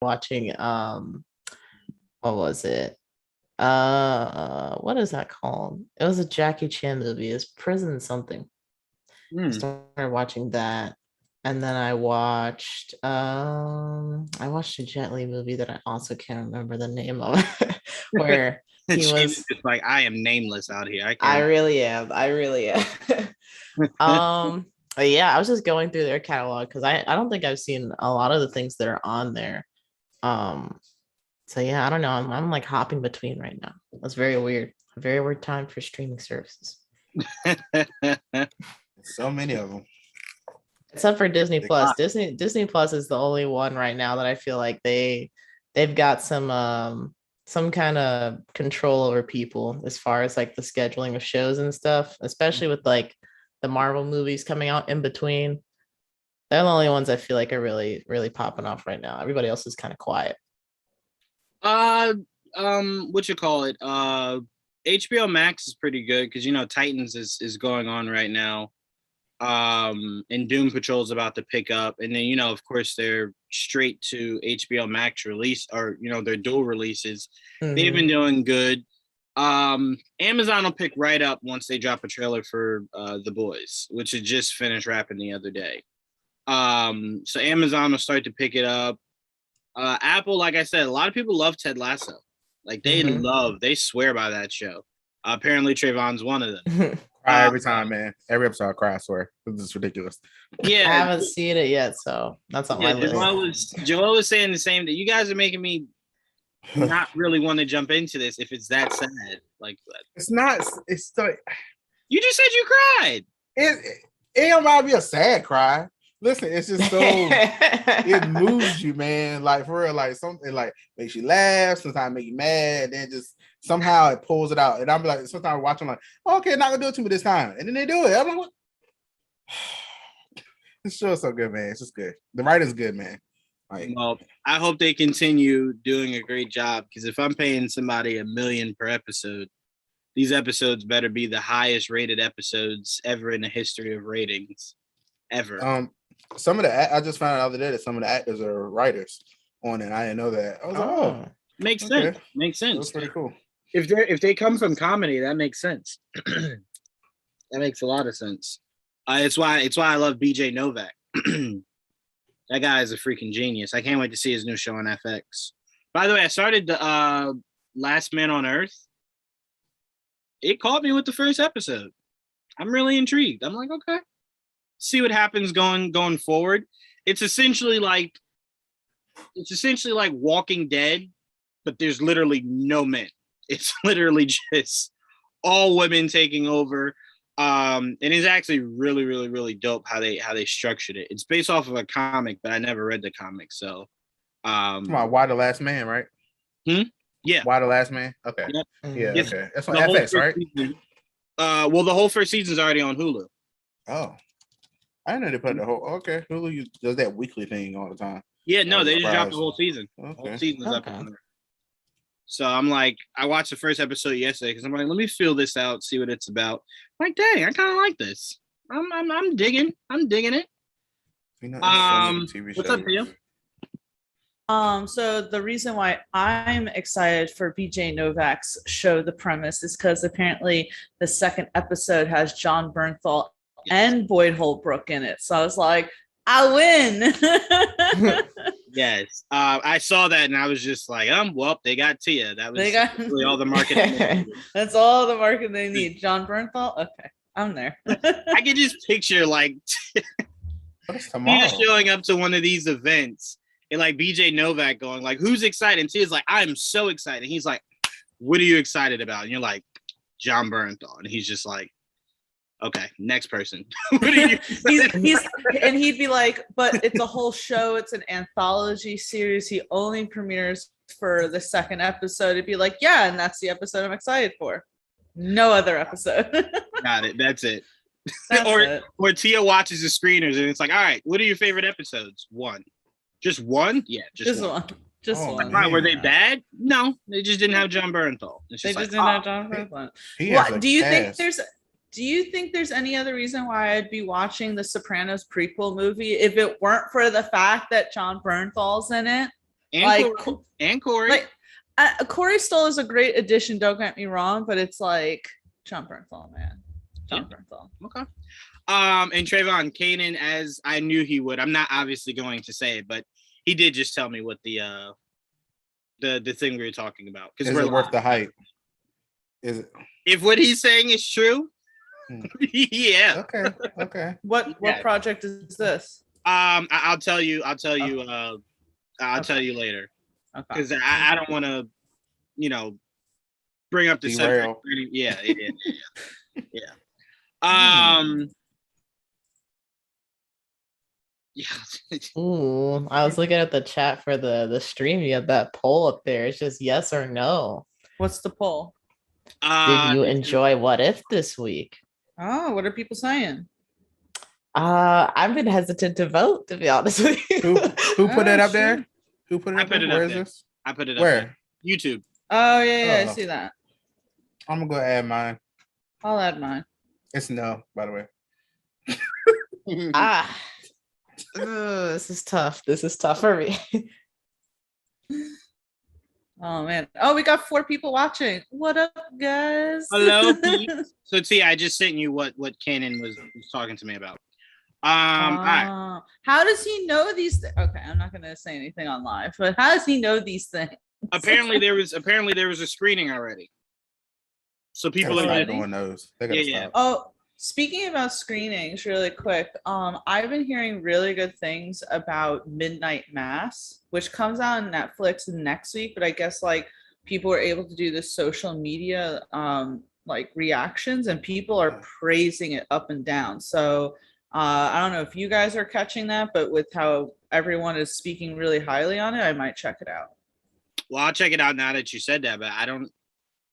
watching what was it? What is that called? It was a Jackie Chan movie. It's Prison something. I started watching that. And then I watched a Jet Li movie that I also can't remember the name of where he was just like, I am nameless out here. I really am. I really am. But yeah, I was just going through their catalog because I don't think I've seen a lot of the things that are on there. So yeah, I don't know. I'm like hopping between right now. That's very weird. A very weird time for streaming services. So many of them. Except for Disney Plus. Disney Plus is the only one right now that I feel like they've got some kind of control over people as far as like the scheduling of shows and stuff, especially with like the Marvel movies coming out in between. They're the only ones I feel like are really, really popping off right now. Everybody else is kind of quiet. What you call it? HBO Max is pretty good because Titans is going on right now. And Doom Patrol is about to pick up, and then of course they're straight to HBO Max release, or their dual releases. They've been doing good. Amazon will pick right up once they drop a trailer for The Boys, which had just finished wrapping the other day. So Amazon will start to pick it up. Apple, like I said, a lot of people love Ted Lasso. Like they swear by that show. Apparently Trayvon's one of them. Cry every time, man. Every episode I cry, I swear. This is ridiculous. Yeah. I haven't seen it yet, so that's on my list. Joel was saying the same, that you guys are making me not really want to jump into this if it's that sad. Like, it's not. It's so. You just said you cried. It ain't about to be a sad cry. Listen, it's just so it moves you, man. Like for real, like something like makes you laugh, sometimes make you mad, and then just somehow it pulls it out. And I'm like, sometimes watching like, okay, not gonna do it to me this time, and then they do it. I'm like, what? This show is so good, man. It's just good. The writing's good, man. Like, well, I hope they continue doing a great job, because if I'm paying somebody $1 million per episode, these episodes better be the highest rated episodes ever in the history of ratings, ever. Some of the I just found out the other day that some of the actors are writers on it. I didn't know that. I was like, oh, makes sense. Makes sense. That's pretty cool. If they come from comedy, that makes sense. That makes a lot of sense. It's why I love BJ Novak. That guy is a freaking genius. I can't wait to see his new show on FX. By the way, I started the Last Man on Earth. It caught me with the first episode. I'm really intrigued. I'm like, okay, see what happens going forward. It's essentially like Walking Dead, but there's literally no men. It's literally just all women taking over. And it's actually really, really, really dope how they structured it. It's based off of a comic, but I never read the comic. So come on, Why the Last Man, right? Yeah. Why the Last Man? Okay. Yep. Yeah, okay. That's on FX, right? Well, the whole first season's already on Hulu. Oh. I didn't know they put the whole Hulu does that weekly thing all the time. Yeah, no, they just dropped the whole season. Okay. The whole season's up on there. So I'm like, I watched the first episode yesterday because I'm like, let me feel this out, see what it's about. I'm like, dang, I kind of like this. I'm digging it. What's up, Theo? So the reason why I'm excited for BJ Novak's show, the premise, is because apparently the second episode has John Bernthal and Boyd Holbrook in it. So I was like, I win. Yes. I saw that and I was just like, well, they got Tia. That was really all the marketing. That's all the marketing they need. John Bernthal? Okay, I'm there. I can just picture like Tia showing up to one of these events and like BJ Novak going like, who's excited? And Tia's like, I'm so excited. And he's like, what are you excited about? And you're like, John Bernthal. And he's just like, okay, next person. He'd be like, but it's a whole show. It's an anthology series. He only premieres for the second episode. It'd be like, yeah, and that's the episode I'm excited for. No other episode. Got it. That's it. That's or Tia watches the screeners and it's like, all right, what are your favorite episodes? One. Just one? Yeah, just one. Just one. Right, were they bad? No, they just didn't have John Bernthal. They just didn't have John Bernthal. Do you think there's any other reason why I'd be watching the Sopranos prequel movie if it weren't for the fact that John Bernthal's in it? And Like, Corey. And Corey. Like, Corey Stoll is a great addition. Don't get me wrong, but it's like John Bernthal, man. John Bernthal. Okay. And Trayvon, Kanan, as I knew he would. I'm not obviously going to say it, but he did just tell me what the thing we were talking about. Is it worth the hype? Is it? If what he's saying is true, yeah. Okay. What project is this? I'll tell you. I'll tell you later. Okay. Because I don't want to, bring up the subject. Yeah. Yeah. Ooh, I was looking at the chat for the stream. You have that poll up there. It's just yes or no. What's the poll? Did you enjoy What If this week? Oh, what are people saying? I've been hesitant to vote, to be honest with you. Who put it up there? Who put it up there? Where is this? I put it up Where? there. YouTube. Oh, yeah, I see that. I'm gonna go add mine. I'll add mine. It's no, by the way. This is tough. This is tough for me. Oh man. Oh, we got 4 people watching. What up, guys? Hello. So T, I just sent you what Kanan was talking to me about. All right. How does he know these Okay, I'm not gonna say anything on live, but how does he know these things? Apparently there was a screening already. So people are doing those. They gotta stop. Oh, speaking about screenings, really quick, I've been hearing really good things about Midnight Mass, which comes out on Netflix next week. But I guess like people are able to do the social media like reactions, and people are praising it up and down. So I don't know if you guys are catching that, but with how everyone is speaking really highly on it, I might check it out. Well, I'll check it out now that you said that, but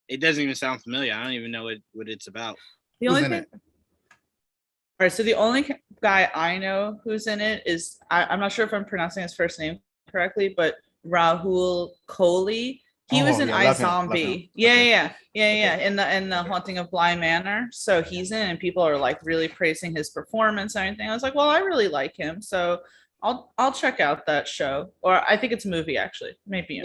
it doesn't even sound familiar. I don't even know what it's about. The only thing. All right, so the only guy I know who's in it is I'm not sure if I'm pronouncing his first name correctly, but Rahul Kohli. He was in iZombie. Yeah. In the Haunting of Bly Manor. So he's in, and people are like really praising his performance and everything. I was like, well, I really like him, so I'll check out that show. Or I think it's a movie actually, maybe.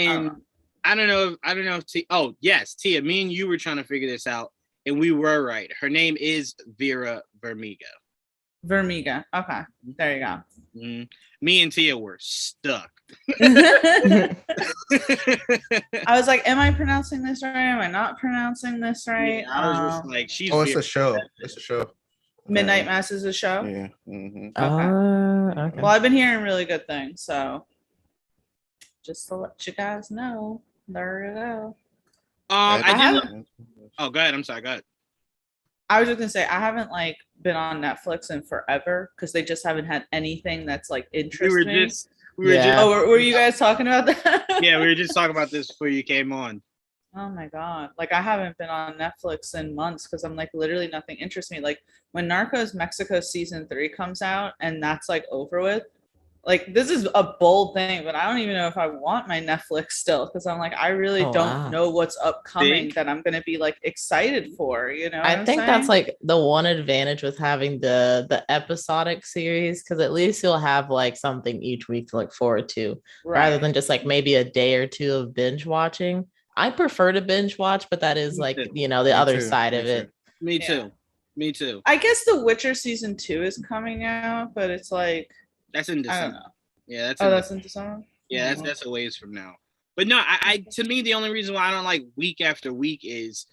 I don't know if T. Oh yes, Tia. Me and you were trying to figure this out, and we were right. Her name is Vera Vermiga. Vermiga. Okay, there you go. Mm-hmm. Me and Tia were stuck. I was like, am I pronouncing this right? Am I not pronouncing this right? Yeah, I was just like, she's. Oh, it's a show. It's a show. Midnight Mass is a show. Yeah. Mm-hmm. Okay. Well, I've been hearing really good things, so just to let you guys know, there you go. Oh, go ahead. I'm sorry. Go ahead. I was just gonna say I haven't like been on Netflix in forever because they just haven't had anything that's like interesting. Were you guys talking about that? Yeah, we were just talking about this before you came on. Oh my god! Like I haven't been on Netflix in months because I'm like literally nothing interests me. Like when Narcos Mexico season 3 comes out and that's like over with. Like this is a bold thing, but I don't even know if I want my Netflix still because I'm like I really don't know what's upcoming that I'm gonna be like excited for. You know, I think that's like the one advantage with having the episodic series, because at least you'll have like something each week to look forward to, rather than just like maybe a day or two of binge watching. I prefer to binge watch, but that is like the other side of it. Me too. I guess The Witcher season 2 is coming out, but it's like. That's in December. I don't know. Yeah, that's in December. Yeah, that's a ways from now. But no, I to me the only reason why I don't like week after week is,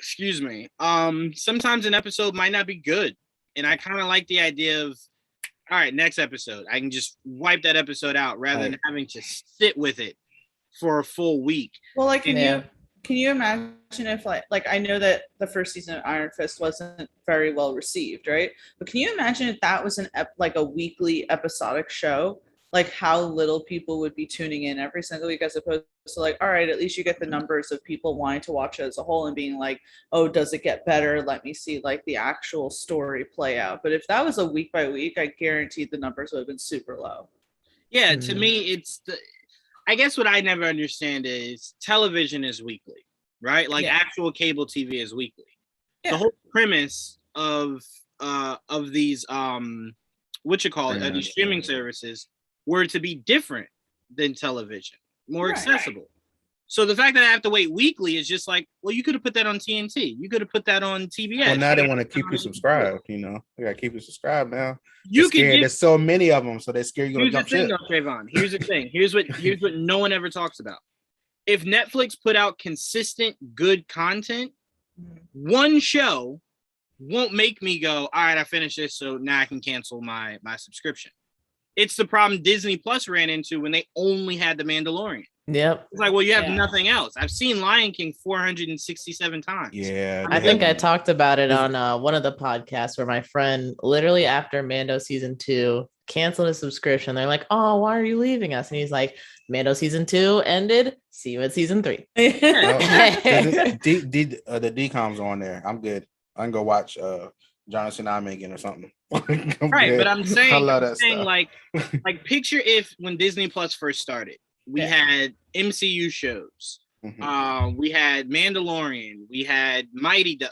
excuse me, sometimes an episode might not be good, and I kind of like the idea of, all right, next episode, I can just wipe that episode out rather than having to sit with it for a full week. Well, like can you imagine if like I know that the first season of Iron Fist wasn't very well received, right? But can you imagine if that was like a weekly episodic show, like how little people would be tuning in every single week as opposed to like, all right, at least you get the numbers of people wanting to watch it as a whole and being like, oh, does it get better? Let me see like the actual story play out. But if that was a week by week, I guarantee the numbers would have been super low. Yeah, to me, it's I guess what I never understand is television is weekly, right? Like actual cable TV is weekly. Yeah. The whole premise of these these streaming services were to be different than television, more Right. accessible. So the fact that I have to wait weekly is just like, well, you could have put that on TNT. You could have put that on TBS. Well, now they want to keep you subscribed. You know, they gotta keep you subscribed now. You could scared. get. There's so many of them, so they're scared you're gonna Here's the jump thing, ship. though, Trayvon. Here's the thing. Here's what no one ever talks about. If Netflix put out consistent good content, one show won't make me go, all right, I finished this, so now I can cancel my subscription. It's the problem Disney Plus ran into when they only had The Mandalorian. Yep. It's like, well, you have Yeah. nothing else. I've seen Lion King 467 times. Yeah, I think I talked about it Is- on one of the podcasts where my friend literally after Mando season 2 canceled his subscription. They're like, "Oh, why are you leaving us?" And he's like, "Mando season 2 ended. See you at season 3." the DComs on there. I'm good. I can go watch Jonathan again or something. Right, good. but I'm saying, I love that stuff. like picture if when Disney Plus first started, we had MCU shows. Mhm. We had Mandalorian, we had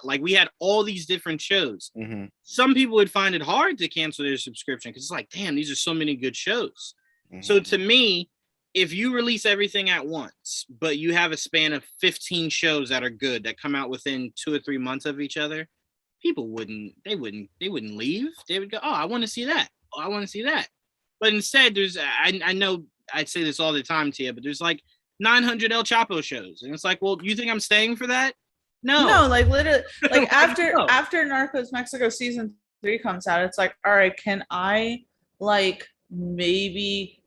like we had all these different shows. Mhm. Some people would find it hard to cancel their subscription because it's like, damn, these are so many good shows. Mhm. So to me, if you release everything at once, but you have a span of 15 shows that are good that come out within 2 or 3 months of each other, people wouldn't leave. They would go, oh, I want to see that. Oh, I want to see that. But instead, I know I'd say this all the time, Tia, but there's like 900 El Chapo shows. And it's like, well, you think I'm staying for that? No. like literally, like after No. Narcos Mexico season 3 comes out, it's like, all right, can I like maybe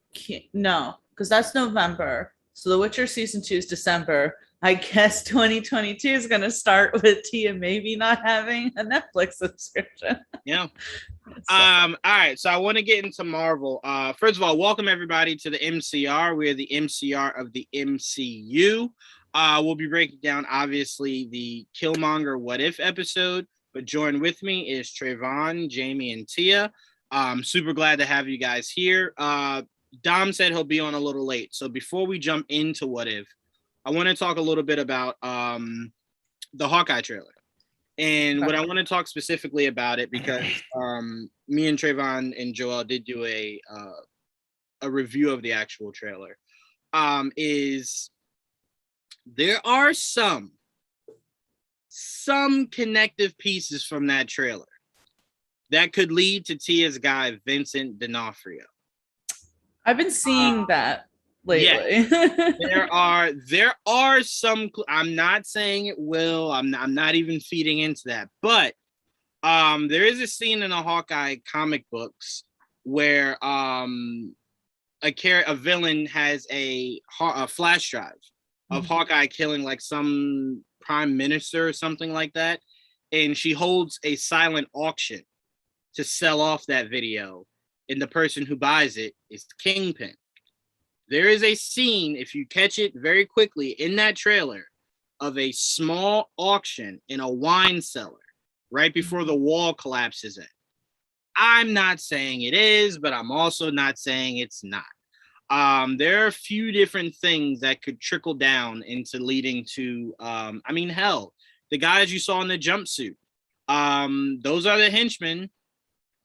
no, because that's November. So The Witcher season 2 is December. I guess 2022 is going to start with Tia maybe not having a Netflix subscription. Yeah. All right. So I want to get into Marvel. First of all, welcome everybody to the MCR. We're the MCR of the MCU. We'll be breaking down, obviously, the Killmonger What If episode. But join with me is Trayvon, Jamie, and Tia. Super glad to have you guys here. Dom said he'll be on a little late. So before we jump into What If, I want to talk a little bit about the Hawkeye trailer. And what I want to talk specifically about it, because me and Trayvon and Joel did do a review of the actual trailer, is there are some connective pieces from that trailer that could lead to Tia's guy, Vincent D'Onofrio. I've been seeing that lately. Yeah. there are some. I'm not saying it will. I'm not even feeding into that. But there is a scene in the Hawkeye comic books where a villain has a flash drive of Hawkeye killing like some prime minister or something like that, and she holds a silent auction to sell off that video, and the person who buys it is Kingpin. There is a scene, if you catch it very quickly in that trailer, of a small auction in a wine cellar right before the wall collapses in. I'm not saying it is, but I'm also not saying it's not. There are a few different things that could trickle down into leading to, hell, the guys you saw in the jumpsuit, those are the henchmen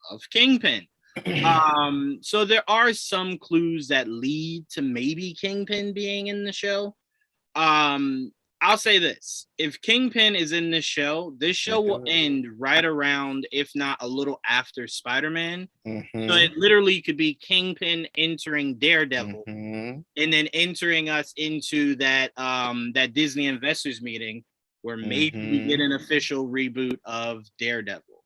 of Kingpin. So there are some clues that lead to maybe Kingpin being in the show. I'll say this: if Kingpin is in this show will end right around, if not a little after Spider-Man. So it literally could be Kingpin entering Daredevil and then entering us into that that Disney investors meeting where maybe we get an official reboot of Daredevil.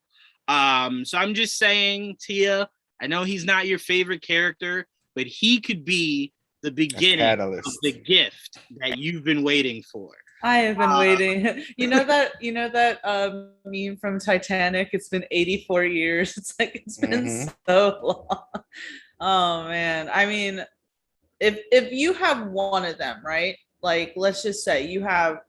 So I'm just saying, Tia, I know he's not your favorite character, but he could be the beginning of the gift that you've been waiting for. I have been waiting. You know that meme from Titanic? It's been 84 years. It's like it's been so long. Oh man. I mean, if you have one of them, right? Like let's just say you have,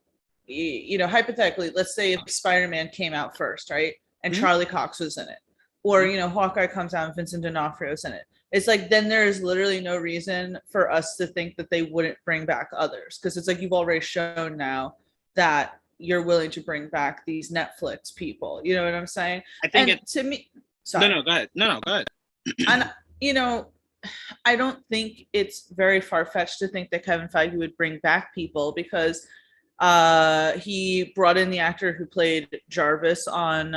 hypothetically, let's say if Spider-Man came out first, right? And Charlie Cox was in it. Or, Hawkeye comes out and Vincent D'Onofrio's in it. It's like, then there's literally no reason for us to think that they wouldn't bring back others. Because it's like, you've already shown now that you're willing to bring back these Netflix people. You know what I'm saying? I think to me, sorry. No, go ahead. No, go ahead. And, I don't think it's very far-fetched to think that Kevin Feige would bring back people, because he brought in the actor who played Jarvis on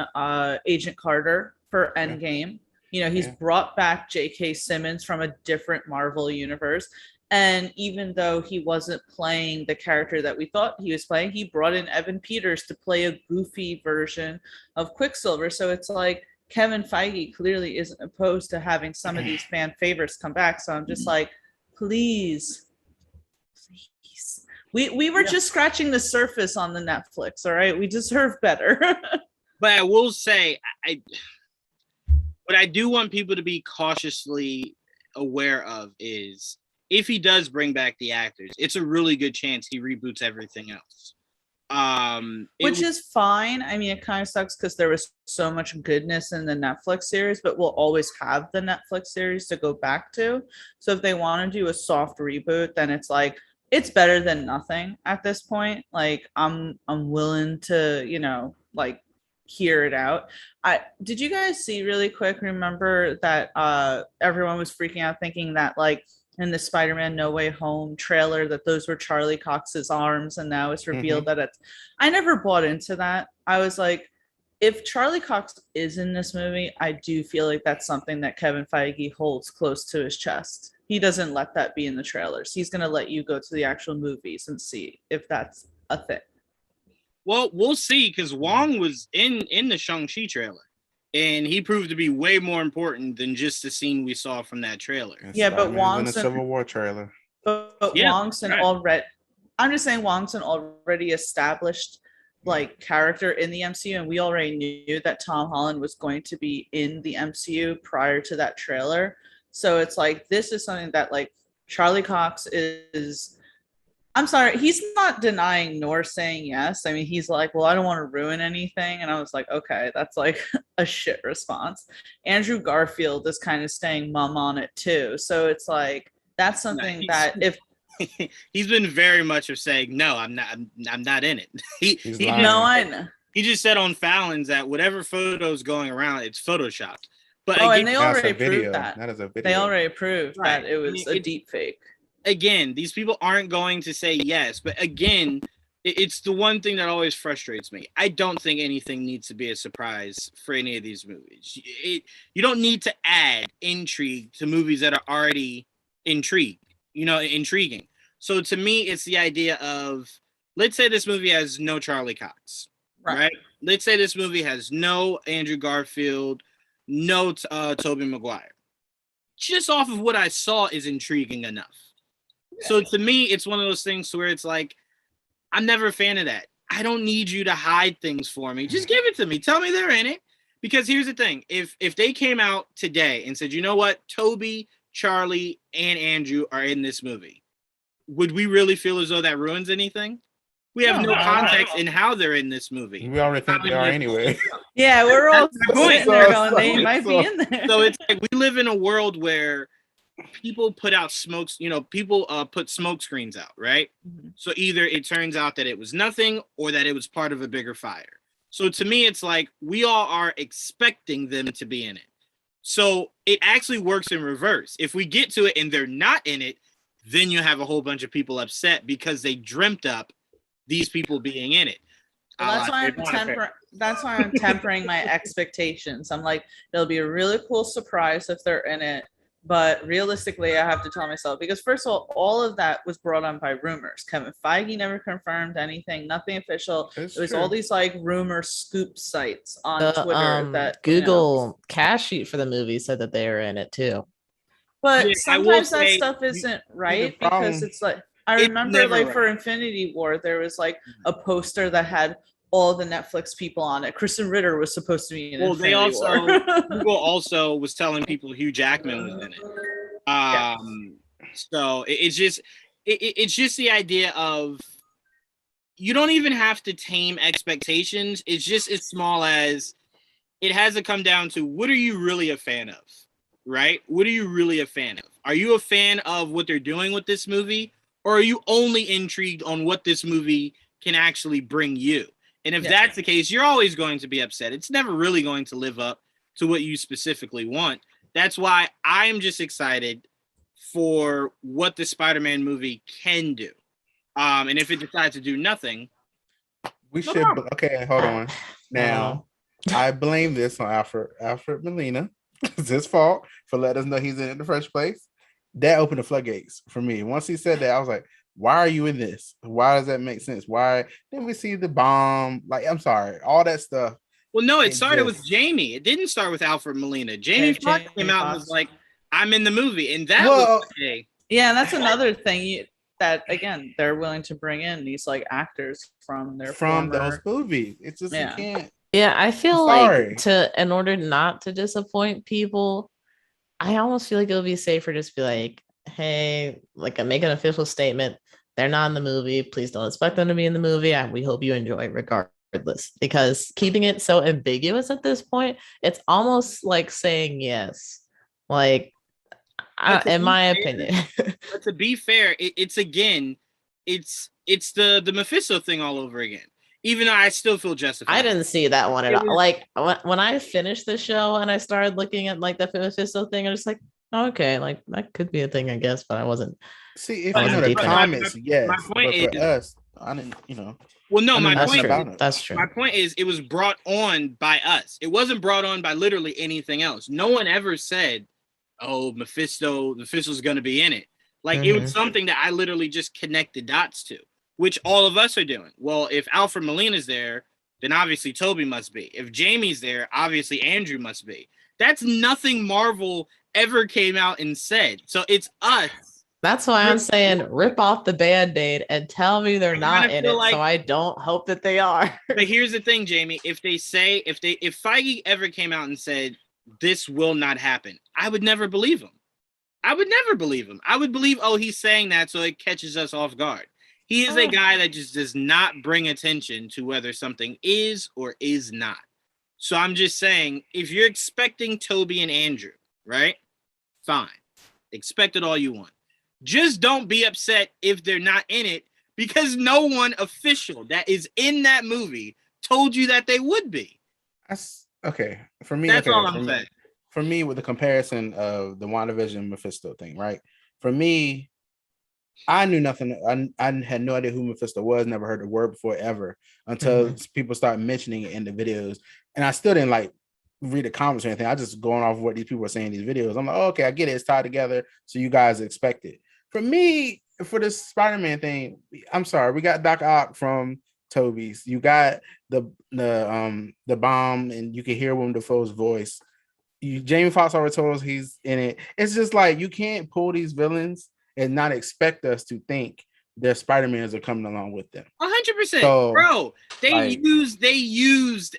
Agent Carter for Endgame. You know, he's brought back J.K. Simmons from a different Marvel universe. And even though he wasn't playing the character that we thought he was playing, he brought in Evan Peters to play a goofy version of Quicksilver. So it's like Kevin Feige clearly isn't opposed to having some of these fan favorites come back. So I'm just like, please. We were just scratching the surface on the Netflix, all right? We deserve better. But I will say, what I do want people to be cautiously aware of is, if he does bring back the actors, it's a really good chance he reboots everything else. Which is fine. I mean, it kind of sucks because there was so much goodness in the Netflix series, but we'll always have the Netflix series to go back to. So if they want to do a soft reboot, then it's like, it's better than nothing at this point. Like, I'm willing to, you know, like, hear it out. Did you guys see really quick? Remember that everyone was freaking out thinking that, like, in the Spider-Man No Way Home trailer, that those were Charlie Cox's arms, and now it's revealed that it's. I never bought into that. I was like, if Charlie Cox is in this movie, I do feel like that's something that Kevin Feige holds close to his chest. He doesn't let that be in the trailers. He's going to let you go to the actual movies and see if that's a thing. Well, we'll see, because Wong was in the Shang-Chi trailer, and he proved to be way more important than just the scene we saw from that trailer. Yeah, but Wong's in the Civil War trailer. But Wong's already. I'm just saying, Wong's an already established like character in the MCU, and we already knew that Tom Holland was going to be in the MCU prior to that trailer. So it's like, this is something that, like, Charlie Cox is. I'm sorry, he's not denying nor saying yes. I mean, he's like, well, I don't want to ruin anything. And I was like, okay, that's like a shit response. Andrew Garfield is kind of staying mum on it too. So it's like, that's something that if he's been very much of saying, no, I'm not in it. I know. He just said on Fallon's that whatever photo's going around, it's photoshopped. But again, and they already proved that. That is a video. They already proved that it was a deep fake. Again, these people aren't going to say yes, but again, it's the one thing that always frustrates me. I don't think anything needs to be a surprise for any of these movies. You don't need to add intrigue to movies that are already intriguing. So to me, it's the idea of, let's say this movie has no Charlie Cox, right? Let's say this movie has no Andrew Garfield, no Tobey Maguire. Just off of what I saw is intriguing enough. So to me, it's one of those things where it's like, I'm never a fan of that. I don't need you to hide things for me. Just give it to me. Tell me they're in it. Because here's the thing. If they came out today and said, you know what, Toby, Charlie, and Andrew are in this movie, would we really feel as though that ruins anything? We have no context in how they're in this movie. We already think they are anyway. Yeah, we're all sitting there going, they might be in there. So it's like, we live in a world where people put out smokes, people put smoke screens out, right? Mm-hmm. So either it turns out that it was nothing or that it was part of a bigger fire. So to me, it's like, we all are expecting them to be in it. So it actually works in reverse. If we get to it and they're not in it, then you have a whole bunch of people upset because they dreamt up these people being in it. Well, that's why I'm tempering my expectations. I'm like, it'll be a really cool surprise if they're in it. But realistically, I have to tell myself, because first of all of that was brought on by rumors. Kevin Feige never confirmed anything, nothing official. It was all these like rumor scoop sites on Twitter that Google cash sheet for the movie said that they were in it too. But sometimes that stuff isn't right, because it's like, I remember like for Infinity War, there was like a poster that had all the Netflix people on it. Kristen Ritter was supposed to be in Infinity War. Google also was telling people Hugh Jackman was in it. So it's just the idea of, you don't even have to tame expectations. It's just as small as, it has to come down to, what are you really a fan of, right? What are you really a fan of? Are you a fan of what they're doing with this movie? Or are you only intrigued on what this movie can actually bring you? And if that's the case, you're always going to be upset. It's never really going to live up to what you specifically want. That's why I'm just excited for what the Spider-Man movie can do. And if it decides to do nothing, We no should. problem. Okay, hold on. Now, I blame this on Alfred Molina. It's his fault for letting us know he's in the first place. That opened the floodgates for me. Once he said that, I was like, why are you in this? Why does that make sense? Why didn't we see the bomb? Like, I'm sorry, all that stuff. Well, no, it started with Jamie. It didn't start with Alfred Molina. Jamie Foxx came out and was like, I'm in the movie. And that was okay. Yeah, and that's another thing that, again, they're willing to bring in these like actors from their those movies. It's just you can't. Yeah, I feel like in order not to disappoint people, I almost feel like it'll be safer just be like, hey, like make an official statement. They're not in the movie. Please don't expect them to be in the movie. We hope you enjoy it regardless. Because keeping it so ambiguous at this point, it's almost like saying yes. Like, in my opinion. But to be fair, it's the Mephisto thing all over again. Even though I still feel justified. I didn't see that one at all. Like when I finished the show and I started looking at like the Mephisto thing, I was like, oh, okay, like that could be a thing, I guess, but I wasn't. See, if you know the comments, yes. My point is, for us, I didn't, Well, no, my point that's true. My point is, it was brought on by us. It wasn't brought on by literally anything else. No one ever said, "Oh, Mephisto's going to be in it." Like it was something that I literally just connected dots to, which all of us are doing. Well, if Alfred Molina's there, then obviously Toby must be. If Jamie's there, obviously Andrew must be. That's nothing Marvel ever came out and said. So it's us. That's why I'm saying rip off the Band-Aid and tell me they're not in it, so I don't hope that they are. But here's the thing, Jamie. If Feige ever came out and said this will not happen, I would never believe him. I would believe, oh, he's saying that so it catches us off guard. He is a guy that just does not bring attention to whether something is or is not. So I'm just saying, if you're expecting Toby and Andrew, right? Fine. Expect it all you want. Just don't be upset if they're not in it, because no one official that is in that movie told you that they would be. That's okay. For me, that's all I'm saying. For me, with the comparison of the WandaVision Mephisto thing, right? For me, I knew nothing. I had no idea who Mephisto was, never heard the word before ever until people started mentioning it in the videos. And I still didn't like read the comments or anything. I just going off of what these people are saying in these videos. I'm like, oh, okay, I get it. It's tied together. So you guys expect it. For me, for this Spider-Man thing, I'm sorry. We got Doc Ock from Toby's. You got the bomb, and you can hear Willem Dafoe's voice. Jamie Foxx already told us he's in it. It's just like you can't pull these villains and not expect us to think their Spider-Mans are coming along with them. 100%, bro. They used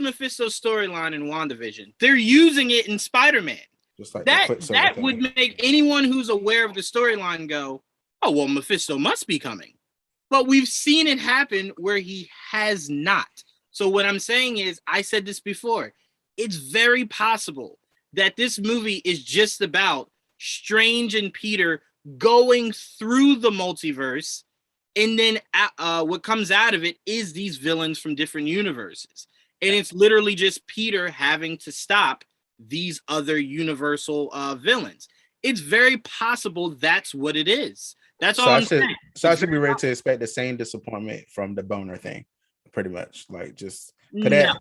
Mephisto's storyline in WandaVision. They're using it in Spider-Man. Just like that would make anyone who's aware of the storyline go, oh, well, Mephisto must be coming. But we've seen it happen where he has not. So what I'm saying is, I said this before, it's very possible that this movie is just about Strange and Peter going through the multiverse, and then what comes out of it is these villains from different universes. And it's literally just Peter having to stop these other universal villains. It's very possible that's what it is. That's all I'm saying. So I should be ready to expect the same disappointment from the boner thing, pretty much. Like, just that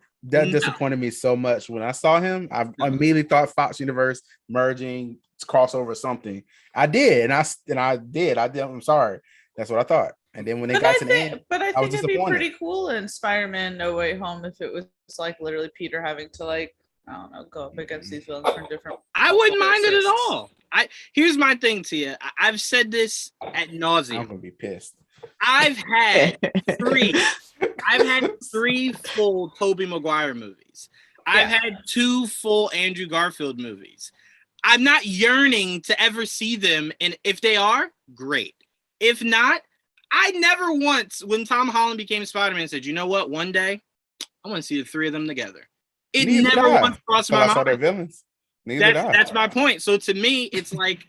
disappointed me so much when I saw him. I immediately thought Fox Universe merging, crossover, something. I did, and I did. I'm sorry. That's what I thought. And then when they got to the end, but I think it'd be pretty cool in Spider-Man No Way Home if it was like literally Peter having to, like, I don't know, go up against these villains from different. I wouldn't mind it at all. Here's my thing to you. I've said this ad nauseum. I'm gonna be pissed. I've had three full Tobey Maguire movies. I've had 2 full Andrew Garfield movies. I'm not yearning to ever see them, and if they are, great. If not, I never once, when Tom Holland became Spider-Man, said, you know what, one day I want to see the 3 of them together. It never once crossed my mind. Saw their villains. That's my point. So to me, it's like,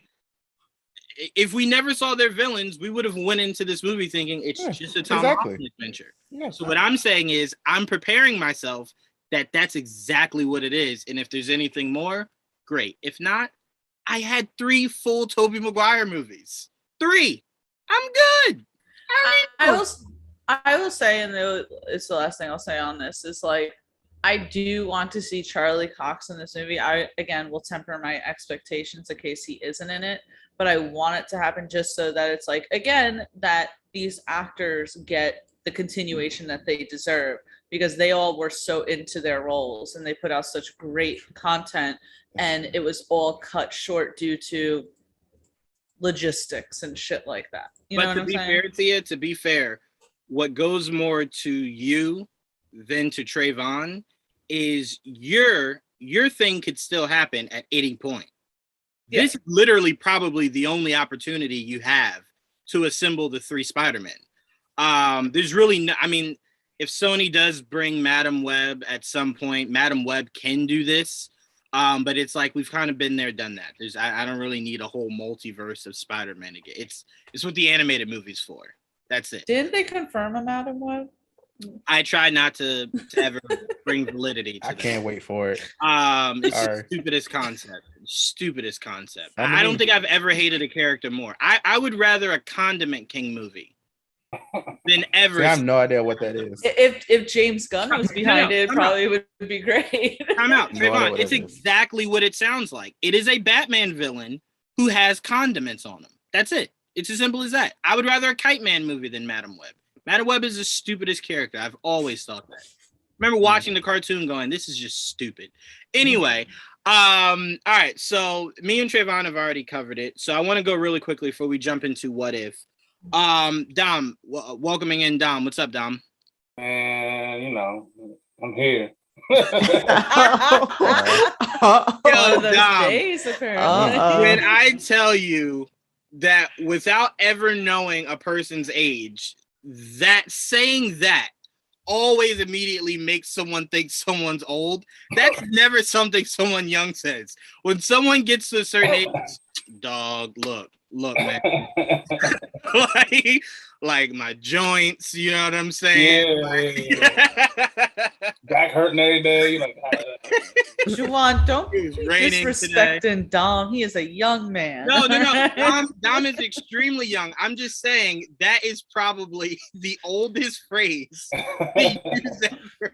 if we never saw their villains, we would have went into this movie thinking it's just a Tom Holland adventure. Yeah, so what I'm saying is, I'm preparing myself that that's exactly what it is. And if there's anything more, great. If not, I had 3 full Tobey Maguire movies. 3. I'm good. I will say, and it's the last thing I'll say on this, is like, I do want to see Charlie Cox in this movie. I, again, will temper my expectations in case he isn't in it, but I want it to happen just so that it's like, again, that these actors get the continuation that they deserve, because they all were so into their roles and they put out such great content, and it was all cut short due to logistics and shit like that. You know what I'm saying? To be fair, what goes more to you than to Trayvon is your thing could still happen at any point. Yeah. This is literally probably the only opportunity you have to assemble the 3 Spider-Men. There's really no, I mean, if Sony does bring Madam Web at some point, Madam Web can do this. But it's like we've kind of been there, done that. I don't really need a whole multiverse of Spider-Man again. It's what the animated movie's for. That's it. Didn't they confirm a Madam Web? I try not to ever bring validity to I can't wait for it. It's the stupidest concept. I don't think I've ever hated a character more. I would rather a Condiment King movie than ever. I have no idea what that is. If James Gunn was behind it, probably would be great. Time out, Trayvon. It's exactly what it sounds like. It is a Batman villain who has condiments on him. That's it. It's as simple as that. I would rather a Kite Man movie than Madam Web. Madam Web is the stupidest character. I've always thought that. Remember watching the cartoon going, this is just stupid. Anyway, all right. So me and Trayvon have already covered it. So I want to go really quickly before we jump into what if. Dom, welcoming in Dom. What's up, Dom? Man, you know, I'm here. Yo, Dom, days, apparently. When I tell you that without ever knowing a person's age, that saying that always immediately makes someone think someone's old. That's never something someone young says. When someone gets to a certain age, dog, look, man. like my joints, you know what I'm saying? Yeah. Back hurting every day. Like, Juwan, don't be disrespecting Dom. He is a young man. No. Dom is extremely young. I'm just saying that is probably the oldest phrase we use ever.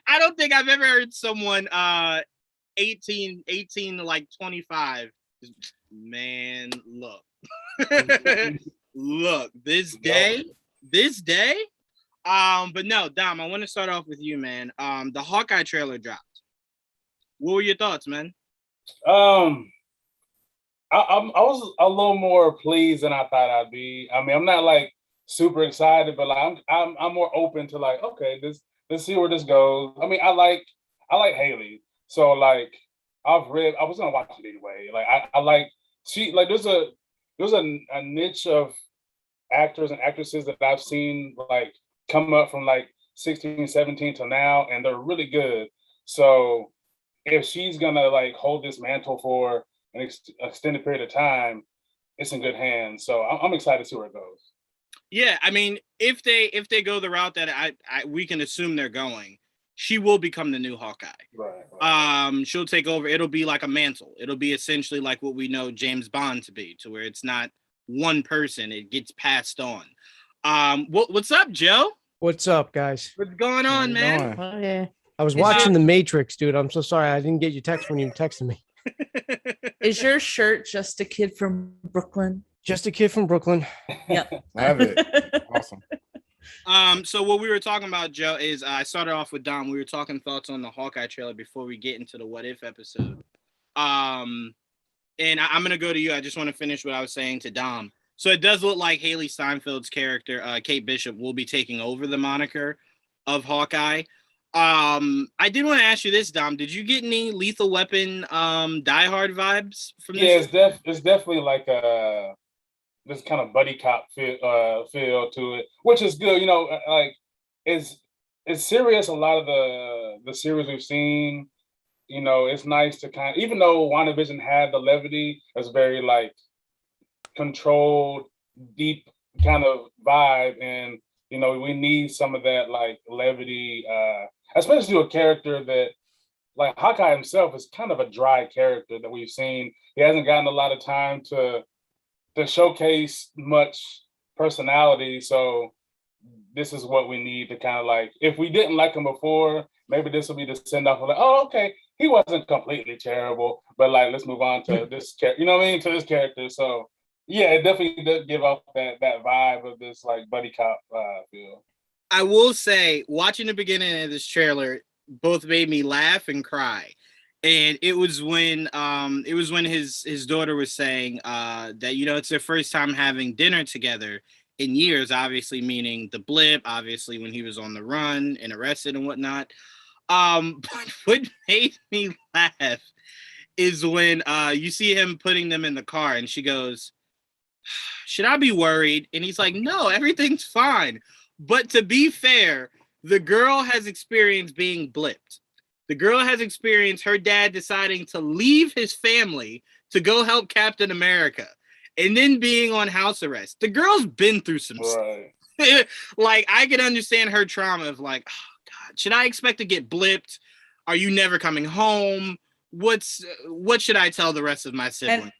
I don't think I've ever heard someone 18 to like 25. Man, look. Look, this day. But no, Dom, I want to start off with you, man. The Hawkeye trailer dropped. What were your thoughts, man? I was a little more pleased than I thought I'd be. I mean, I'm not like super excited, but like I'm more open to like, okay, let's see where this goes. I mean, I like Haley, so like I was gonna watch it anyway. Like I like there's a niche of actors and actresses that I've seen like come up from like 16, 17 till now, and they're really good. So if she's gonna like hold this mantle for an extended period of time, it's in good hands. So I'm excited to see where it goes. Yeah, I mean, if they go the route that we can assume they're going, she will become the new Hawkeye. Right. She'll take over. It'll be like a mantle. It'll be essentially like what we know James Bond to be, to where it's not one person, it gets passed on. What's up, Joe? What's up, guys? What's going on, man? Oh, yeah. I was watching The Matrix, dude. I'm so sorry I didn't get your text when you texted me. Is your shirt just a kid from Brooklyn? Just a kid from Brooklyn. Yeah. I have it. Awesome. So what we were talking about, Joe, is I started off with Dom. We were talking thoughts on the Hawkeye trailer before we get into the What If episode. And I'm gonna go to you. I just want to finish what I was saying to Dom. So it does look like Haley Steinfeld's character, Kate Bishop, will be taking over the moniker of Hawkeye. I did want to ask you this, Dom. Did you get any Lethal Weapon Die Hard vibes from this? Yeah, it's definitely like this kind of buddy cop feel to it, which is good. You know, like it's serious. A lot of the series we've seen, you know, it's nice to kind of, even though WandaVision had the levity, it's very like controlled, deep kind of vibe, and you know, we need some of that like levity, especially to a character that like Hawkeye himself is kind of a dry character that we've seen. He hasn't gotten a lot of time to showcase much personality. So this is what we need to kind of like, if we didn't like him before, maybe this will be the send off of like, oh, okay, he wasn't completely terrible, but like, let's move on to this character, you know what I mean? To this character. So yeah, it definitely does give off that vibe of this like buddy cop feel. I will say, watching the beginning of this trailer both made me laugh and cry. And it was when his daughter was saying that, you know, it's their first time having dinner together in years, obviously meaning the blip, obviously when he was on the run and arrested and whatnot. But what made me laugh is when you see him putting them in the car and she goes, should I be worried? And he's like, no, everything's fine. But to be fair, the girl has experienced being blipped. The girl has experienced her dad deciding to leave his family to go help Captain America and then being on house arrest. The girl's been through some stuff. Like, I can understand her trauma of like, oh God, should I expect to get blipped? Are you never coming home? What should I tell the rest of my siblings?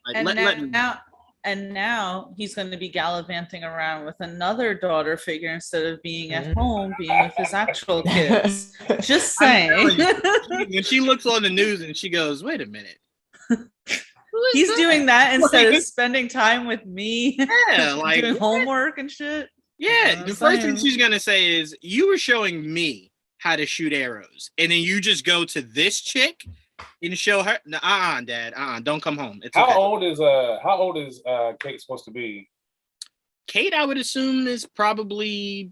And now he's going to be gallivanting around with another daughter figure instead of being at home, being with his actual kids. Just saying. When she looks on the news and she goes, wait a minute. He's doing that instead of spending time with me. Yeah, like doing homework and shit. Yeah, the first thing she's going to say is, you were showing me how to shoot arrows. And then you just go to this chick and show her, Dad, don't come home. It's how okay. old is Kate supposed to be? Kate, I would assume, is probably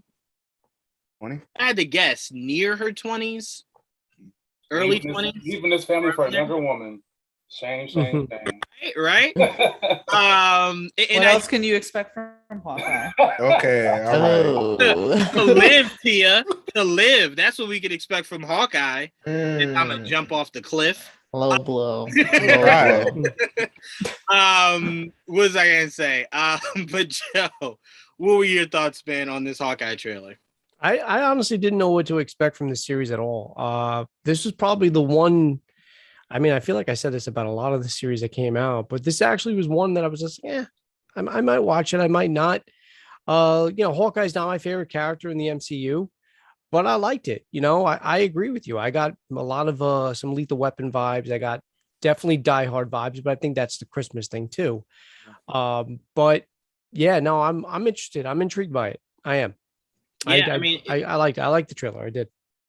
20. I had to guess near her 20s, early 20s. Even this family for a younger woman. Shame. Right? What else can you expect from Hawkeye? Okay, all right. To live, Tia. To live. That's what we could expect from Hawkeye. I'm gonna jump off the cliff. Low blow. Right. What was I gonna say? But Joe, what were your thoughts, man, on this Hawkeye trailer? I honestly didn't know what to expect from this series at all. This was probably the one. I mean, I feel like I said this about a lot of the series that came out, but this actually was one that I was just, I might watch it. I might not. Hawkeye's not my favorite character in the MCU, but I liked it. You know, I agree with you. I got a lot of some Lethal Weapon vibes. I got definitely Die Hard vibes, but I think that's the Christmas thing too. But yeah, no, I'm interested. I'm intrigued by it. I am. Yeah, I liked it. I liked the trailer. I did.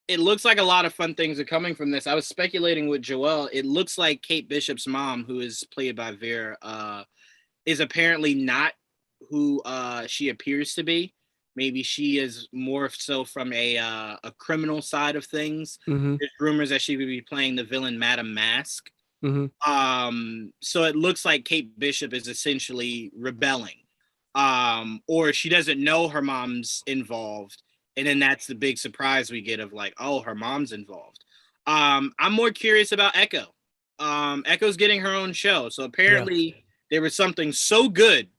It looks like a lot of fun things are coming from this. I was speculating with Joelle. It looks like Kate Bishop's mom, who is played by Vera, is apparently not who she appears to be. Maybe she is more so from a criminal side of things. Mm-hmm. There's rumors that she would be playing the villain Madame Mask. Mm-hmm. So it looks like Kate Bishop is essentially rebelling, or she doesn't know her mom's involved. And then that's the big surprise we get of like, oh, her mom's involved. I'm more curious about Echo. Echo's getting her own show. So apparently there was something so good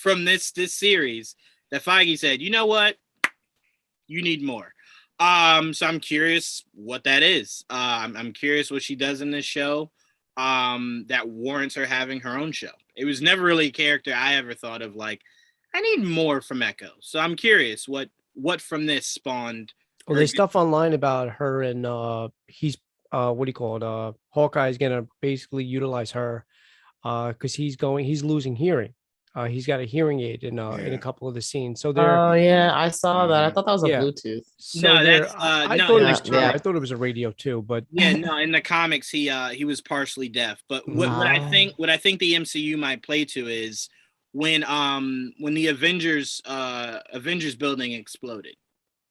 from this series that Feige said, you know what? You need more. So I'm curious what that is. I'm curious what she does in this show that warrants her having her own show. It was never really a character I ever thought of like, I need more from Echo. So I'm curious what from this spawned. Well, there's stuff online about her and he's Hawkeye is gonna basically utilize her because he's losing hearing. He's got a hearing aid in a couple of the scenes. So there. Oh yeah, I saw that. I thought that was a Bluetooth. So no, there, that's I no, thought it no, was yeah. I thought it was a radio too, but no, in the comics he was partially deaf. But what I think the MCU might play to is when the Avengers building exploded.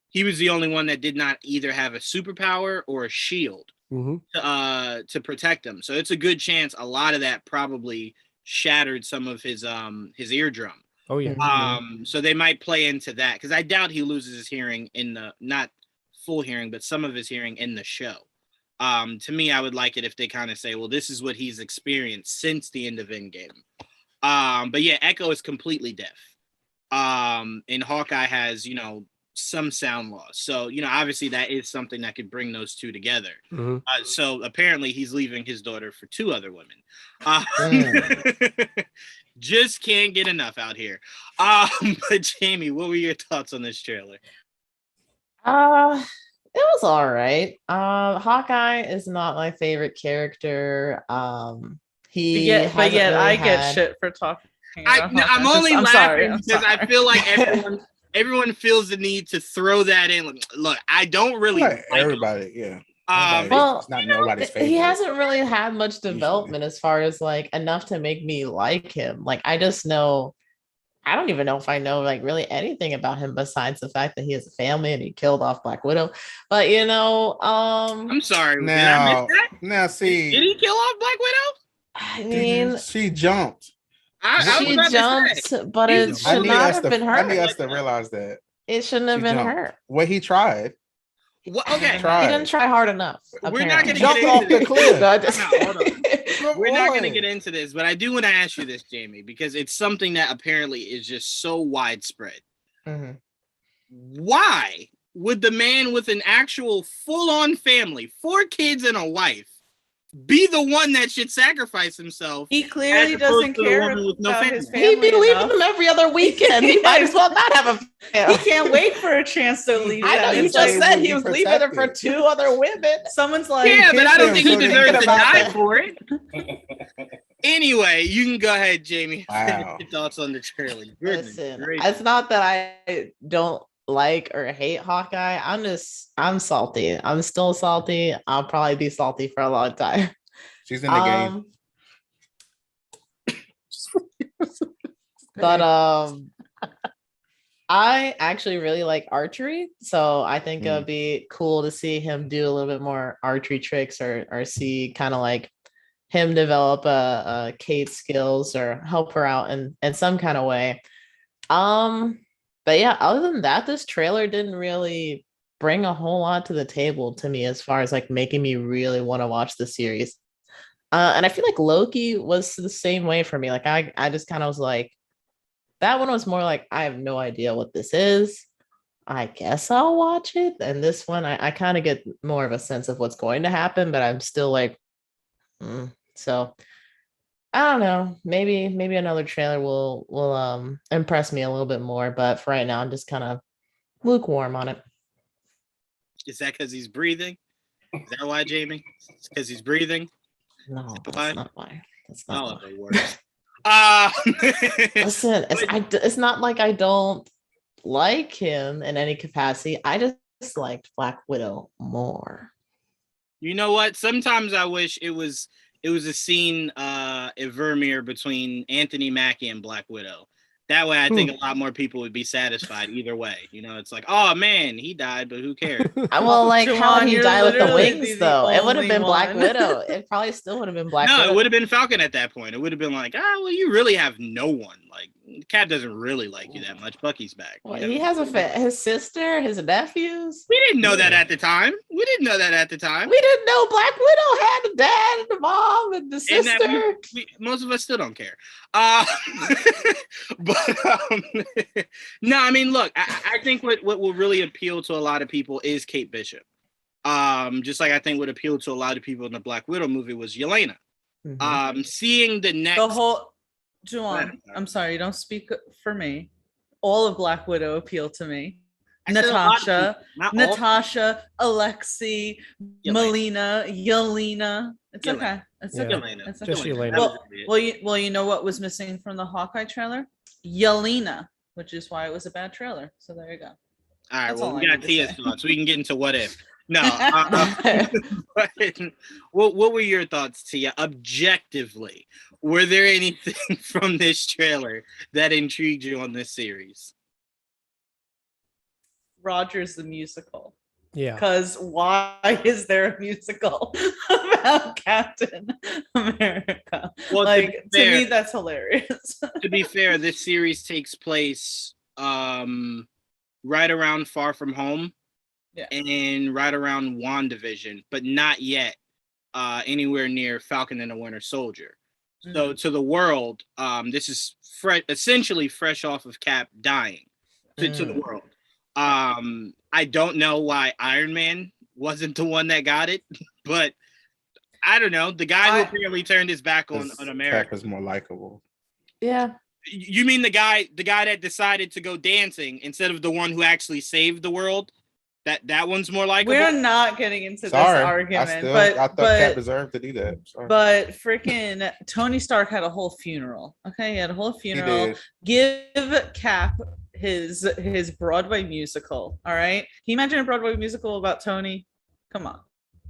He was the only one that did not either have a superpower or a shield to protect him. So it's a good chance a lot of that probably shattered some of his eardrum. Oh yeah. So they might play into that because I doubt he loses his hearing in the not full hearing, but some of his hearing in the show. To me, I would like it if they kind of say, well, this is what he's experienced since the end of Endgame. But yeah, Echo is completely deaf. And Hawkeye has, some sound loss. So, obviously that is something that could bring those two together. Mhm. So apparently he's leaving his daughter for two other women. Just can't get enough out here. But Jamie, what were your thoughts on this trailer? It was all right. Hawkeye is not my favorite character. He But hasn't yet really I get had- shit for talking. I'm only I'm laughing sorry, I'm because sorry. I feel like everyone feels the need to throw that in. Look, I don't really Like like everybody, yeah. Well, It's not nobody's favorite. he hasn't really had much development as far as like enough to make me like him. Like I just know, I don't even know if I know like really anything about him besides the fact that he has a family and he killed off Black Widow. But I'm sorry. Did I Now, miss that? now see, Did he kill off Black Widow? I mean, she jumped. I was she about to jumped, say. but He it was- should not have been I need her. us to realize that It shouldn't have she been jumped. her. Well, he tried. What? Okay. Tried. He didn't try hard enough. We're not apparently. gonna Jumped get off into the this. cliff. No, I just- Time out, hold on. Come We're not going to on. get into this, but I do want to ask you this, Jamie, because it's something that apparently is just so widespread. Mhm. Why would the man with an actual full-on family, 4 kids and a wife, be the one that should sacrifice himself? He clearly As opposed doesn't to the care woman with no about family. his He'd family be leaving enough. them every other weekend. He might as well not have a family. He can't wait for a chance to leave I know them. you It's just like said would he be was leaving her for protected. 2 other women. someone's like, Yeah, but I don't think he so they're deserves to thinking about die that. for it. Anyway, you can go ahead, Jamie. Wow. Your thoughts on the trailer. Goodness Listen, gracious. it's not that I don't like or hate Hawkeye. I'm salty. I'm still salty. I'll probably be salty for a long time. She's in the game. But I actually really like archery, so I think it'd be cool to see him do a little bit more archery tricks, or see kind of like him develop Kate's skills or help her out in some kind of way. But yeah, other than that, this trailer didn't really bring a whole lot to the table to me as far as like making me really want to watch the series. And I feel like Loki was the same way for me. Like I just kind of was like, that one was more like, I have no idea what this is. I guess I'll watch it. And this one, I kind of get more of a sense of what's going to happen, but I'm still like, so I don't know. Maybe another trailer will impress me a little bit more. But for right now, I'm just kind of lukewarm on it. Is that because he's breathing? Is that why, Jamie? Because he's breathing? No, Why? that's not why. That's not why. The worst. Listen, it's not like I don't like him in any capacity. I just liked Black Widow more. You know what? Sometimes I wish it was a scene in Vermeer between Anthony Mackie and Black Widow. That way, I think a lot more people would be satisfied either way. It's like, oh man, he died, but who cares? Well, like how Juwan, he you're died with the literally wings, the though. It would have only been Black one. Widow. It probably still would have been Black No, Widow. it would have been Falcon at that point. It would have been like, well, you really have no one. Like, Cap doesn't really like you that much. Bucky's back. Well, he has his sister, his nephews. We didn't know that at the time. We didn't know Black Widow had a dad and a mom and the And that sister. most of us still don't care. But no, I mean, look, I think what will really appeal to a lot of people is Kate Bishop. Just like I think what appealed to a lot of people in the Black Widow movie was Yelena. Seeing the next the whole Juwan, I'm sorry, you don't speak for me. All of Black Widow appealed to me. I said a lot of Natasha, people, not all. Natasha, Alexi, Yelena. Melina, Yelena. It's Yelena. okay. It's Yeah. okay. Yelena. It's Just okay. Yelena. Well, you know what was missing from the Hawkeye trailer? Yelena, which is why it was a bad trailer. So there you go. All right, That's well, all we I got need to Tia's say. thoughts. We can get into what if. No. But what were your thoughts, Tia? Objectively, were there anything from this trailer that intrigued you on this series? Rogers the musical. Yeah. Because why is there a musical about Captain America? Well, like to fair- me, that's hilarious. To be fair, this series takes place right around Far From Home, Yeah. and right around WandaVision, but not yet anywhere near Falcon and the Winter Soldier. So to the world, this is essentially fresh off of Cap dying to the world. I don't know why Iron Man wasn't the one that got it, but I don't know. The guy who apparently turned his back on America Cap is more likable. Yeah. You mean the guy that decided to go dancing instead of the one who actually saved the world? That one's more likable. We're not getting into Sorry, this argument, I thought Cap deserved to do that. Sorry. But freaking Tony Stark had a whole funeral. Okay, he had a whole funeral. Give Cap his Broadway musical. All right. Can you imagine a Broadway musical about Tony? Come on.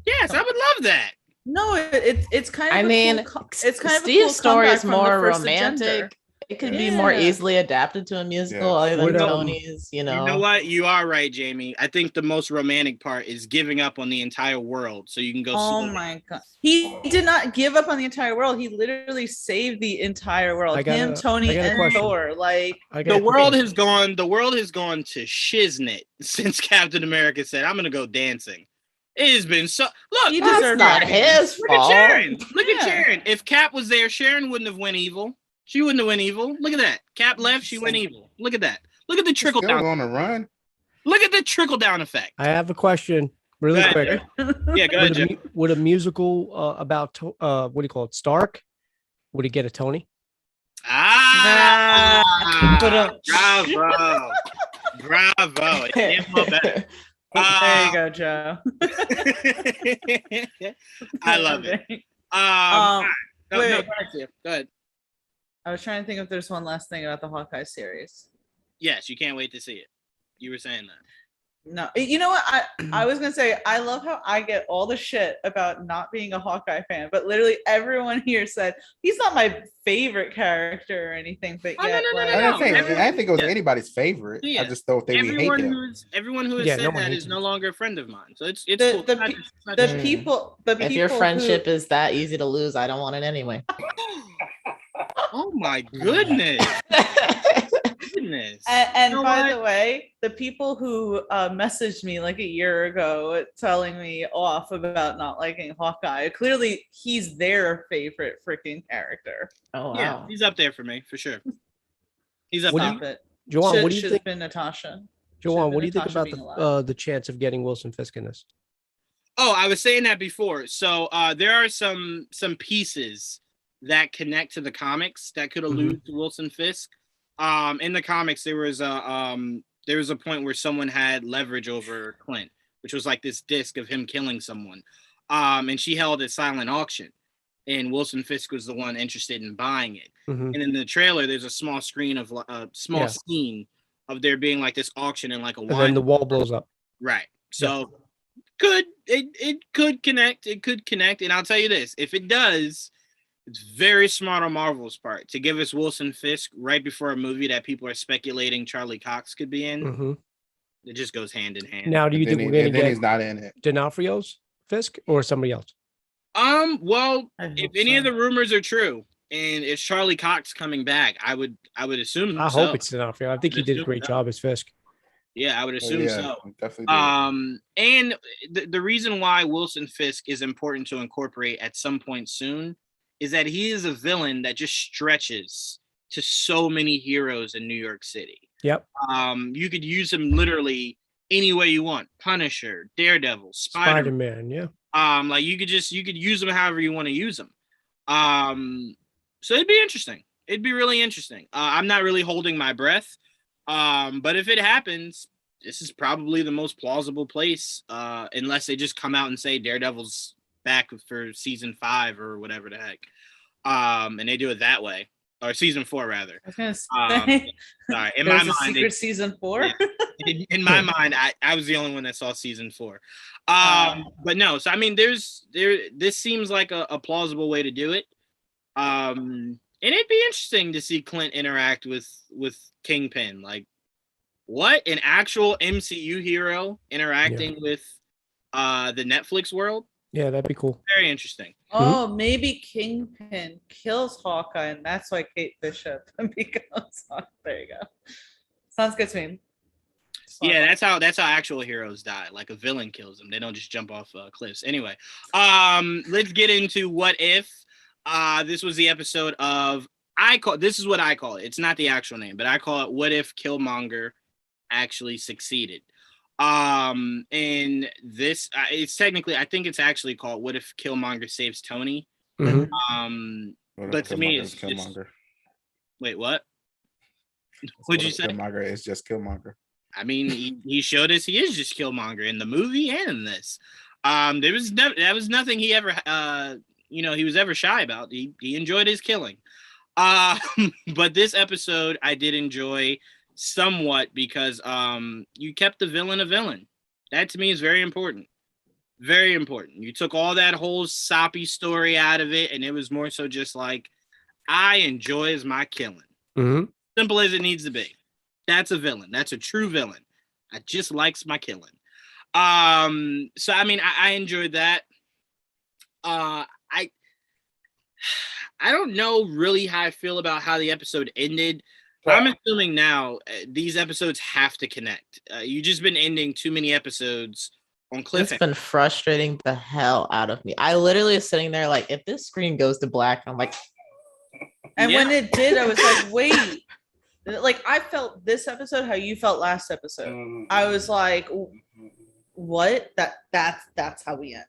Yes, I would love that. No, it's kind of. I mean, it's kind of Steve's story is from more the First romantic. Agenda. It could be more easily adapted to a musical other than Tony's, You know what? You are right, Jamie. I think the most romantic part is giving up on the entire world so you can go Oh my god. He did not give up on the entire world. He literally saved the entire world. Tony, and Thor. Like the world has gone to shiznit since Captain America said, I'm gonna go dancing. It has been so look, he deserves not his fault. Look at Sharon. Look at Sharon. If Cap was there, Sharon wouldn't have went evil. She wouldn't have went evil. Look at that. Cap left, she went evil. Look at that. Look at the trickle down. On a run. Look at the trickle down effect. I have a question, really quick. Yeah, go ahead, Jim. Would a musical about what do you call it, Stark? Would it get a Tony? Bravo, bravo. It's better. There you go, Joe. I love it. Wait. Go ahead. I was trying to think if there's one last thing about the Hawkeye series. Yes, you can't wait to see it. You were saying that. No, you know what? I was gonna say I love how I get all the shit about not being a Hawkeye fan, but literally everyone here said he's not my favorite character or anything. But I didn't think it was anybody's favorite. Yeah. I just thought they would hate him. Everyone who has said that is no longer a friend of mine. So it's cool. The people. If your friendship is that easy to lose, I don't want it anyway. Oh my goodness. And by the way, the people who messaged me like a year ago telling me off about not liking Hawkeye, clearly he's their favorite freaking character. Oh wow. Yeah, he's up there for me for sure. He's up there. Joanne, what do you think? Should have been Natasha. Joanne, what do you think about the chance of getting Wilson Fisk in this? Oh, I was saying that before. So there are some pieces that connect to the comics that could allude to Wilson Fisk. In the comics, there was a point where someone had leverage over Clint, which was like this disc of him killing someone. And she held a silent auction, and Wilson Fisk was the one interested in buying it. And in the trailer, there's a small screen of scene of there being like this auction and like a wine. And then the wall blows up. Right. So it could connect. It could connect. And I'll tell you this, if it does, it's very smart on Marvel's part to give us Wilson Fisk right before a movie that people are speculating Charlie Cox could be in. It just goes hand in hand. Now, do you think we're going to get he's not in it? D'Onofrio's Fisk or somebody else? Well, if any of the rumors are true and it's Charlie Cox coming back, I would assume. I hope it's D'Onofrio. I think he did a great job as Fisk. Yeah, I would assume so. Definitely. And the reason why Wilson Fisk is important to incorporate at some point soon is that he is a villain that just stretches to so many heroes in New York City. Yep. You could use him literally any way you want. Punisher, Daredevil, Spider-Man, yeah. Like you could use them however you want to use them. So it'd be interesting. It'd be really interesting. I'm not really holding my breath. But if it happens, this is probably the most plausible place, unless they just come out and say Daredevil's back for season 5 or whatever the heck. And they do it that way. Or season 4 rather. I was gonna say, sorry. In my mind, secret season 4. Yeah. In my mind, I was the only one that saw season 4. But no, so I mean, this seems like a plausible way to do it. And it'd be interesting to see Clint interact with Kingpin. Like, what, an actual MCU hero interacting with the Netflix world? Yeah, that'd be cool. Very interesting. Oh, maybe Kingpin kills Hawkeye, and that's why Kate Bishop becomes Hawkeye. There you go. Sounds good to me. Yeah, that's how actual heroes die. Like a villain kills them. They don't just jump off cliffs. Anyway, let's get into what if. This was the episode of this is what I call it. It's not the actual name, but I call it What If Killmonger actually succeeded. And this it's technically, I think it's actually called What If Killmonger Saves Tony. Mhm. But to me, it's just, Killmonger. wait, what? What'd you say? Killmonger is just Killmonger. I mean, he showed us he is just Killmonger in the movie and in this. There was that was nothing he ever he was ever shy about. He enjoyed his killing. But this episode I did enjoy somewhat because you kept the villain a villain. That to me is very important. Very important. You took all that whole soppy story out of it, and it was more so just like, I enjoys my killing. Mhm. Simple as it needs to be. That's a villain. That's a true villain. I just likes my killing. So I mean, I enjoyed that. I don't know really how I feel about how the episode ended. I'm assuming now these episodes have to connect. You just been ending too many episodes on It's cliffhanger. been frustrating the hell out of me. I literally was sitting there like, if this screen goes to black, I'm like, And Yeah. when it did, I was like, wait. Like I felt this episode how you felt last episode. I was like, what? That's how we end.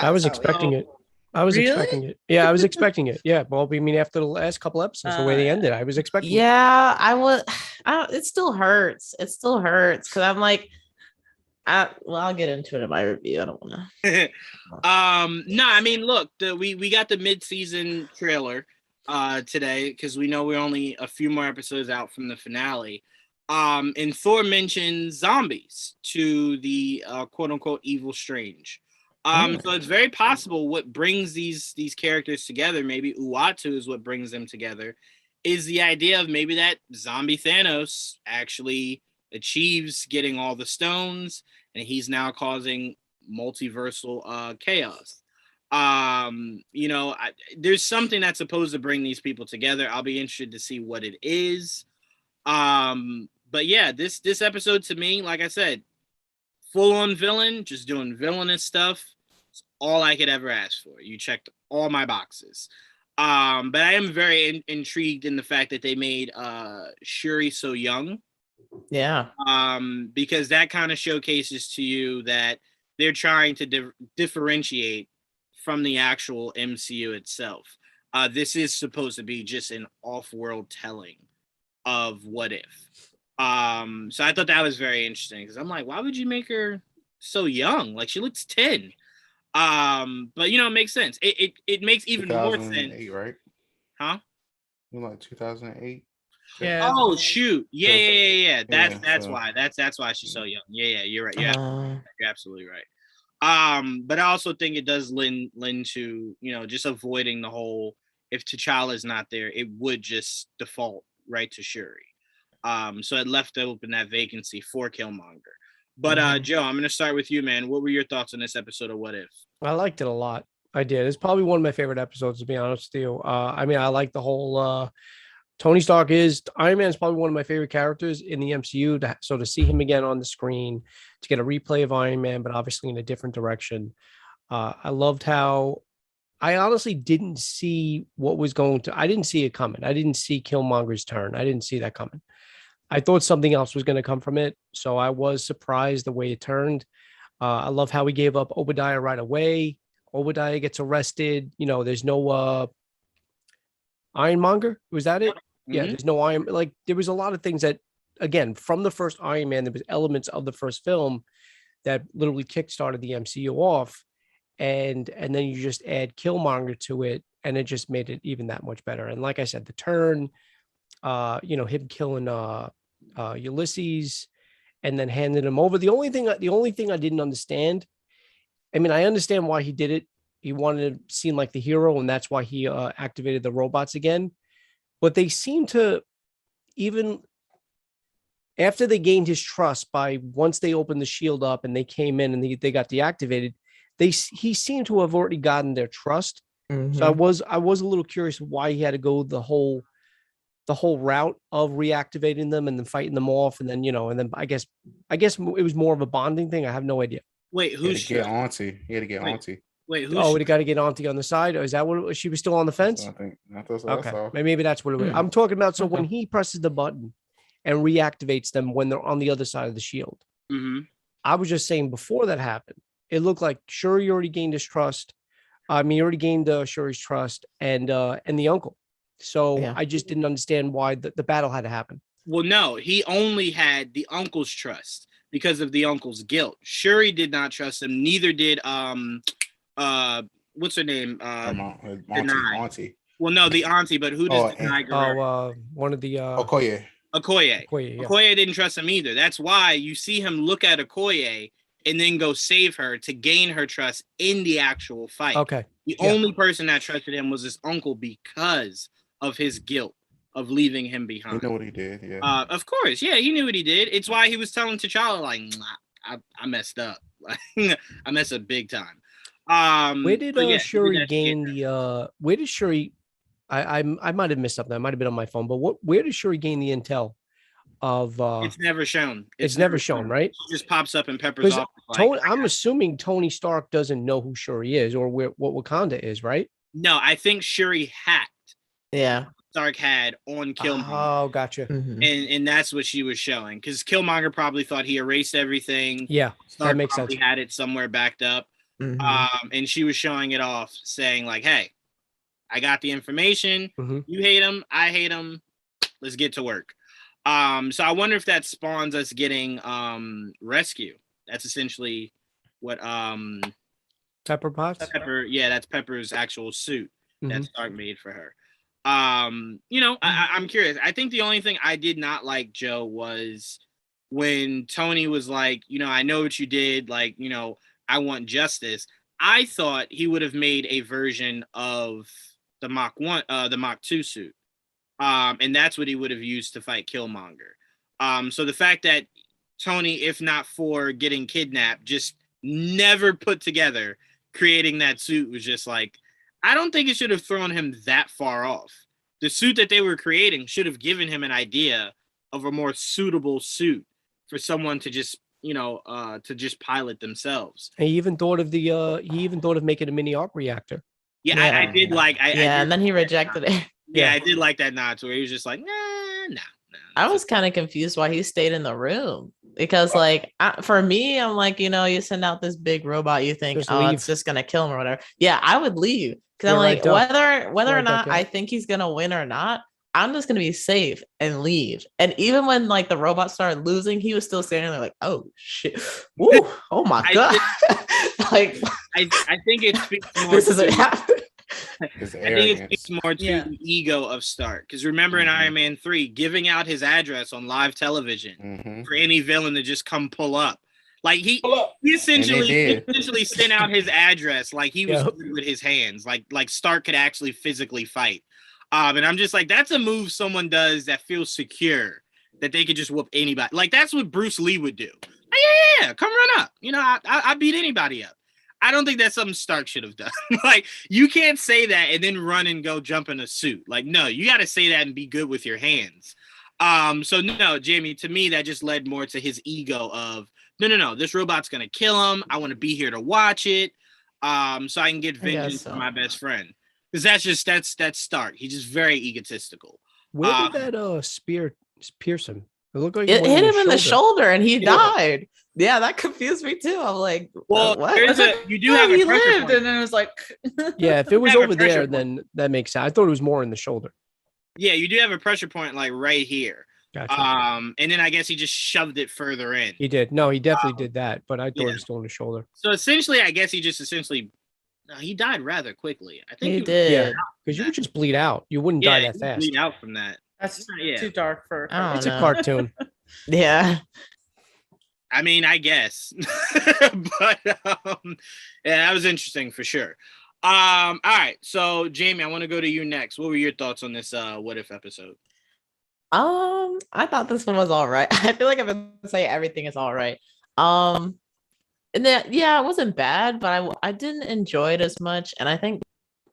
I was That's how we expecting end. it. I was Really? expecting it. Yeah, I was expecting it. Yeah. Well, I mean, after the last couple episodes, the way they ended, I was expecting it. yeah, I was. It still hurts. It still hurts because I'm like, I'll get into it in my review. I don't want to. No, I mean, look, we got the mid-season trailer today because we know we're only a few more episodes out from the finale. And Thor mentions zombies to the quote unquote evil strange. So it's very possible what brings these characters together, maybe Uatu is what brings them together, is the idea of maybe that zombie Thanos actually achieves getting all the stones and he's now causing multiversal chaos. There's something that's supposed to bring these people together. I'll be interested to see what it is. But yeah, this episode to me, like I said, full on villain, just doing villainous stuff. It's all I could ever ask for. You checked all my boxes. But I am very intrigued in the fact that they made Shuri so young. Yeah. Because that kind of showcases to you that they're trying to differentiate from the actual MCU itself. This is supposed to be just an off-world telling of What If. So I thought that was very interesting because I'm like, why would you make her so young? Like she looks 10. But it makes sense. It makes even more sense. Right? Huh? Like 2008. Yeah. Oh shoot! Yeah. That's so- why. That's why she's so young. Yeah. You're right. Yeah, you're absolutely right. But I also think it does lend to just avoiding the whole, if T'Challa is not there, it would just default right to Shuri. So it left open that vacancy for Killmonger. But Joe, I'm gonna start with you, man. What were your thoughts on this episode of What If? I liked it a lot. I did. It's probably one of my favorite episodes, to be honest with you. I mean, I like the whole Tony Stark is Iron Man is probably one of my favorite characters in the MCU. So to see him again on the screen, to get a replay of Iron Man, but obviously in a different direction. I loved how I honestly didn't see what was going to. I didn't see it coming. I didn't see Killmonger's turn. I didn't see that coming. I thought something else was going to come from it. So I was surprised the way it turned. I love how he gave up Obadiah right away. Obadiah gets arrested. There's no Ironmonger. Was that it? Yeah, there's no Iron. Like there was a lot of things that, again, from the first Iron Man, there was elements of the first film that literally kickstarted the MCU off, and then you just add Killmonger to it, and it just made it even that much better. And like I said, the turn, him killing Ulysses, and then handing him over. The only thing I didn't understand. I mean, I understand why he did it. He wanted to seem like the hero, and that's why he activated the robots again. But they seem to, even after they gained his trust by once they opened the shield up and they came in and they got deactivated, he seemed to have already gotten their trust. So I was a little curious why he had to go the whole route of reactivating them and then fighting them off, and then and then I guess it was more of a bonding thing. I have no idea. Wait, who's He had to get Auntie. Wait, who's Oh, he got to get Auntie on the side. Or is that what she was still on the fence? I think that's what I Okay, saw. maybe that's what it was. I'm talking about. So when he presses the button and reactivates them when they're on the other side of the shield. Mm-hmm. I was just saying before that happened, it looked like Shuri already gained his trust. I mean, he already gained Shuri's trust and the uncle. So Yeah. I just didn't understand why the battle had to happen. Well, no, he only had the uncle's trust because of the uncle's guilt. Shuri did not trust him. Neither did what's her name? Auntie. Well, no, the auntie, but who does deny one of the Okoye. Okoye. Okoye, yeah. Okoye didn't trust him either. That's why you see him look at Okoye and then go save her to gain her trust in the actual fight. Okay. The only person that trusted him was his uncle because of his guilt of leaving him behind. You know what he did, yeah. Of course, yeah, he knew what he did. It's why he was telling T'Challa, like, I messed up. I messed up big time. Where did Shuri gain the where did Shuri I might have missed something. I might have been on my phone, but where did Shuri gain the intel of it's never shown. It's never shown, right? It just pops up in Pepper's office. I'm assuming Tony Stark doesn't know who Shuri is or what Wakanda is, right? No, I think Shuri hacked. Yeah. Stark had on Killmonger. Oh, gotcha. Mm-hmm. And that's what she was showing. Because Killmonger probably thought he erased everything. Yeah, Stark that makes sense. He had it somewhere backed up. Mm-hmm. And she was showing it off, saying like, hey, I got the information. Mm-hmm. You hate him. I hate him. Let's get to work. So I wonder if that spawns us getting Rescue. That's essentially what Pepper Potts? That's Pepper's actual suit that Stark made for her. I'm curious. I think the only thing I did not like, Joe, was when Tony was like, I know what you did. Like, I want justice. I thought he would have made a version of the Mach 2 suit. And that's what he would have used to fight Killmonger. So the fact that Tony, if not for getting kidnapped, just never put together creating that suit was just like, I don't think it should have thrown him that far off. The suit that they were creating should have given him an idea of a more suitable suit for someone to just, pilot themselves. And he even thought of making a mini arc reactor. Yeah. I did like. And then he rejected it. Yeah, I did like that nod to where he was just like, nah. I was kind of confused why he stayed in the room because, for me, I'm like, you send out this big robot, you think, it's just gonna kill him or whatever. Yeah, I would leave because I'm like, whether or not I think he's gonna win or not, I'm just gonna be safe and leave. And even when the robot started losing, he was still standing there like, oh shit, woo, oh my god, I think it speaks more. This isn't happening. I think it speaks more to the ego of Stark. Because remember in Iron Man 3, giving out his address on live television for any villain to just come pull up. Like he essentially sent out his address like he was good with his hands. Like Stark could actually physically fight. And I'm just like, that's a move someone does that feels secure, that they could just whoop anybody. Like that's what Bruce Lee would do. Yeah, come run up. I beat anybody up. I don't think that's something Stark should have done. Like, you can't say that and then run and go jump in a suit. Like, no, you got to say that and be good with your hands. So no, Jamie, to me, that just led more to his ego of, no, this robot's going to kill him. I want to be here to watch it. So I can get vengeance for my best friend. Because that's Stark. He's just very egotistical. Where did that spear pierce him? It looked like it hit him in the shoulder and he died. Yeah, that confused me too. I'm like, well, what? You do have a pressure lived, point. and then it was like, yeah, if it was over there, then that makes sense. I thought it was more in the shoulder. Yeah, you do have a pressure point like right here. Gotcha. And then I guess he just shoved it further in. He did. No, he definitely did that, but I thought it was still in the shoulder. So essentially, I guess he died rather quickly. I think he did. Yeah, because you would just bleed out. You wouldn't die that fast. Bleed out from that. That's too dark for. It's a cartoon. Yeah. I mean, I guess, but that was interesting for sure. All right, so Jamie, I want to go to you next. What were your thoughts on this What If episode? I thought this one was all right. I feel like I'm gonna say everything is all right. And then it wasn't bad, but I didn't enjoy it as much, and I think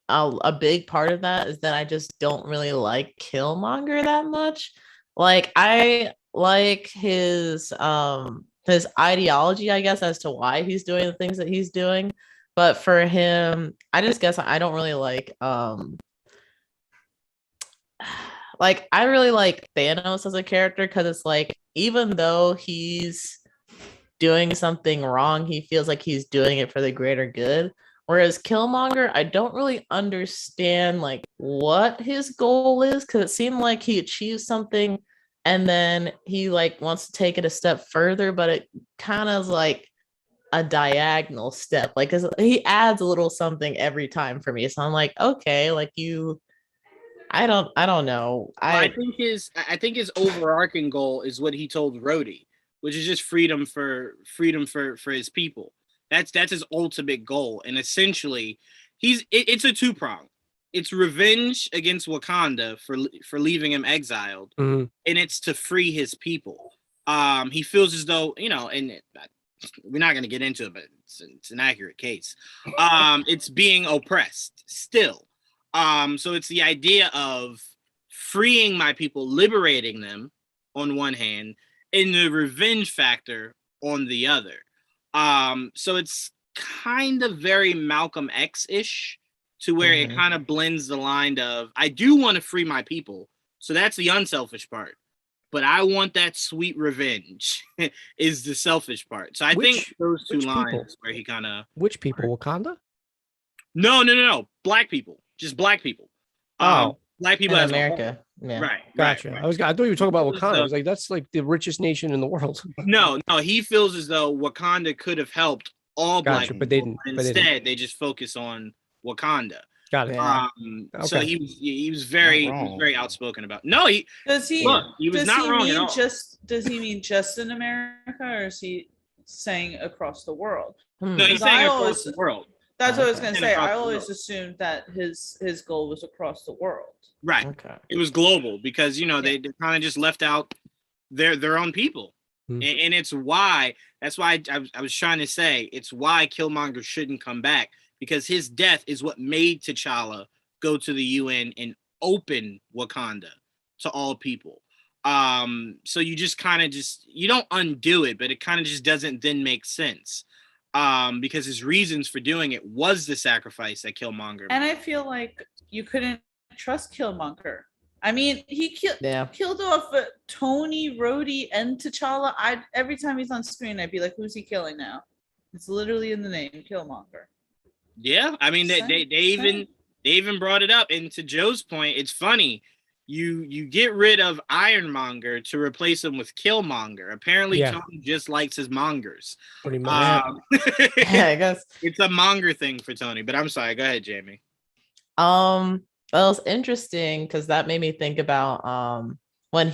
a big part of that is that I just don't really like Killmonger that much. Like I like his ideology, I guess, as to why he's doing the things that he's doing. But for him, I just guess I don't really like like I really like Thanos as a character because it's like even though he's doing something wrong, he feels like he's doing it for the greater good. Whereas Killmonger, I don't really understand like what his goal is because it seemed like he achieved something and then he like wants to take it a step further, but it kind of is like a diagonal step. Like 'cause he adds a little something every time for me. So I'm like, okay, like you I don't know. Well, I think his overarching goal is what he told Rhodey, which is just freedom for his people. That's his ultimate goal, and essentially, it's a two-prong. It's revenge against Wakanda for leaving him exiled, Mhm. and it's to free his people. He feels as though we're not going to get into it, but it's an accurate case. It's being oppressed still. So it's the idea of freeing my people, liberating them on one hand, and the revenge factor on the other. So it's kind of very Malcolm X-ish to where it kind of blends the line of I do want to free my people. So that's the unselfish part. But I want that sweet revenge is the selfish part. So I think those two lines people? where he kind of Which people? Wakanda? no. Black people. Just black people. Oh. Black people In as a whole. America. Yeah. Right. Gotcha. Right. I thought you were talking about Feels as Wakanda. I though- was like, that's like the richest nation in the world. No, he feels as though Wakanda could have helped all black Gotcha, people, but they didn't. Instead, they just focus on Wakanda. Got it. Yeah. So Okay. he was very outspoken about. No, he Does he? look, he was does not he wrong mean at all. Does he mean just in America, or is he saying across the world? Hmm. No, he's Because I saying across always- the world. That's what I was Okay. gonna And say. across I the always world. assumed that his goal was across the world. Right. Okay. It was global because they kind of just left out their own people. Hmm. And it's why that's why I was trying to say it's why Killmonger shouldn't come back, because his death is what made T'Challa go to the UN and open Wakanda to all people. So you just kind of you don't undo it, but it kind of just doesn't then make sense. Because his reasons for doing it was the sacrifice that Killmonger And made. I feel like you couldn't trust Killmonger. I mean, he Yeah. killed off Tony, Rhodey, and T'Challa. Every time he's on screen, I'd be like, "Who's he killing now?" It's literally in the name, Killmonger. Yeah, I mean they even brought it up. And to Joe's point, it's funny. You get rid of Ironmonger to replace him with Killmonger. Apparently, Yeah. Tony just likes his mongers. Pretty much. Yeah, I guess. It's a monger thing for Tony. But I'm sorry. Go ahead, Jamie. Well, it's interesting because that made me think about when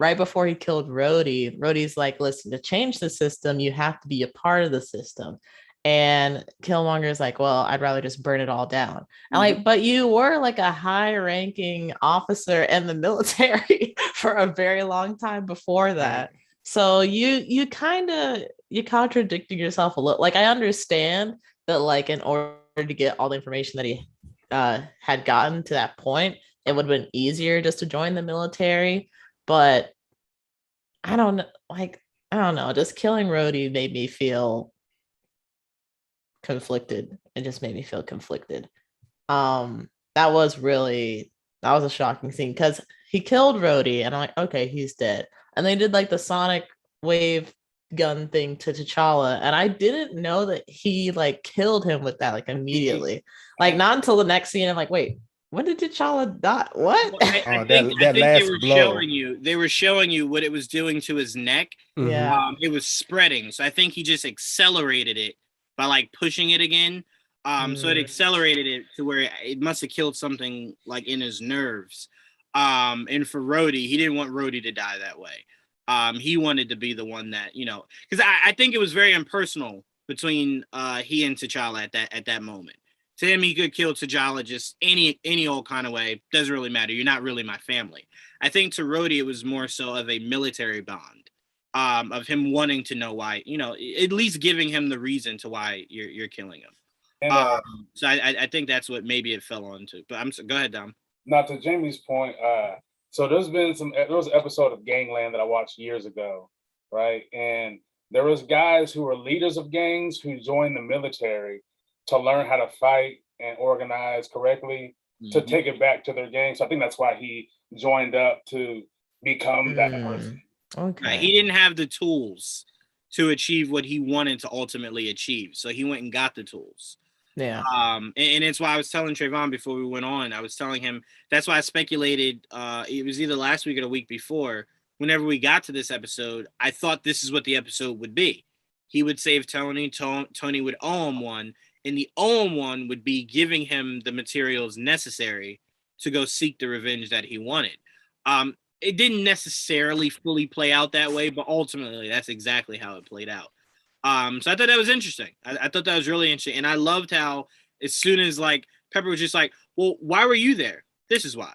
right before he killed Rhodey's like, listen, to change the system, you have to be a part of the system. And Killmonger's like, well, I'd rather just burn it all down. And like, but you were like a high-ranking officer in the military for a very long time before that. So you contradicting yourself a little. Like, I understand that, like, in order to get all the information that he had gotten to that point, it would have been easier just to join the military. But I don't know. Just killing Rhodey made me feel conflicted. It just made me feel conflicted. That was a shocking scene because he killed Rhodey and I'm like, okay, he's dead. And they did like the sonic wave gun thing to T'Challa, and I didn't know that he like killed him with that like immediately. Like not until the next scene, I'm like, wait, when did T'Challa die? What? Well, I think they were showing you what it was doing to his neck. Yeah. It was spreading. So I think he just accelerated it by like pushing it again. So it accelerated it to where it must have killed something like in his nerves. And for Rhodey, he didn't want Rhodey to die that way. He wanted to be the one that, because I think it was very impersonal between he and T'Challa at that moment. To him, he could kill T'Challa just any old kind of way. Doesn't really matter. You're not really my family. I think to Rhodey, it was more so of a military bond, of him wanting to know why, at least giving him the reason to why you're killing him. And, so I think that's what maybe it fell onto. But go ahead, Dom. Now to Jamie's point, so there was an episode of Gangland that I watched years ago, right? And there was guys who were leaders of gangs who joined the military to learn how to fight and organize correctly to take it back to their gang. So I think that's why he joined up to become that person. Okay. Right. He didn't have the tools to achieve what he wanted to ultimately achieve. So he went and got the tools. Yeah. And it's why I was telling Trayvon before we went on, I was telling him, that's why I speculated, it was either last week or the week before, whenever we got to this episode, I thought this is what the episode would be. He would save Tony, Tony would owe him one, and the owe him one would be giving him the materials necessary to go seek the revenge that he wanted. It didn't necessarily fully play out that way, but ultimately that's exactly how it played out. So I thought that was interesting. I thought that was really interesting. And I loved how as soon as like Pepper was just like, well, why were you there? This is why.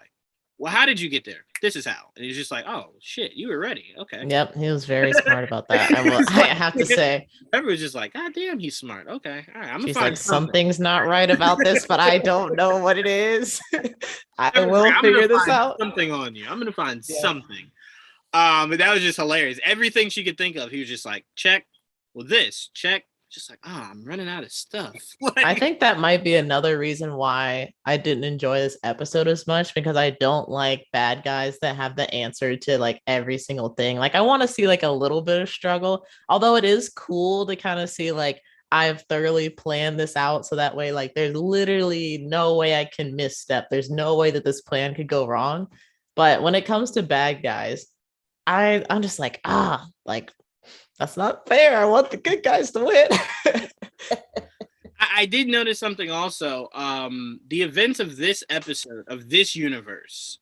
Well, how did you get there? This is how. And he's just like, oh shit, you were ready. Okay. Yep, he was very smart about that. I have to say. Pepper was just like, God damn, he's smart. Okay. All right. I'm gonna She's find like, something's not right about this, but I don't know what it is. I will figure this out. Something on you. I'm gonna find something. But that was just hilarious. Everything she could think of, he was just like, check. Well, this, check. Just like, oh, I'm running out of stuff. I think that might be another reason why I didn't enjoy this episode as much, because I don't like bad guys that have the answer to like every single thing. Like I want to see like a little bit of struggle, although it is cool to kind of see like I've thoroughly planned this out, so that way like there's literally no way I can misstep. There's no way that this plan could go wrong. But when it comes to bad guys, I'm just like, like that's not fair. I want the good guys to win. I did notice something also. The events of this episode of this universe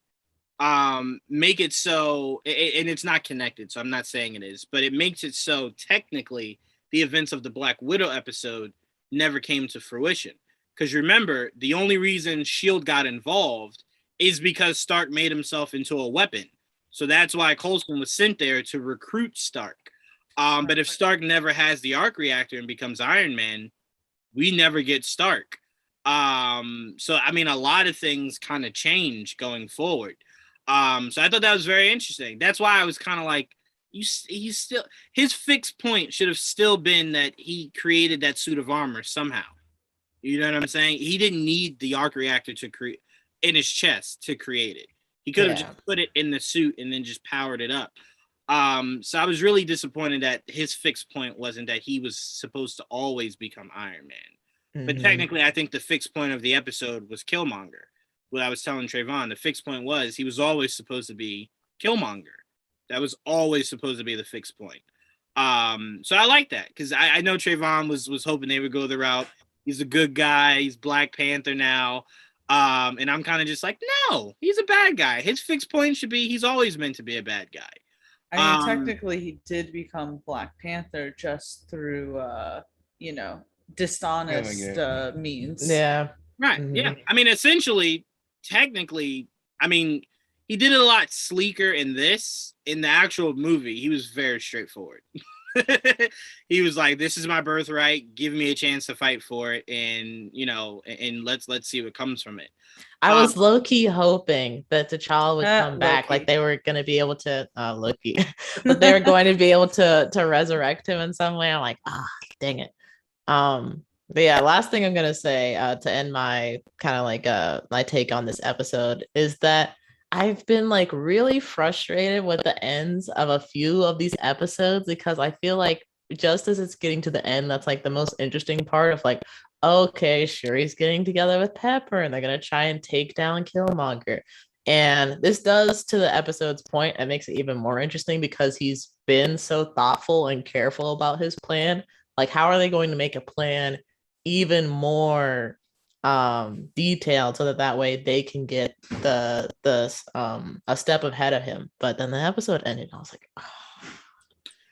make it so, and it's not connected, so I'm not saying it is, but it makes it so technically the events of the Black Widow episode never came to fruition. Because remember, the only reason S.H.I.E.L.D. got involved is because Stark made himself into a weapon. So that's why Coulson was sent there to recruit Stark. But if Stark never has the arc reactor and becomes Iron Man, we never get Stark. So I mean, a lot of things kind of change going forward. So I thought that was very interesting. That's why I was kind of like, he's still, his fixed point should have still been that he created that suit of armor somehow. You know what I'm saying? He didn't need the arc reactor to create in his chest to create it. He could have just put it in the suit and then just powered it up. So I was really disappointed that his fixed point wasn't that he was supposed to always become Iron Man. But technically, I think the fixed point of the episode was Killmonger. What I was telling Trayvon, the fixed point was he was always supposed to be Killmonger. That was always supposed to be the fixed point. So I like that, because I know Trayvon was hoping they would go the route. He's a good guy. He's Black Panther now. And I'm kind of just like, no, he's a bad guy. His fixed point should be he's always meant to be a bad guy. I mean, technically, he did become Black Panther just through, dishonest means. Yeah. Right. Yeah. I mean, essentially, technically, I mean, he did it a lot sleeker in this. In the actual movie, he was very straightforward. He was like, this is my birthright. Give me a chance to fight for it. And, and let's see what comes from it. I was low-key hoping that T'Challa would come back, low-key. like they were going to be able to low-key, but they were going to be able to resurrect him in some way. I'm like, dang it. But yeah, last thing I'm going to say to end my kind of like my take on this episode is that I've been like really frustrated with the ends of a few of these episodes, because I feel like just as it's getting to the end, that's like the most interesting part of like, okay, Shuri's getting together with Pepper and they're going to try and take down Killmonger. And this does, to the episode's point, it makes it even more interesting because he's been so thoughtful and careful about his plan. Like, how are they going to make a plan even more detailed so that way they can get the a step ahead of him? But then the episode ended and I was like,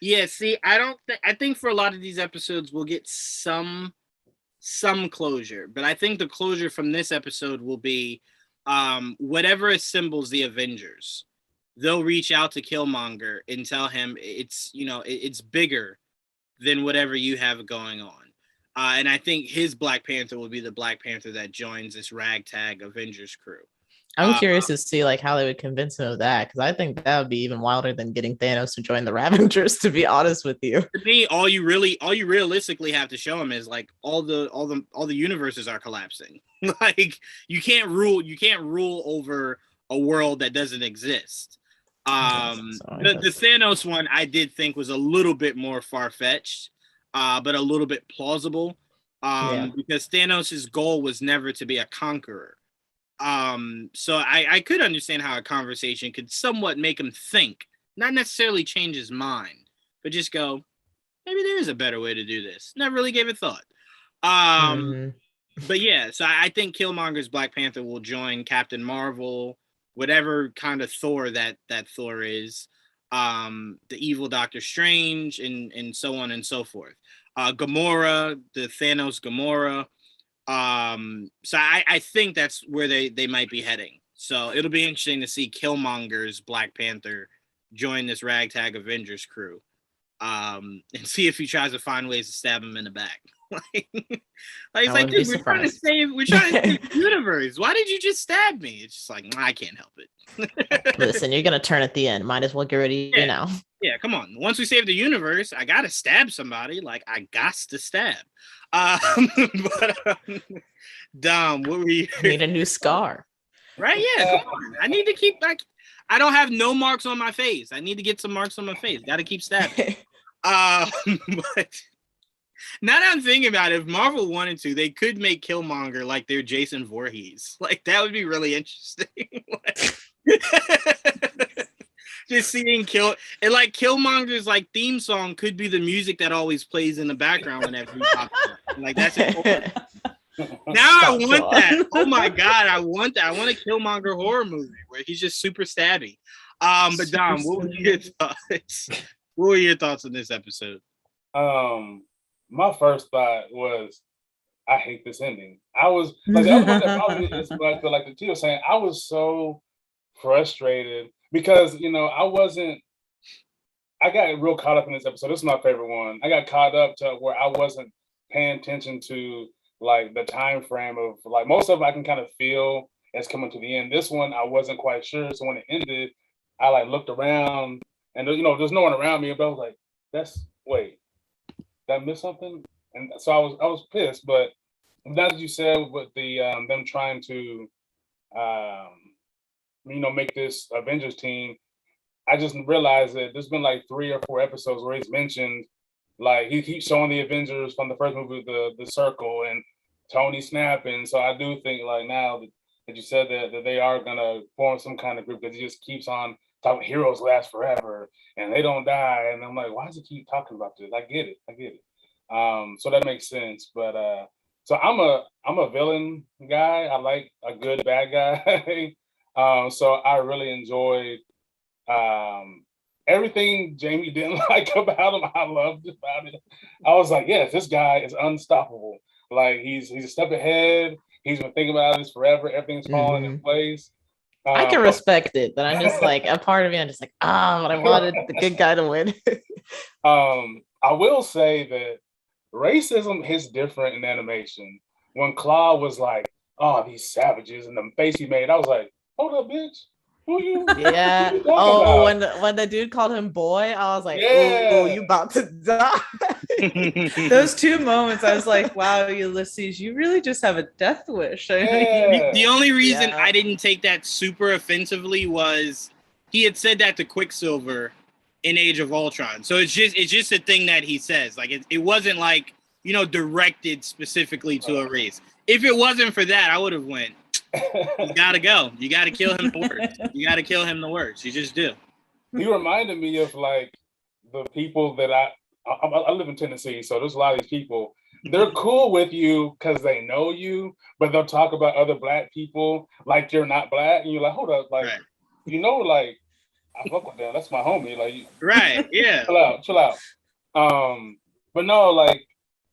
Yeah, see, I think for a lot of these episodes we'll get some closure, but I think the closure from this episode will be whatever assembles the Avengers. They'll reach out to Killmonger and tell him it's bigger than whatever you have going on. And I think his Black Panther will be the Black Panther that joins this ragtag Avengers crew. I'm curious to see like how they would convince him of that, because I think that would be even wilder than getting Thanos to join the Ravengers, to be honest with you. To me, all you realistically have to show him is like all the universes are collapsing. Like you can't rule over a world that doesn't exist. The Thanos one I did think was a little bit more far-fetched, but a little bit plausible. Because Thanos' goal was never to be a conqueror. So I could understand how a conversation could somewhat make him think, not necessarily change his mind, but just go, maybe there is a better way to do this. Never really gave it thought. But yeah, so I think Killmonger's Black Panther will join Captain Marvel, whatever kind of Thor that Thor is, the evil Doctor Strange, and so on and so forth. Gamora, the Thanos Gamora. So I think that's where they might be heading. So it'll be interesting to see Killmonger's Black Panther join this ragtag Avengers crew, and see if he tries to find ways to stab him in the back. He's like, dude, we're trying to save the universe. Why did you just stab me? It's just like, I can't help it. Listen, you're gonna turn at the end. Might as well get rid of you now. Yeah, come on. Once we save the universe, I gotta stab somebody. Like, I got to stab. Dom, what were you? Need a new scar. Right? Yeah, come on. I need to keep I don't have no marks on my face. I need to get some marks on my face. Gotta keep stabbing. But now that I'm thinking about it, if Marvel wanted to, they could make Killmonger like their Jason Voorhees. Like, that would be really interesting. Just seeing Killmonger's like theme song could be the music that always plays in the background whenever he pops up. Like, that's important. Now I want that. Oh my god, I want that. I want a Killmonger horror movie where he's just super stabby. But Dom, what were your thoughts? What were your thoughts on this episode? My first thought was, I hate this ending. I was like, the other one that probably is like the T was saying, I was so frustrated because I got real caught up in this episode. This is my favorite one. I got caught up to where I wasn't paying attention to like the time frame of like most of them I can kind of feel as coming to the end. This one I wasn't quite sure. So when it ended, I like looked around and there's no one around me, but I was like, wait, did I miss something? And so I was pissed. But now that you said with the them trying to make this Avengers team, I just realized that there's been like 3 or 4 episodes where he's mentioned, like, he keeps showing the Avengers from the first movie, the Circle, and Tony snapping. So I do think, like, now that you said that they are gonna form some kind of group, because he just keeps on talking heroes last forever and they don't die. And I'm like, why does he keep talking about this? I get it. So that makes sense. But so I'm a villain guy. I like a good bad guy. So I really enjoyed everything Jamie didn't like about him. I loved about it. I was like, yes, this guy is unstoppable. Like, he's a step ahead. He's been thinking about this forever. Everything's falling in place. I can respect it, but I'm just like, a part of me, I'm just like, but I wanted the good guy to win. I will say that racism hits different in animation. When Claw was like, oh, these savages, and the face he made, I was like, hold up, bitch. Who you? Yeah. Who you when the dude called him boy, I was like, Yeah. oh, you about to die. Those 2 moments, I was like, wow, Ulysses, you really just have a death wish. Yeah. The only reason I didn't take that super offensively was he had said that to Quicksilver in Age of Ultron. So it's just a thing that he says. Like, it wasn't like, directed specifically to a race. If it wasn't for that, I would have went, you gotta go. You gotta kill him the worst. You gotta kill him the worst. You just do. He reminded me of like the people that I live in Tennessee, so there's a lot of these people. They're cool with you because they know you, but they'll talk about other Black people like you're not Black, and you're like, hold up, like, right. Like, I fuck with them. That's my homie. Like, right, yeah. Chill out. But no, like,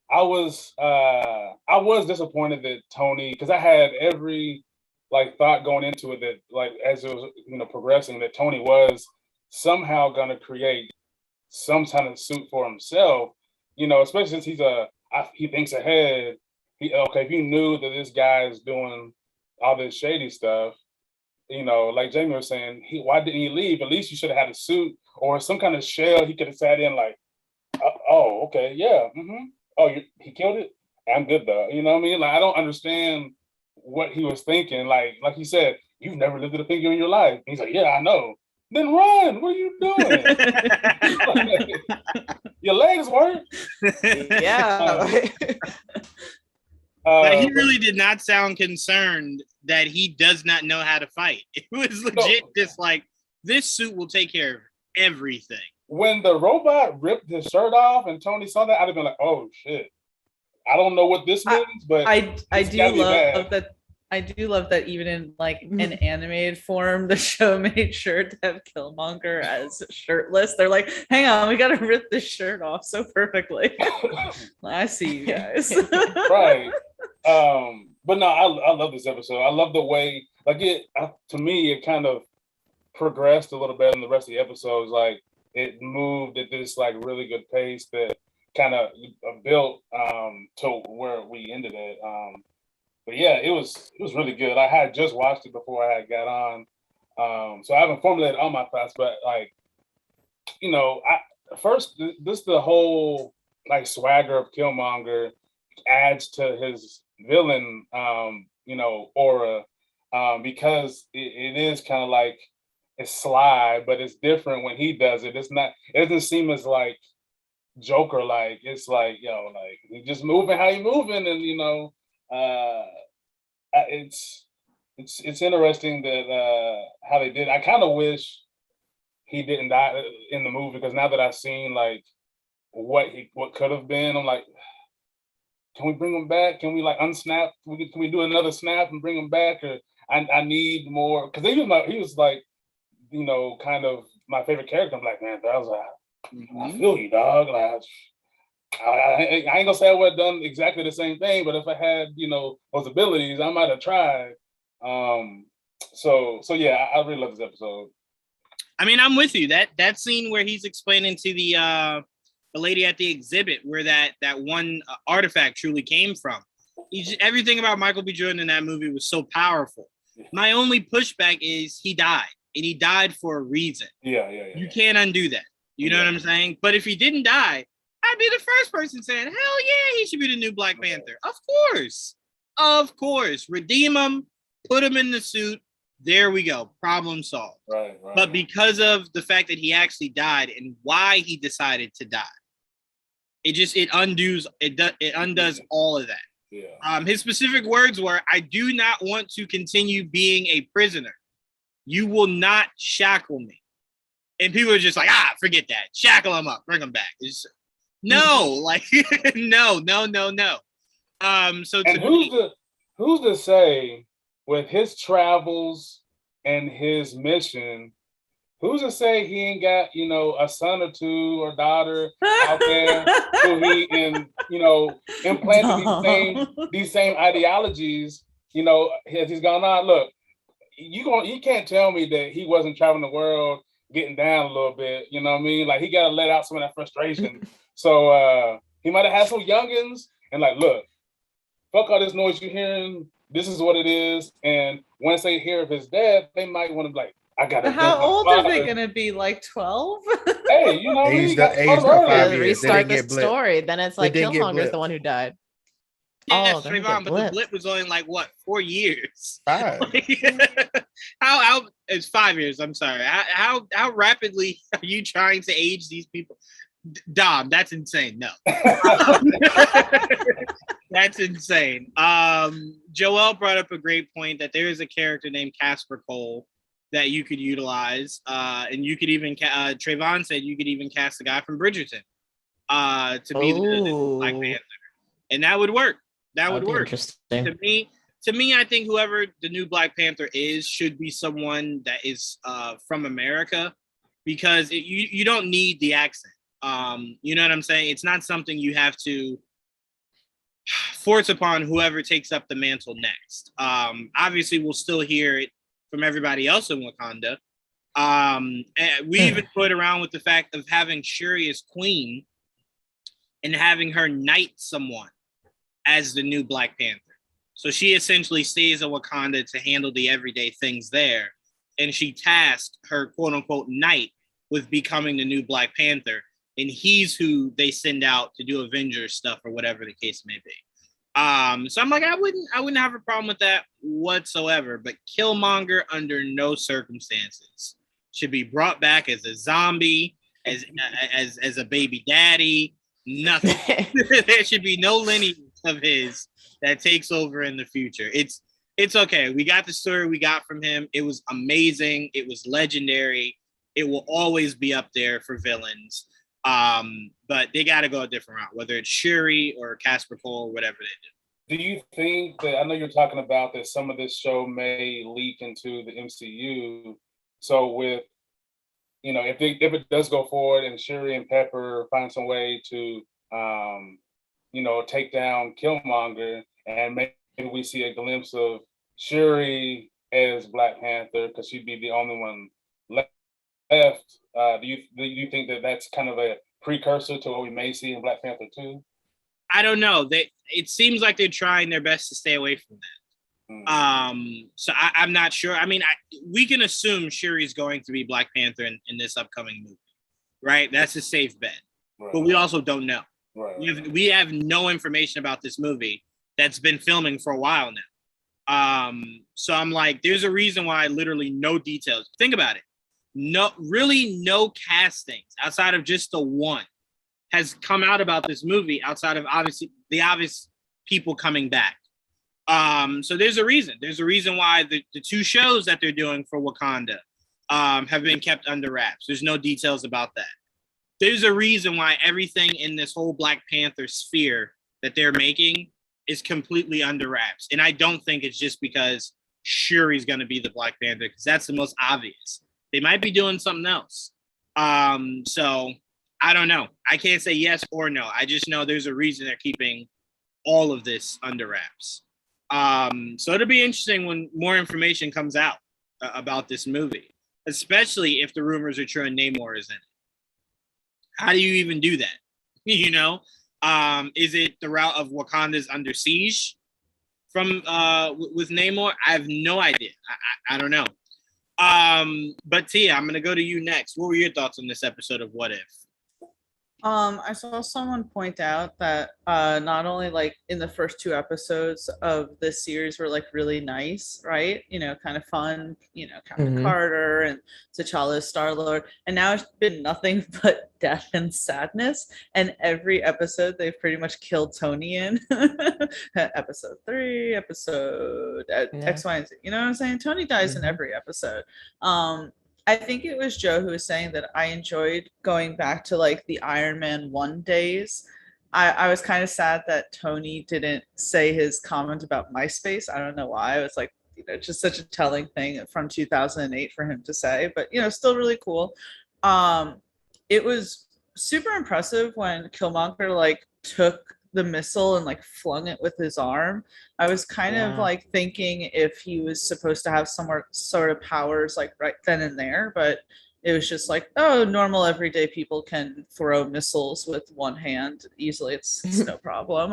I was disappointed that Tony, because I had every like thought going into it that, like, as it was progressing, that Tony was somehow gonna create some kind of suit for himself, especially since he thinks ahead. If you knew that this guy is doing all this shady stuff, like Jamie was saying, why didn't he leave? At least you should have had a suit or some kind of shell he could have sat in, like, oh, okay, yeah, oh, he killed it? I'm good though. You know what I mean? Like, I don't understand what he was thinking. Like you said, you've never lifted a finger in your life. And he's like, yeah, I know. Then run. What are you doing? Your legs work. Yeah. But he really did not sound concerned that he does not know how to fight. It was legit just like, this suit will take care of everything. When the robot ripped his shirt off and Tony saw that, I'd have been like, oh shit. I don't know what this means, but I do love that even in like an animated form, the show made sure to have Killmonger as shirtless. They're like, hang on, we gotta rip this shirt off so perfectly. I see you guys. Right. But no, I love this episode. I love the way, like to me, it kind of progressed a little better than the rest of the episodes. Like it moved at this like really good pace that kind of built to where we ended it. But yeah, it was really good. I had just watched it before I had got on, so I haven't formulated all my thoughts. But like, you know, the whole like swagger of Killmonger adds to his villain, you know, aura, because it is kind of like it's sly, but it's different when he does it. It's not. It doesn't seem as like Joker like. It's like, you know, like he's just moving how he moving, and you know. It's interesting that how they did. I kind of wish he didn't die in the movie, because now that I've seen like what could have been, I'm like, can we bring him back? Can we like unsnap? Can we do another snap and bring him back? Or I need more, because he was like, you know, kind of my favorite character. I'm like, man, that was I feel you, dog. Like, I ain't gonna say I would have done exactly the same thing, but if I had, you know, those abilities, I might have tried. So yeah, I really love this episode. I mean, I'm with you. That scene where he's explaining to the lady at the exhibit where that one artifact truly came from. Everything about Michael B. Jordan in that movie was so powerful. My only pushback is he died, and he died for a reason. Yeah. You can't undo that. You know what I'm saying? But if he didn't die, I'd be the first person saying, hell yeah, he should be the new Black Panther. Of course. Redeem him, put him in the suit. There we go. Problem solved. Right. But because of the fact that he actually died and why he decided to die, it undoes all of that. Yeah. His specific words were, I do not want to continue being a prisoner. You will not shackle me. And people are just like, forget that. Shackle him up. Bring him back. No, like, no. So who's to say with his travels and his mission, who's to say he ain't got, you know, a son or two or daughter out there who he you know, implanted these same ideologies, you know, as he's gone on. Look, you can't tell me that he wasn't traveling the world getting down a little bit, you know what I mean? Like, he got to let out some of that frustration. So he might have had some youngins and like, look, fuck all this noise you're hearing. This is what it is. And once they hear of his death, they might want to be like, I got to. How old are they going to be? Like 12? Hey, you know, aged up 5 years. Restart the story. Then it's like Killmonger's the one who died. Yeah, Trayvon, but the blip was only like what, 4 years? 5. How it's 5 years. I'm sorry. How rapidly are you trying to age these people? Dom, that's insane. No. That's insane. Joel brought up a great point that there is a character named Casper Cole that you could utilize. And you could even, Trayvon said you could even cast the guy from Bridgerton to be the Black Panther. And that would work. That would work. Interesting. To me, I think whoever the new Black Panther is should be someone that is from America, because you don't need the accent. You know what I'm saying? It's not something you have to force upon whoever takes up the mantle next. Obviously, we'll still hear it from everybody else in Wakanda. And we even played around with the fact of having Shuri as queen and having her knight someone as the new Black Panther. So she essentially stays in Wakanda to handle the everyday things there. And she tasked her quote unquote knight with becoming the new Black Panther. And he's who they send out to do Avengers stuff or whatever the case may be. So I'm like, I wouldn't have a problem with that whatsoever. But Killmonger, under no circumstances, should be brought back as a zombie, as a baby daddy. Nothing. There should be no lineage of his that takes over in the future. It's okay. We got the story we got from him. It was amazing. It was legendary. It will always be up there for villains. But they got to go a different route, whether it's Shuri or Casper Cole, whatever they do you think that, I know you're talking about that some of this show may leak into the MCU. So with, if it does go forward and Shuri and Pepper find some way to, take down Killmonger, and maybe we see a glimpse of Shuri as Black Panther because she'd be the only one left. Do you think that that's kind of a precursor to what we may see in Black Panther 2? I don't know. It seems like they're trying their best to stay away from that. So I'm not sure. I mean, we can assume Shuri's going to be Black Panther in this upcoming movie, right? That's a safe bet. Right. But we also don't know. Right. We have no information about this movie that's been filming for a while now. So I'm like, there's a reason why literally no details. Think about it. No castings outside of just the one has come out about this movie outside of obviously the obvious people coming back. So there's a reason. There's a reason why the two shows that they're doing for Wakanda have been kept under wraps. There's no details about that. There's a reason why everything in this whole Black Panther sphere that they're making is completely under wraps. And I don't think it's just because Shuri's going to be the Black Panther, because that's the most obvious. They might be doing something else. So I don't know. I can't say yes or no. I just know there's a reason they're keeping all of this under wraps. So it'll be interesting when more information comes out about this movie, especially if the rumors are true and Namor is in it. How do you even do that? Is it the route of Wakanda's under siege from with Namor? I have no idea. I don't know. But Tia, I'm gonna go to you next. What were your thoughts on this episode of What If? I saw someone point out that not only like in the first two episodes of this series were like really nice, right? Kind of fun, Captain Carter and T'Challa's Star-Lord, and now it's been nothing but death and sadness. And every episode they've pretty much killed Tony in. Episode 3, episode X, Y, and Z. You know what I'm saying? Tony dies in every episode. I think it was Joe who was saying that I enjoyed going back to like the Iron Man 1 days. I was kind of sad that Tony didn't say his comment about MySpace. I don't know why. I was like, just such a telling thing from 2008 for him to say, but still really cool. It was super impressive when Killmonger like took the missile and like flung it with his arm. I was kind of like thinking if he was supposed to have some sort of powers like right then and there, but it was just like, oh, normal everyday people can throw missiles with one hand easily. It's no problem.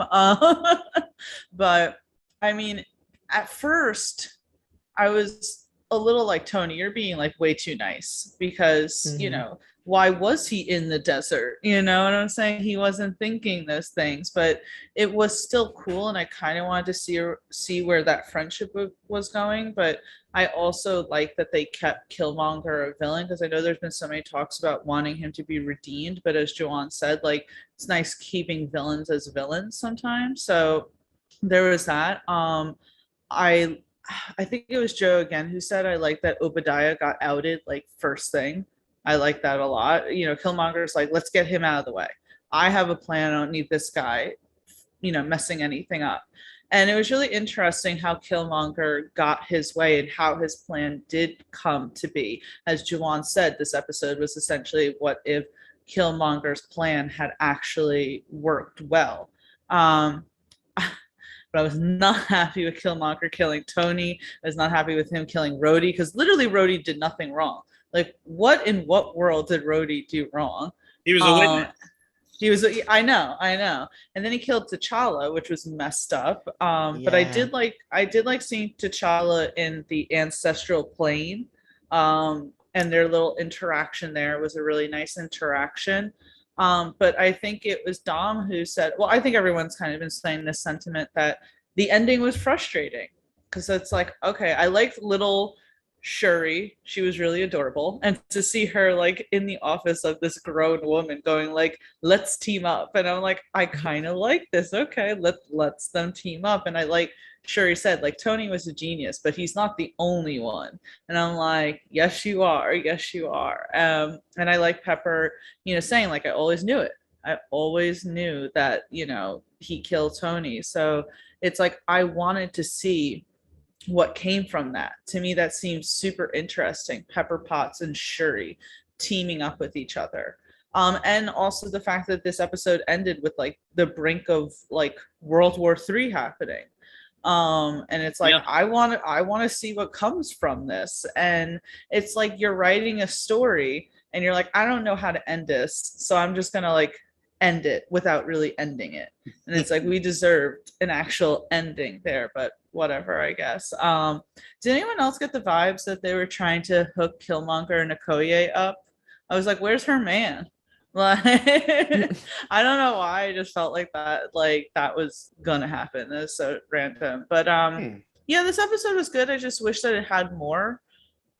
But I mean, at first I was a little like, Tony, you're being like way too nice because why was he in the desert? You know what I'm saying? He wasn't thinking those things, but it was still cool. And I kind of wanted to see where that friendship was going. But I also like that they kept Killmonger a villain, because I know there's been so many talks about wanting him to be redeemed. But as Joanne said, like, it's nice keeping villains as villains sometimes. So there was that. I think it was Joe again who said, I like that Obadiah got outed like first thing. I like that a lot. Killmonger's like, let's get him out of the way. I have a plan. I don't need this guy, messing anything up. And it was really interesting how Killmonger got his way and how his plan did come to be. As Juwan said, this episode was essentially what if Killmonger's plan had actually worked well. But I was not happy with Killmonger killing Tony. I was not happy with him killing Rhodey, because literally Rhodey did nothing wrong. Like, what in what world did Rhodey do wrong? He was a witness. I know. And then he killed T'Challa, which was messed up. But I did like seeing T'Challa in the ancestral plane. And their little interaction there was a really nice interaction. But I think it was Dom who said, well, I think everyone's kind of been saying this sentiment that the ending was frustrating because it's like, okay, I liked little Shuri. She was really adorable. And to see her like in the office of this grown woman going like, let's team up. And I'm like, I kind of like this. Okay, let's them team up. And I like Shuri said, like, Tony was a genius, but he's not the only one. And I'm like, yes, you are. Yes, you are. And I like Pepper, saying like, I always knew it. I always knew that, he killed Tony. So it's like, I wanted to see what came from that. To me, that seems super interesting. Pepper Potts and Shuri teaming up with each other. And also the fact that this episode ended with like the brink of like World War III happening. And it's like, I want to see what comes from this. And it's like you're writing a story and you're like, I don't know how to end this, so I'm just gonna like end it without really ending it. And it's like, we deserved an actual ending there, but whatever, I guess. Did anyone else get the vibes that they were trying to hook Killmonger and Okoye up? I was like, where's her man? Like, I don't know why, I just felt like that was gonna happen. It was so random. But yeah, this episode was good. I just wish that it had more.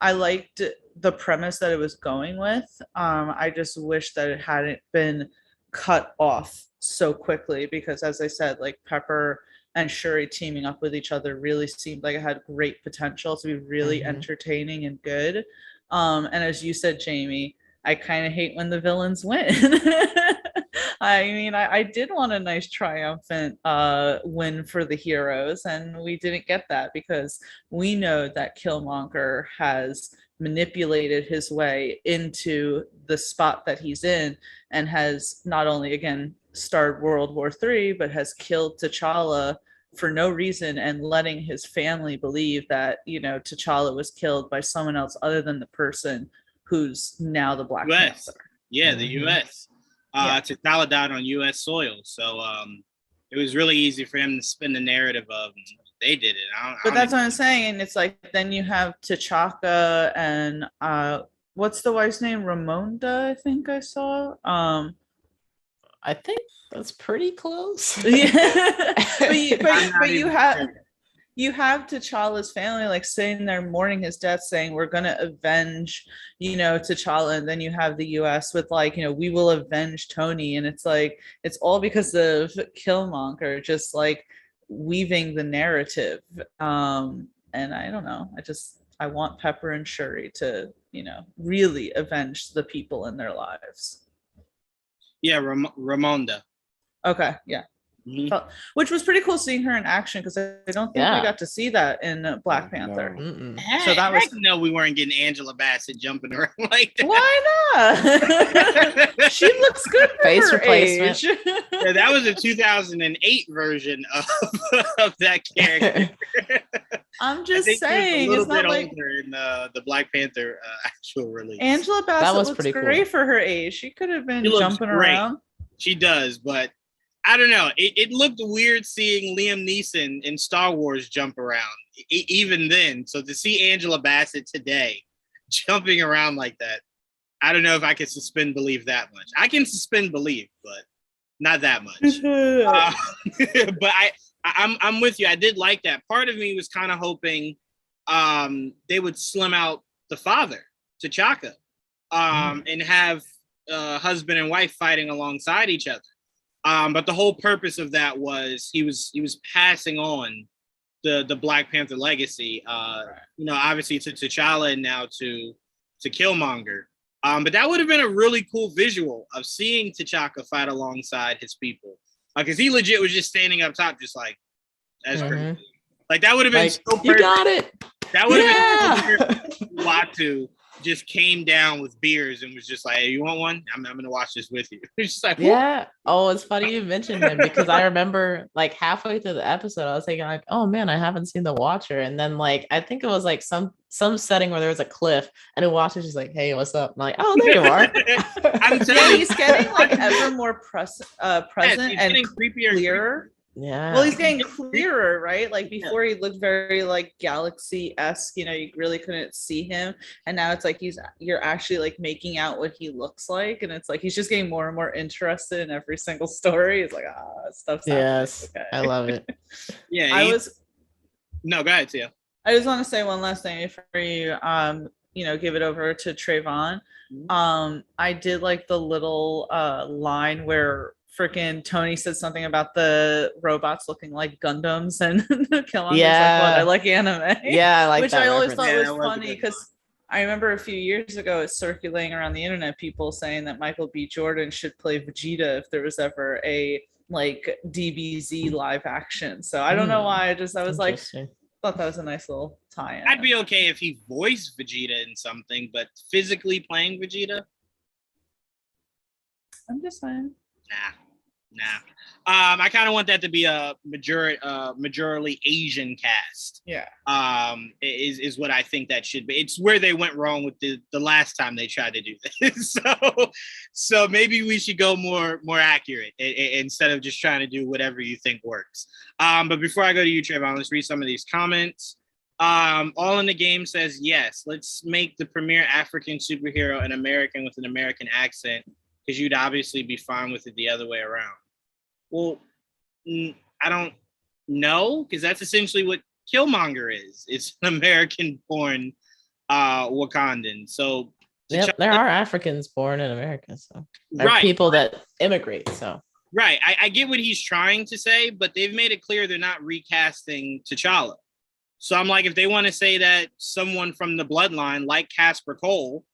I liked the premise that it was going with. I just wish that it hadn't been cut off so quickly, because as I said, like Pepper and Shuri teaming up with each other really seemed like it had great potential to be really entertaining and good. And as you said, Jamie, I kind of hate when the villains win. I mean, I did want a nice triumphant win for the heroes, and we didn't get that because we know that Killmonger has manipulated his way into the spot that he's in and has not only, again, started World War III, but has killed T'Challa for no reason and letting his family believe that, T'Challa was killed by someone else other than the person who's now the Black Panther. Yeah, the U.S. T'Challa died on U.S. soil, so it was really easy for him to spin the narrative of they did it. But that's what I'm saying. It's like then you have T'Chaka and what's the wife's name? Ramonda, I think I saw. I think that's pretty close. Yeah, but you have T'Challa's family like sitting there mourning his death, saying we're gonna avenge, T'Challa, and then you have the U.S. with like, we will avenge Tony, and it's like it's all because of Killmonger just like weaving the narrative. And I don't know, I want Pepper and Shuri to, really avenge the people in their lives. Yeah, Ramonda. Okay, yeah. Mm-hmm. Which was pretty cool seeing her in action, because I don't think we got to see that in Black Panther. No. So that was we weren't getting Angela Bassett jumping around like that. Why not? She looks good for face her replacement. age. Yeah, that was a 2008 version of that character. I'm just saying, it's not like older in the Black Panther actual release. Angela Bassett was looks pretty great cool for her age. She could have been jumping great around. She does, but I don't know. It looked weird seeing Liam Neeson in Star Wars jump around, even then. So to see Angela Bassett today jumping around like that, I don't know if I can suspend belief that much. I can suspend belief, but not that much. But I'm with you. I did like that. Part of me was kind of hoping they would slim out the father, T'Chaka, and have husband and wife fighting alongside each other. But the whole purpose of that was he was passing on the Black Panther legacy, obviously to T'Challa and now to Killmonger. But that would have been a really cool visual of seeing T'Chaka fight alongside his people, because he legit was just standing up top, just like that's crazy. Like that would have been like, so perfect. You got it. That would have been so Watu just came down with beers and was just like, hey, you want one? I'm gonna watch this with you. It's just like, yeah. Oh, it's funny you mentioned him, because I remember like halfway through the episode, I was thinking like, oh man, I haven't seen the Watcher. And then like I think it was like some setting where there was a cliff and the Watcher's just like, hey, what's up? I'm like, oh, there you are. I'm telling you, he's getting like ever more present and creepier, clearer. Yeah. Well, he's getting clearer, right? Like before, he looked very like galaxy-esque. You really couldn't see him, and now it's like you're actually like making out what he looks like, and it's like he's just getting more and more interested in every single story. It's like stuff's happening. Yes, okay. I love it. Yeah, no, go ahead, Tia. I just want to say one last thing before you give it over to Trayvon. I did like the little line where freaking Tony said something about the robots looking like Gundams, and Killmonger's like, "What? I like anime." Yeah, I like which that I always reference. thought was funny because I remember a few years ago it's circulating around the internet, people saying that Michael B. Jordan should play Vegeta if there was ever a like DBZ live action. So I don't know why. I was like, thought that was a nice little tie-in. I'd be okay if he voiced Vegeta in something, but physically playing Vegeta, I'm just saying. Nah. I kind of want that to be a majorly Asian cast. Yeah. Is what I think that should be. It's where they went wrong with the last time they tried to do this. So maybe we should go more accurate instead of just trying to do whatever you think works. But before I go to you, Trayvon, let's read some of these comments. All in the Game says, yes, let's make the premier African superhero an American with an American accent, because you'd obviously be fine with it the other way around. Well, I don't know, because that's essentially what Killmonger is. It's an American-born Wakandan. So there are Africans born in America, so there are people that immigrate. So right, I get what he's trying to say, but they've made it clear they're not recasting T'Challa. So I'm like, if they want to say that someone from the bloodline, like Casper Cole,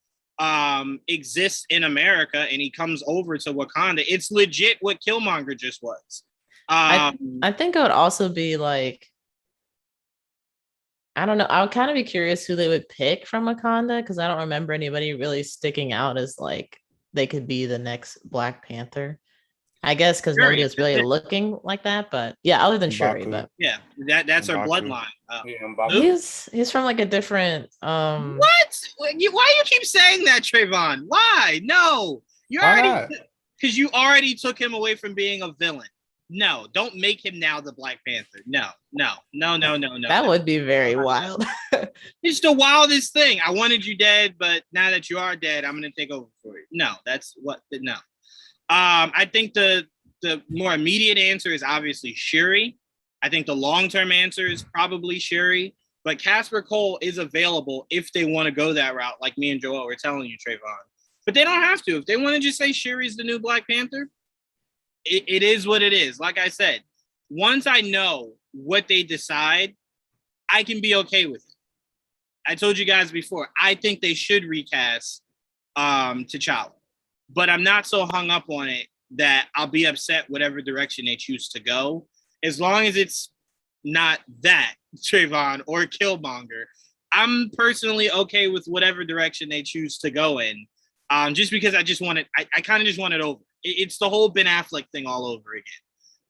exists in America and he comes over to Wakanda, it's legit what Killmonger just was. I think it would also be like, I don't know, I would kind of be curious who they would pick from Wakanda, because I don't remember anybody really sticking out as like they could be the next Black Panther. I guess because nobody was really looking like that, but yeah, other than Shuri, but yeah, that's our bloodline. He's from like a different What? Why do you keep saying that, Trayvon? Why? No, because you already took him away from being a villain. No, don't make him now the Black Panther. No. That would be very wild. It's the wildest thing. I wanted you dead, but now that you are dead, I'm gonna take over for you. No, that's what. No. I think the more immediate answer is obviously Shuri. I think the long-term answer is probably Shuri, but Casper Cole is available if they want to go that route, like me and Joel were telling you, Trayvon. But they don't have to. If they want to just say Shuri's the new Black Panther, it is what it is. Like I said, once I know what they decide, I can be okay with it. I told you guys before, I think they should recast T'Challa. But I'm not so hung up on it that I'll be upset whatever direction they choose to go. As long as it's not that, Trayvon, or Killmonger, I'm personally okay with whatever direction they choose to go in. Just because I just want it, I kind of just want it over. It's the whole Ben Affleck thing all over again.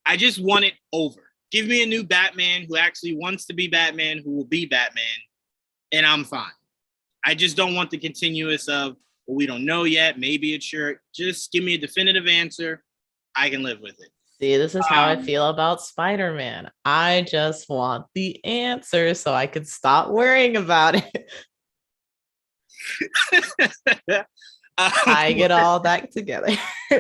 I just want it over. Give me a new Batman who actually wants to be Batman, who will be Batman, and I'm fine. I just don't want the continuous of, well, we don't know yet. Maybe it's sure. Just give me a definitive answer. I can live with it. See, this is how I feel about Spider-Man. I just want the answer so I can stop worrying about it. I get all that together. All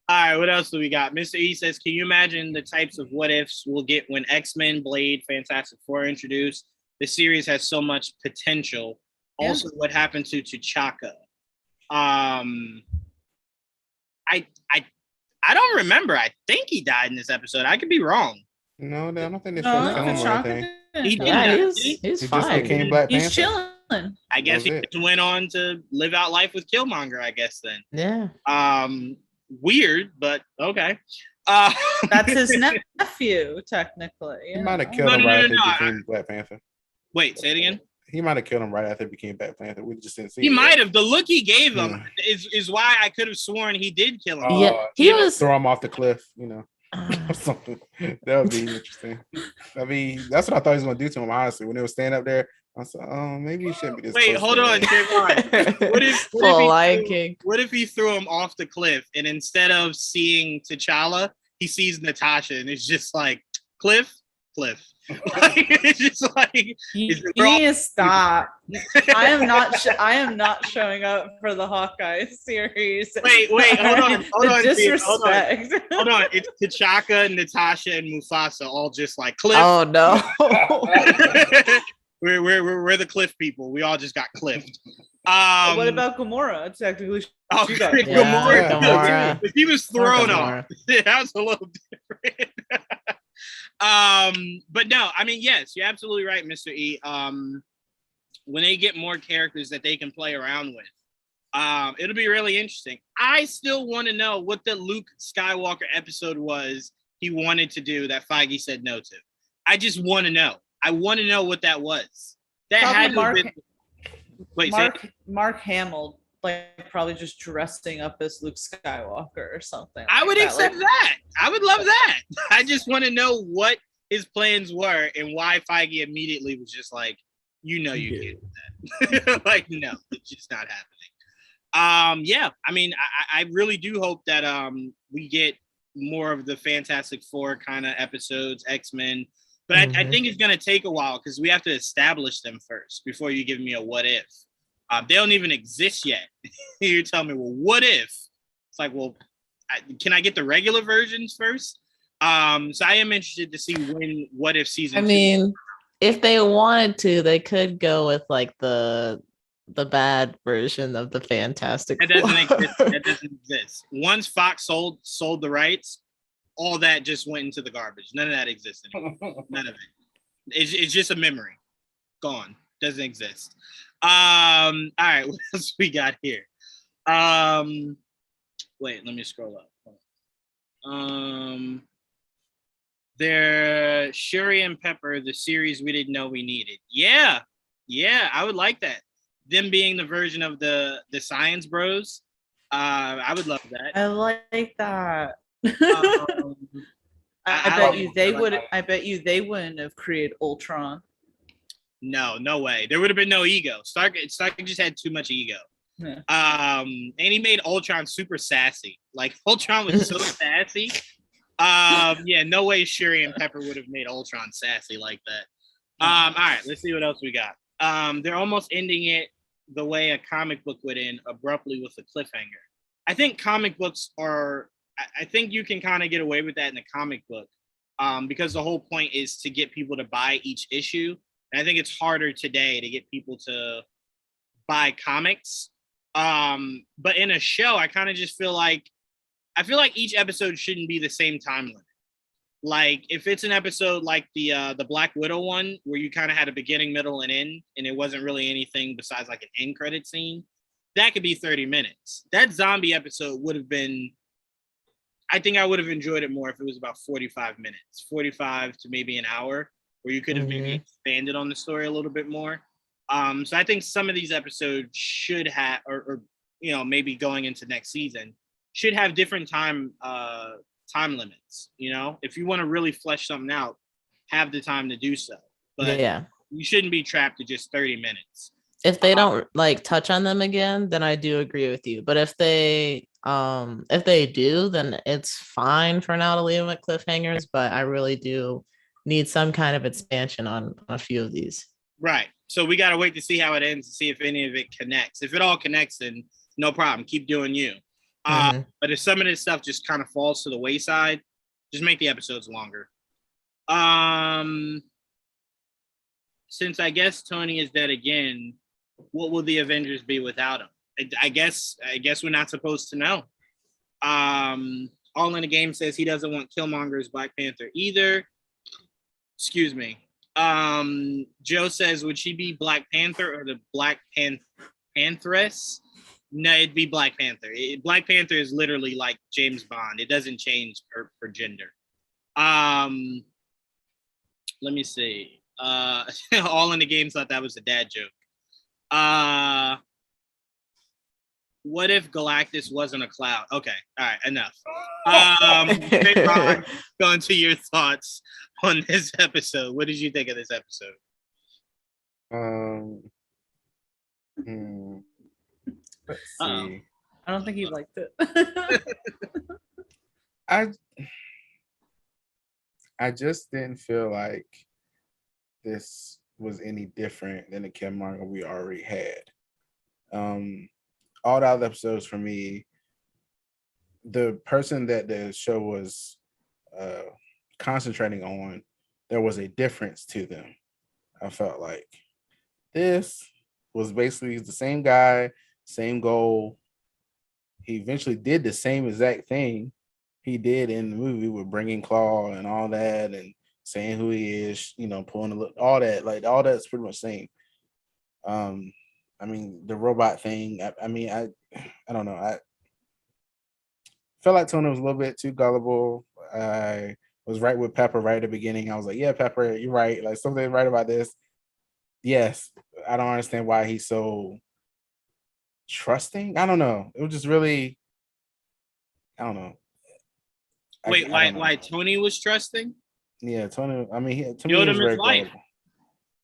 right, what else do we got? Mr. E says, can you imagine the types of what ifs we'll get when X-Men, Blade, Fantastic Four are introduced? The series has so much potential. Yeah. Also, what happened to T'Chaka? I don't remember. I think he died in this episode. I could be wrong. No, I don't think they tried to kill him or anything. He's fine. Just became Black Panther. He's chilling. I guess he just went on to live out life with Killmonger, I guess then. Yeah. Weird, but okay. That's his nephew, technically. He might have killed him right after he became Black Panther. Wait, say it again. He might have killed him right after he became Black Panther. We just didn't see. He might have. The look he gave him is why I could have sworn he did kill him. Yeah, he was throw him off the cliff, or something. That would be interesting. I mean, that's what I thought he was going to do to him. Honestly, when they were standing up there, I said, "Oh, maybe he shouldn't be this." Wait, hold on. What if he threw him off the cliff, and instead of seeing T'Challa, he sees Natasha, and it's just like Cliff. Like, it's just like You need to stop. I am not showing up for the Hawkeye series. Wait, hold on, The disrespect. hold on. It's T'Chaka, Natasha, and Mufasa all just like Cliff. Oh no. we're the Cliff people. We all just got cliffed. What about Gamora? Technically, Oh, she got Gamora. But he was thrown off. Gamora. That was a little different. But no, I mean, yes, you're absolutely right, Mr. E. When they get more characters that they can play around with, it'll be really interesting. I still want to know what the Luke Skywalker episode was he wanted to do that Feige said no to. I just want to know. I want to know what that was. That had to have been. Wait, Mark Hamill, like probably just dressing up as Luke Skywalker or something. I would accept that. I would love that. I just want to know what his plans were and why Feige immediately was just like, you can't do that. Like, no, it's just not happening. Yeah, I mean, I really do hope that we get more of the Fantastic Four kind of episodes, X-Men. But I think it's going to take a while because we have to establish them first before you give me a what if. They don't even exist yet. You tell me, well, what if? It's like, well, can I get the regular versions first? So I am interested to see when what if season 2. I mean, if they wanted to, they could go with like the bad version of the Fantastic That doesn't exist. That doesn't exist. Once Fox sold the rights, all that just went into the garbage. None of that exists anymore. None of it. It's just a memory. Gone. Doesn't exist. All right, what else we got here? Wait, let me scroll up. They're Shuri and Pepper, the series we didn't know we needed. Yeah, I would like that. Them being the version of the Science Bros. I would love that. I like that. I bet you they would. I bet you they wouldn't have created Ultron. No way. There would have been no ego. Stark just had too much ego. Yeah. And he made Ultron super sassy. Like Ultron was so sassy. Yeah, no way Shuri and Pepper would have made Ultron sassy like that. All right, let's see what else we got. They're almost ending it the way a comic book would end, abruptly with a cliffhanger. I think comic books are. I think you can kind of get away with that in a comic book, because the whole point is to get people to buy each issue. And I think it's harder today to get people to buy comics. But in a show, I kind of just feel like each episode shouldn't be the same time limit. Like if it's an episode like the Black Widow one, where you kind of had a beginning, middle, and end, and it wasn't really anything besides like an end credit scene, that could be 30 minutes. That zombie episode would have been. I think I would have enjoyed it more if it was about 45 minutes, 45 to maybe an hour, where you could have maybe expanded on the story a little bit more. So I think some of these episodes should have, or maybe going into next season, should have different time limits. If you want to really flesh something out, have the time to do so. But you shouldn't be trapped to just 30 minutes. If they don't like touch on them again, then I do agree with you. But if they do, then it's fine for now to leave them at cliffhangers. But I really do need some kind of expansion on a few of these. Right. So we got to wait to see how it ends to see if any of it connects. If it all connects, then no problem. Keep doing you. But if some of this stuff just kind of falls to the wayside, just make the episodes longer. Since I guess Tony is dead again, what will the Avengers be without him? I guess we're not supposed to know. All in the Game says he doesn't want Killmonger as Black Panther either. Excuse me. Joe says, would she be Black Panther or the Black Pantheress? No, it'd be Black Panther. Black Panther is literally like James Bond. It doesn't change per gender. Let me see. All in the Game thought that was a dad joke. What if Galactus wasn't a cloud? Okay, all right, enough. Go into your thoughts on this episode. What did you think of this episode? Let's see. I don't think he liked it. I just didn't feel like this was any different than the Killmonger we already had. All the other episodes for me, the person that the show was concentrating on, there was a difference to them. I felt like this was basically the same guy, same goal. He eventually did the same exact thing he did in the movie with bringing Claw and all that, and saying who he is, pulling the look, all that, like all that's pretty much same. I mean, the robot thing. I don't know. I felt like Tony was a little bit too gullible. I was right with Pepper right at the beginning. I was like, yeah, Pepper, you're right. Like something right about this. Yes, I don't understand why he's so trusting. I don't know. It was just really, I don't know. Wait, why Tony was trusting? Yeah, Tony. I mean, he owed him his life.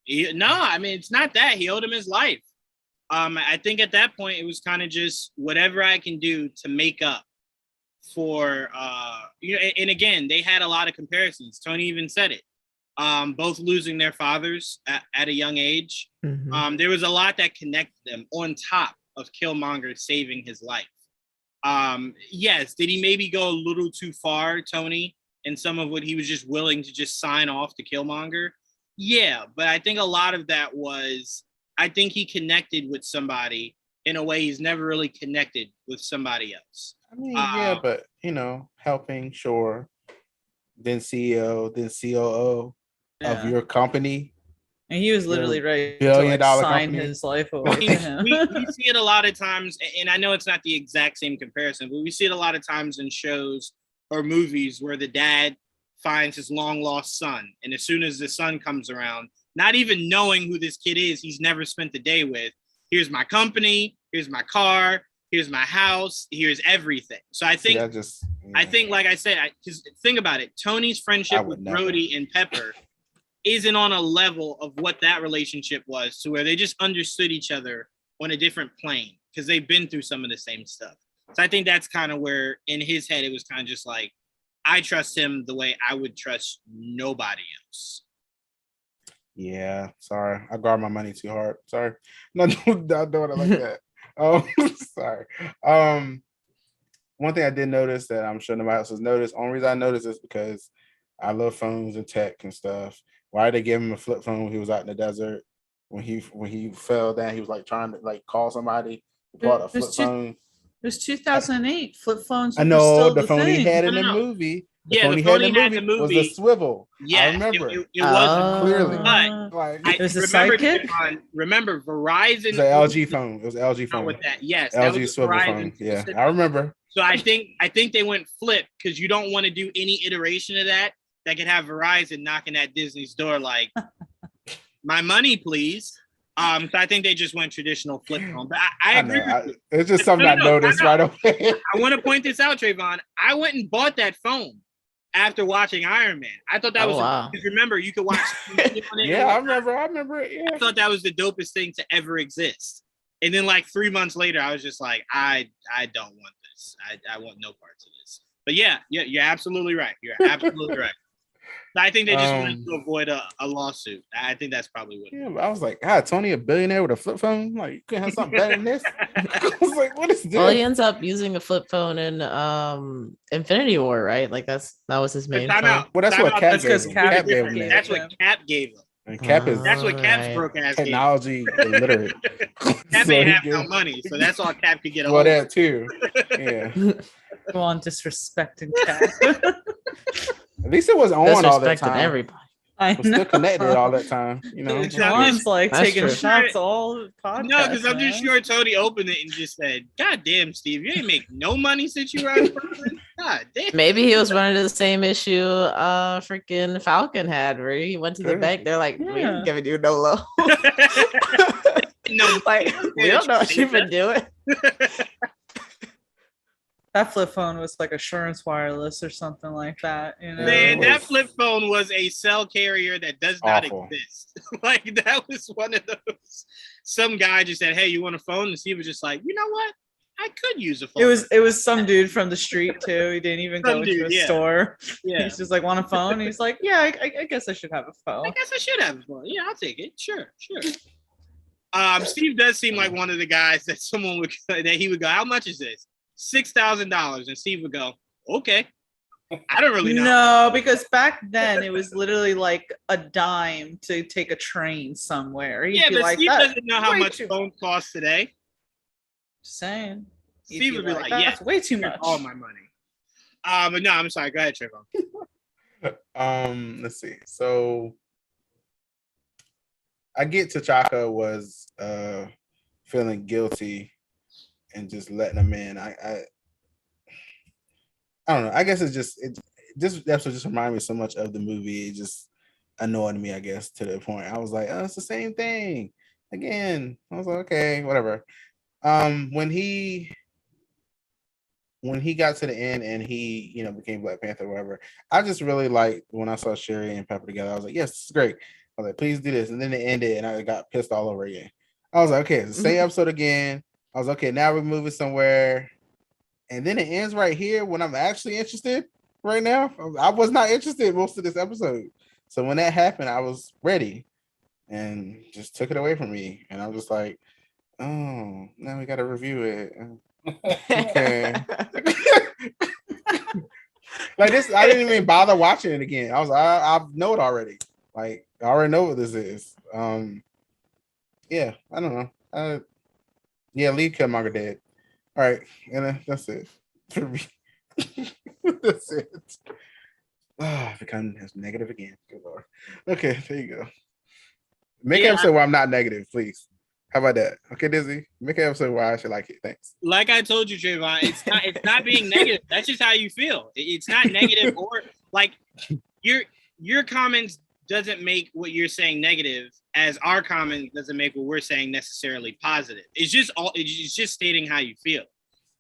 It's not that he owed him his life. I think at that point it was kind of just whatever I can do to make up for and again, they had a lot of comparisons. Tony even said it. Both losing their fathers at a young age. Mhm. There was a lot that connected them on top of Killmonger saving his life. Yes, did he maybe go a little too far, Tony, in some of what he was just willing to just sign off to Killmonger? Yeah, but I think a lot of that was, I think he connected with somebody in a way he's never really connected with somebody else. I mean, yeah, but helping, sure. Then CEO, then COO of your company. And he was literally ready $billion-dollar to sign company. his life away to him. we see it a lot of times, and I know it's not the exact same comparison, but we see it a lot of times in shows or movies where the dad finds his long lost son, and as soon as the son comes around, not even knowing who this kid is, he's never spent the day with. Here's my company. Here's my car. Here's my house. Here's everything. So I think, I think, like I said, because think about it, Tony's friendship with Brody and Pepper isn't on a level of what that relationship was, to where they just understood each other on a different plane because they've been through some of the same stuff. So I think that's kind of where in his head, it was kind of just like, I trust him the way I would trust nobody else. Yeah, sorry. I guard my money too hard. Sorry. No, don't do it like that. Oh, sorry. One thing I did notice that I'm sure nobody else has noticed. Only reason I noticed is because I love phones and tech and stuff. Why did they give him a flip phone when he was out in the desert? When he fell down, he was like trying to like call somebody. He brought a flip phone. It was 2008. Flip phones. I know still the phone he had in No, the no. movie. The phone he had in the movie was the swivel. Yeah, I remember. It was clearly. But Like, it was a remember, sidekick. remember Verizon. It was an LG phone. It was an LG phone. With that, yes, LG that was swivel Verizon phone. Yeah, specific. I remember. So I think they went flip because you don't want to do any iteration of that could have Verizon knocking at Disney's door like, my money, please. So I think they just went traditional flip phone. But I agree with you. It's just something I noticed right away. I want to point this out, Trayvon. I went and bought that phone after watching Iron Man. I thought that was because remember you could watch. Yeah, I remember it. Yeah. I thought that was the dopest thing to ever exist. And then like 3 months later, I was just like, I don't want this. I want no parts of this. But yeah, you're absolutely right. You're absolutely right. I think they just wanted to avoid a lawsuit. I think that's probably what. Yeah, but I was like, Tony, a billionaire with a flip phone? Like, you couldn't have something better than this? I was like, what is this? Well, he ends up using a flip phone in Infinity War, right? Like that was his main phone. Well, that's what Cap gave him. Cap gave him. That's what Cap gave him. And Cap is that's what Cap's broke ass technology illiterate. Cap ain't have no money, so that's all Cap could get. Well, that too. Yeah. Go on disrespecting Cap. At least it wasn't on all that time. Everybody. I was still connected all that time, you know. John's like That's taking true. shots all the podcast. No, because I'm just sure Tony opened it and just said, "God damn, Steve, you ain't make no money since you were on person." God damn. Maybe he was running the same issue freaking Falcon had, where he went to the bank. They're like, we ain't giving you no loan. No, like we don't know what you've been doing. That flip phone was like Assurance Wireless or something like that. You know? Man, that flip phone was a cell carrier that does not exist. Like that was one of those. Some guy just said, "Hey, you want a phone?" And Steve was just like, "You know what? I could use a phone. It was some dude from the street too. He didn't even go into a store. Yeah. He's just like, want a phone? He's like, yeah, I guess I should have a phone. I guess I should have a phone. Yeah, I'll take it. Sure. Steve does seem like one of the guys that he would go, how much is this? $6,000. And Steve would go, okay. I don't really know. No, because back then it was literally like a dime to take a train somewhere. He'd be but like, Steve doesn't know how much phones cost today. Just saying. Steve would be like, that's way too much. All my money. But no, I'm sorry. Go ahead, Trayvon. Let's see. So I get T'Chaka was feeling guilty and just letting him in. I don't know. I guess this episode just reminded me so much of the movie. It just annoyed me, I guess, to the point. I was like, oh, it's the same thing again. I was like, okay, whatever. When he got to the end and he, became Black Panther or whatever, I just really liked when I saw Shuri and Pepper together. I was like, yes, this is great. I was like, please do this. And then it ended and I got pissed all over again. I was like, okay, it's the same episode again. I was like, okay, now we're moving somewhere. And then it ends right here when I'm actually interested right now. I was not interested most of this episode. So when that happened, I was ready and just took it away from me. And I'm just like, oh, now we got to review it. Okay. Like this, I didn't even bother watching it again. I know it already. Like, I already know what this is. Yeah, I don't know. Leave Killmonger dead. All right, and that's it for me. That's it. I've become negative again. Good Lord. Okay, there you go. Make an episode where I'm not negative, please. How about that? Okay, Dizzy, make an episode where I should like it. Thanks. Like I told you, Trayvon, it's not being negative. That's just how you feel. It's not negative or like your comments doesn't make what you're saying negative, as our comment doesn't make what we're saying necessarily positive. It's just stating how you feel.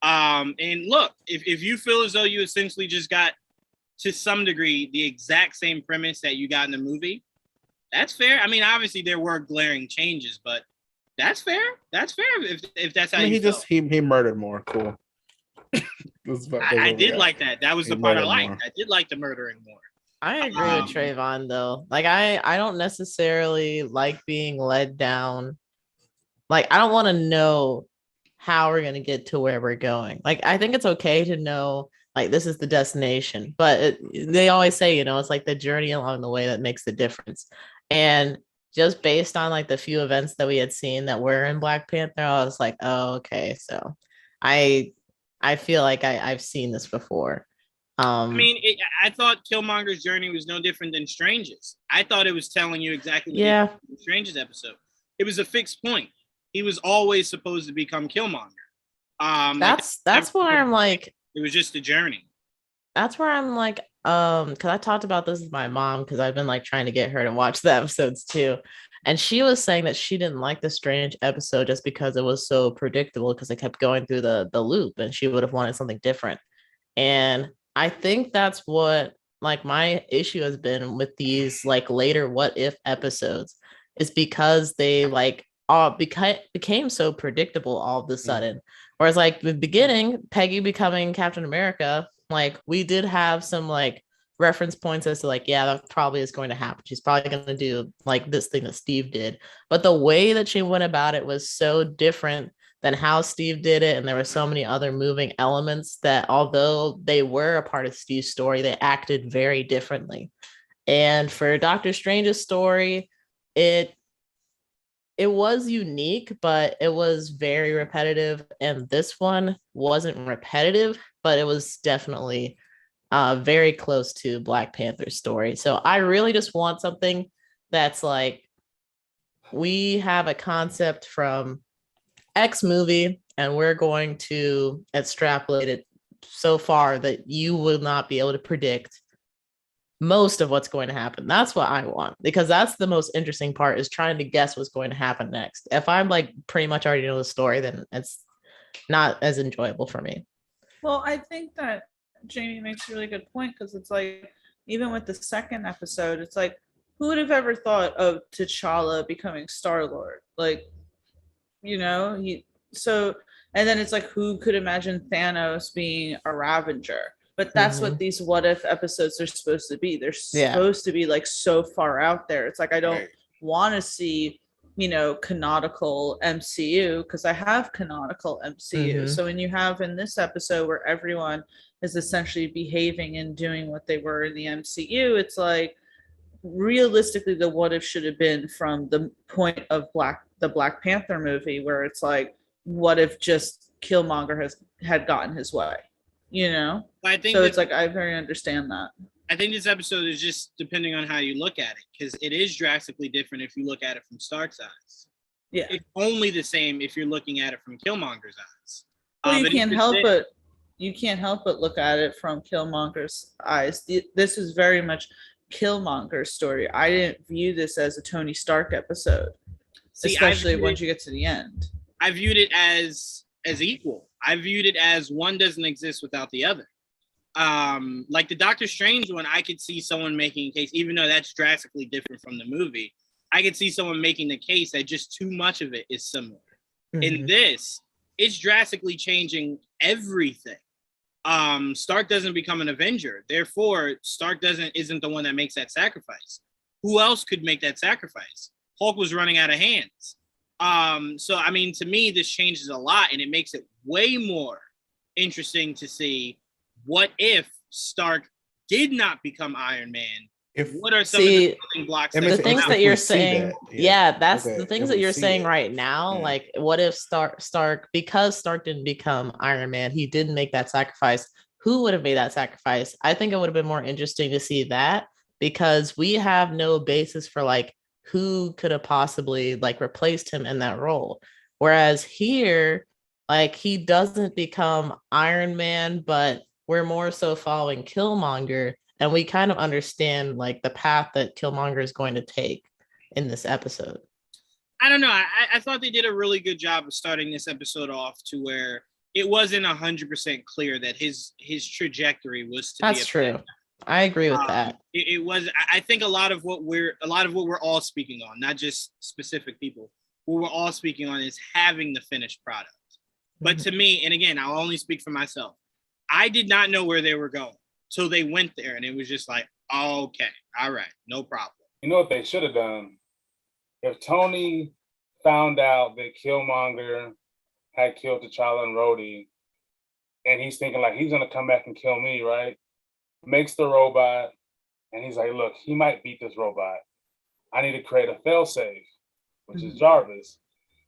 And look, if you feel as though you essentially just got to some degree the exact same premise that you got in the movie, that's fair. I mean, obviously there were glaring changes, but that's fair. That's fair if that's how you feel. He murdered more. Cool. I did like that. That was the part I liked. I did like the murdering more. I agree with Trayvon though. Like I don't necessarily like being led down. Like I don't want to know how we're going to get to where we're going. Like I think it's okay to know like this is the destination, but they always say, it's like the journey along the way that makes the difference. And just based on like the few events that we had seen that were in Black Panther, I was like, oh, okay. So I feel like I've seen this before. I mean, I thought Killmonger's journey was no different than Strange's. I thought it was telling you exactly what Strange's episode. It was a fixed point. He was always supposed to become Killmonger. That's where I'm like, it was just a journey. That's where I'm like, because I talked about this with my mom because I've been like trying to get her to watch the episodes too. And she was saying that she didn't like the Strange episode just because it was so predictable because it kept going through the loop and she would have wanted something different. And I think that's what like my issue has been with these like later what if episodes is because they like all became so predictable all of a sudden. Whereas like the beginning, Peggy becoming Captain America, like we did have some like reference points as to like, yeah, that probably is going to happen. She's probably going to do like this thing that Steve did. But the way that she went about it was so different than how Steve did it. And there were so many other moving elements that although they were a part of Steve's story, they acted very differently. And for Doctor Strange's story, it was unique, but it was very repetitive. And this one wasn't repetitive, but it was definitely very close to Black Panther's story. So I really just want something that's like, we have a concept from X movie, and we're going to extrapolate it so far that you will not be able to predict most of what's going to happen. That's what I want, because that's the most interesting part, is trying to guess what's going to happen next. If I'm like pretty much already know the story, then it's not as enjoyable for me. Well, I think that Jamie makes a really good point, because it's like, even with the second episode, it's like, who would have ever thought of T'Challa becoming Star-Lord? Like, so And then it's like, who could imagine Thanos being a Ravager? But that's what these what if episodes are supposed to be. They're supposed to be like so far out there. It's like, I don't want to see, canonical MCU, because I have canonical MCU. So when you have in this episode where everyone is essentially behaving and doing what they were in the MCU, it's like, realistically, the what if should have been from the point of the Black Panther movie, where it's like, what if just Killmonger had gotten his way, I think so it's like, I very understand that. I think this episode is just depending on how you look at it, because it is drastically different if you look at it from Stark's eyes. Yeah, it's only the same if you're looking at it from Killmonger's eyes. Well, you can't help but look at it from Killmonger's eyes. This is very much Killmonger's story. I didn't view this as a Tony Stark episode, especially once you get to the end. I viewed it as equal. I viewed it as one doesn't exist without the other. Like the Doctor Strange one, I could see someone making a case, even though that's drastically different from the movie. I could see someone making the case that just too much of it is similar. In this, it's drastically changing everything. Stark doesn't become an Avenger. Therefore, Stark isn't the one that makes that sacrifice. Who else could make that sacrifice? Hulk was running out of hands. So I mean, to me, this changes a lot, and it makes it way more interesting to see what if Stark did not become Iron Man. What are some of the building blocks? The things that you're saying, that's the things that you're saying right now. Like, what if Stark, because Stark didn't become Iron Man, he didn't make that sacrifice. Who would have made that sacrifice? I think it would have been more interesting to see that, because we have no basis for like who could have possibly like replaced him in that role. Whereas here, like, he doesn't become Iron Man, but we're more so following Killmonger. And we kind of understand like the path that Killmonger is going to take in this episode. I don't know. I thought they did a really good job of starting this episode off to where it wasn't 100% clear that his trajectory was to That's true. I agree with that. It was. I think a lot of what we're all speaking on, not just specific people, what we're all speaking on is having the finished product. But to me, and again, I'll only speak for myself, I did not know where they were going. So they went there, and it was just like, okay, all right, no problem. You know what they should have done? If Tony found out that Killmonger had killed T'Challa and Rhodey, and he's thinking like he's gonna come back and kill me, right? Makes the robot, and he's like, look, he might beat this robot. I need to create a failsafe, which is Jarvis.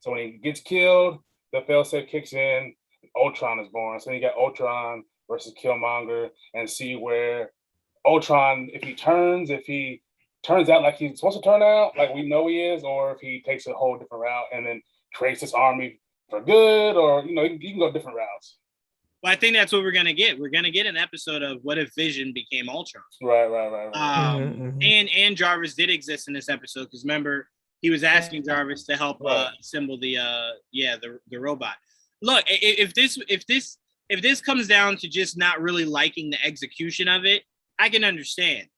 So when he gets killed, the failsafe kicks in, Ultron is born. So you got Ultron versus Killmonger, and see where Ultron, if he turns out like he's supposed to turn out, like we know he is, or if he takes a whole different route and then creates this army for good, or you can go different routes. Well, I think that's what we're gonna get. We're gonna get an episode of what if Vision became Ultron. Right. And Jarvis did exist in this episode, because remember, he was asking Jarvis to help assemble the robot. Look, if this comes down to just not really liking the execution of it, I can understand.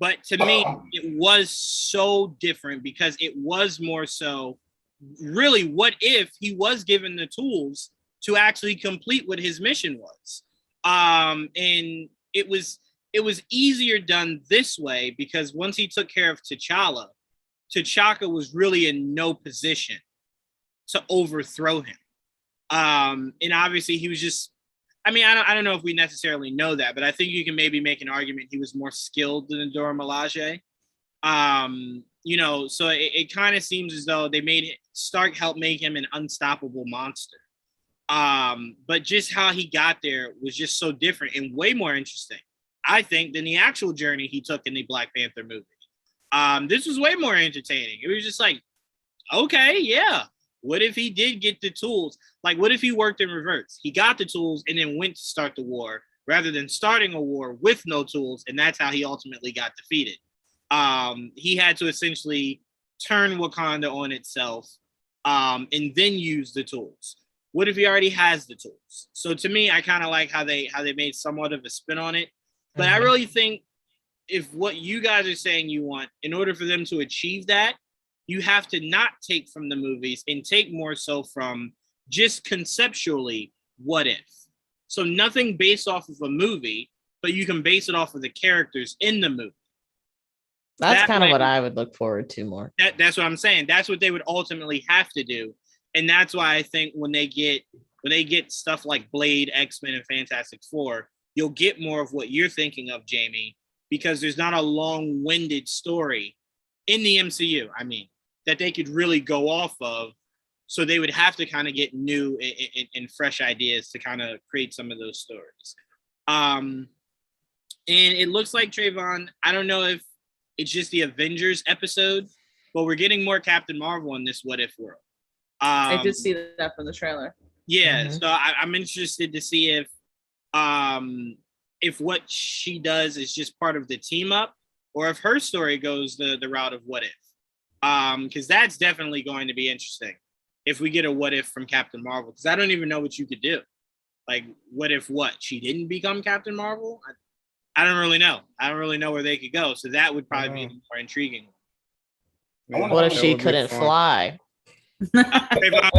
But to me, it was so different, because it was more so really, what if he was given the tools to actually complete what his mission was? And it was easier done this way, because once he took care of T'Challa was really in no position to overthrow him. And obviously he was just, I mean, I don't know if we necessarily know that, but I think you can maybe make an argument he was more skilled than Dora Milaje. So it kind of seems as though Stark helped make him an unstoppable monster. But just how he got there was just so different and way more interesting, I think, than the actual journey he took in the Black Panther movie. This was way more entertaining. It was just like, okay, yeah. What if he did get the tools? Like, what if he worked in reverse? He got the tools and then went to start the war, rather than starting a war with no tools, and that's how he ultimately got defeated. He had to essentially turn Wakanda on itself, and then use the tools. What if he already has the tools? So to me, I kind of like how they made somewhat of a spin on it. But I really think if what you guys are saying you want, in order for them to achieve that, you have to not take from the movies and take more so from just conceptually, what if? So nothing based off of a movie, but you can base it off of the characters in the movie. That's kind of what I would look forward to more. That's what I'm saying. That's what they would ultimately have to do. And that's why I think when they get stuff like Blade, X-Men, and Fantastic Four, you'll get more of what you're thinking of, Jamie, because there's not a long-winded story in the MCU, I mean, that they could really go off of. So they would have to kind of get new and fresh ideas to kind of create some of those stories. And it looks like, Trayvon, I don't know if it's just the Avengers episode, but we're getting more Captain Marvel in this What If world. I did see that from the trailer. Yeah, mm-hmm. So I'm interested to see if what she does is just part of the team up, or if her story goes the route of What If. Because that's definitely going to be interesting if we get a What If from Captain Marvel. Because I don't even know what you could do. Like, what if she didn't become Captain Marvel? I don't really know. I don't really know where they could go. So that would probably be the more intriguing one. What if she couldn't fly? Trayvon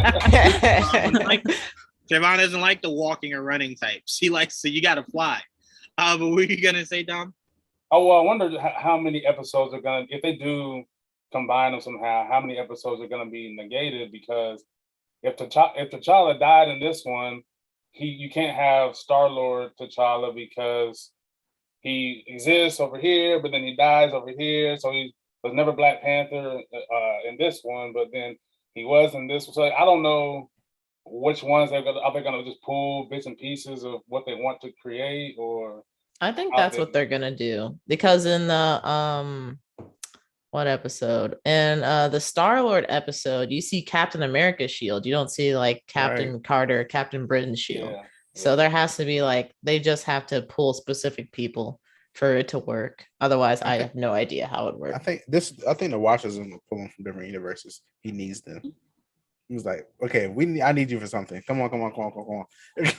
doesn't like the walking or running types. He likes you got to fly. But what were you gonna say, Dom? Oh, well, I wonder how many episodes are gonna, if they do combine them somehow, how many episodes are gonna be negated? Because if T'Challa died in this one, you can't have Star-Lord T'Challa because he exists over here, but then he dies over here. So he was never Black Panther in this one, but then he was in this one. So I don't know which ones are they gonna just pull bits and pieces of what they want to create, or I think that's what they're gonna do, because in the what episode? In the Star-Lord episode, you see Captain America's shield. You don't see like Captain Carter, Captain Britain's shield. Yeah. So there has to be they just have to pull specific people for it to work. Otherwise, I have no idea how it works. I think the Watchers are gonna pull them from different universes. He needs them. He was like, okay, I need you for something. Come on.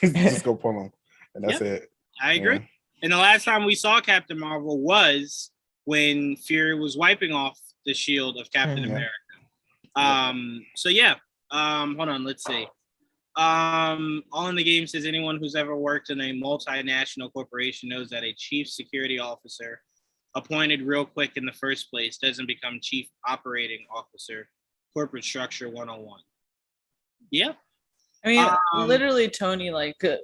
Just go pull them. And that's it. I agree. Yeah. And the last time we saw Captain Marvel was when Fury was wiping off the shield of Captain America. Hold on, let's see. All in the game says anyone who's ever worked in a multinational corporation knows that a chief security officer appointed real quick in the first place doesn't become chief operating officer. Corporate structure 101. Yeah. I mean, literally, Tony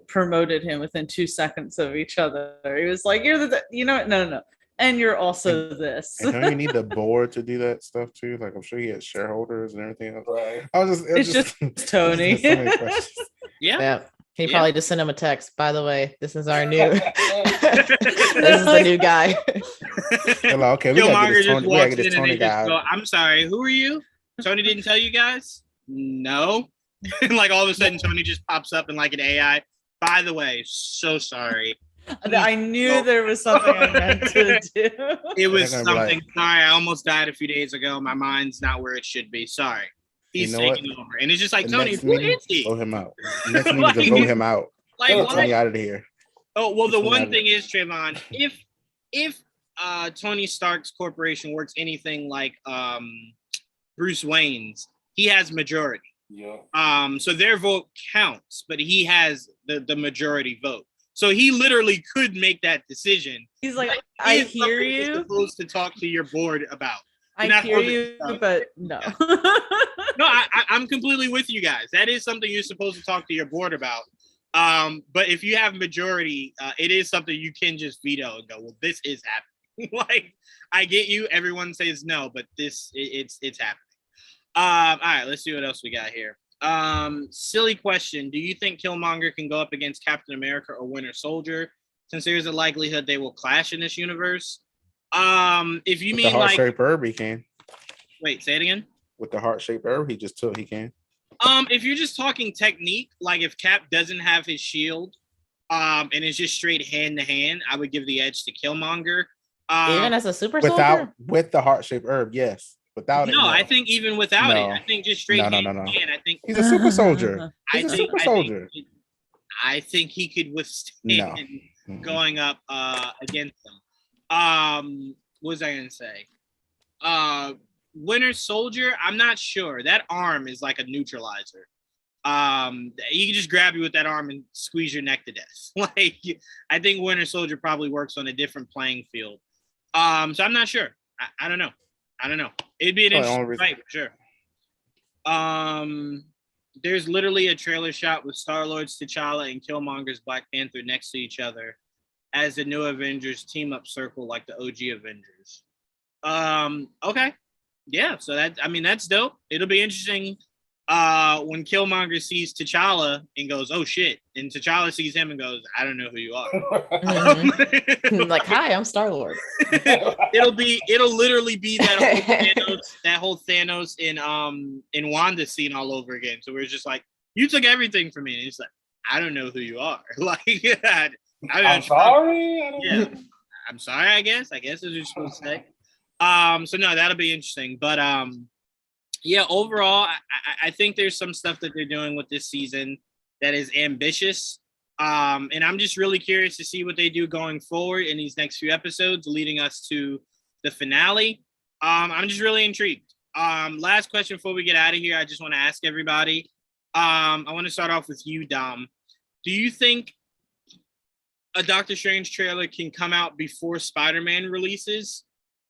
promoted him within 2 seconds of each other. He was like, "You're no, and you're also this." And don't you need the board to do that stuff too? Like, I'm sure he has shareholders and everything else. Right. It's just Tony. So many questions. Yeah. He probably just sent him a text. By the way, this is our new. This is the new guy. Hello, okay, we gotta get this Tony guy. Go, I'm sorry. Who are you? Tony didn't tell you guys? No. Like all of a sudden, Tony just pops up in like an AI. By the way, so sorry. I knew there was something I meant to do. It was something. Sorry, I almost died a few days ago. My mind's not where it should be. Sorry. He's taking over. And it's just like, Tony, who is he? Vote him out. Next meeting to vote him out. Get Tony out of here. Oh, well, the one thing is, Trayvon, if Tony Stark's corporation works anything like Bruce Wayne's, he has majority. Yeah. So their vote counts, but he has the majority vote. So he literally could make that decision. He's like, I hear you. You're supposed to talk to your board about. I hear you, but no. No, I'm completely with you guys. That is something you're supposed to talk to your board about. But if you have majority, it is something you can just veto and go, well, this is happening. Like, I get you. Everyone says no, but it's happening. All right, let's see what else we got here. Silly question. Do you think Killmonger can go up against Captain America or Winter Soldier, since there's a likelihood they will clash in this universe? If you mean the heart-shaped herb, he can. Wait, say it again. With the heart-shaped herb, he can. If you're just talking technique, like if Cap doesn't have his shield, and it's just straight hand to hand, I would give the edge to Killmonger. Even as a super soldier? With the heart-shaped herb, yes. Without it, no. I think even without it, I think just straight hand to hand. I think he's a super soldier. He's a super soldier. I think he could withstand going up against them. What was I gonna say? Winter Soldier, I'm not sure. That arm is like a neutralizer. He can just grab you with that arm and squeeze your neck to death. Like, I think Winter Soldier probably works on a different playing field. So I'm not sure. I don't know. It'd be an interesting fight for sure. There's literally a trailer shot with Star-Lord's T'Challa and Killmonger's Black Panther next to each other as the new Avengers team up circle like the OG Avengers. Okay. Yeah, so that's dope. It'll be interesting when Killmonger sees T'Challa and goes, "Oh shit," and T'Challa sees him and goes, "I don't know who you are." Like, hi, I'm Star-Lord. It'll literally be that whole Thanos in Wanda scene all over again. So we're just like, you took everything from me, and he's like, I don't know who you are. Like, I'm sorry. Yeah, I'm sorry. I guess that's what you're supposed to say. So no, that'll be interesting. But yeah, overall, I think there's some stuff that they're doing with this season that is ambitious. And I'm just really curious to see what they do going forward in these next few episodes, leading us to the finale. I'm just really intrigued. Last question before we get out of here, I just want to ask everybody. I want to start off with you, Dom. Do you think a Doctor Strange trailer can come out before Spider-Man releases?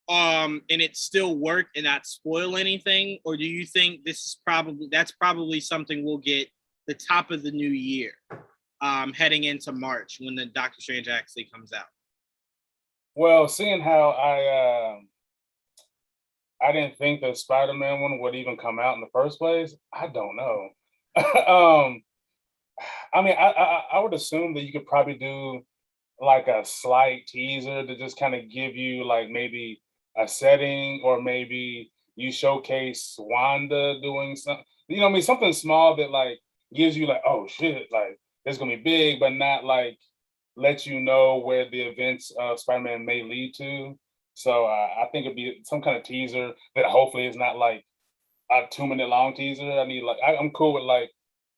And it still work and not spoil anything, or do you think that's probably something we'll get the top of the new year, heading into March when the Doctor Strange actually comes out? Well, seeing how I didn't think the Spider-Man one would even come out in the first place, I don't know. I mean, I would assume that you could probably do like a slight teaser to just kind of give you like maybe a setting, or maybe you showcase Wanda doing something, I mean, something small that like gives you like, oh shit, like it's gonna be big, but not like let you know where the events of Spider-Man may lead to. So I think it'd be some kind of teaser that hopefully is not like a 2-minute long teaser. I need like I'm cool with like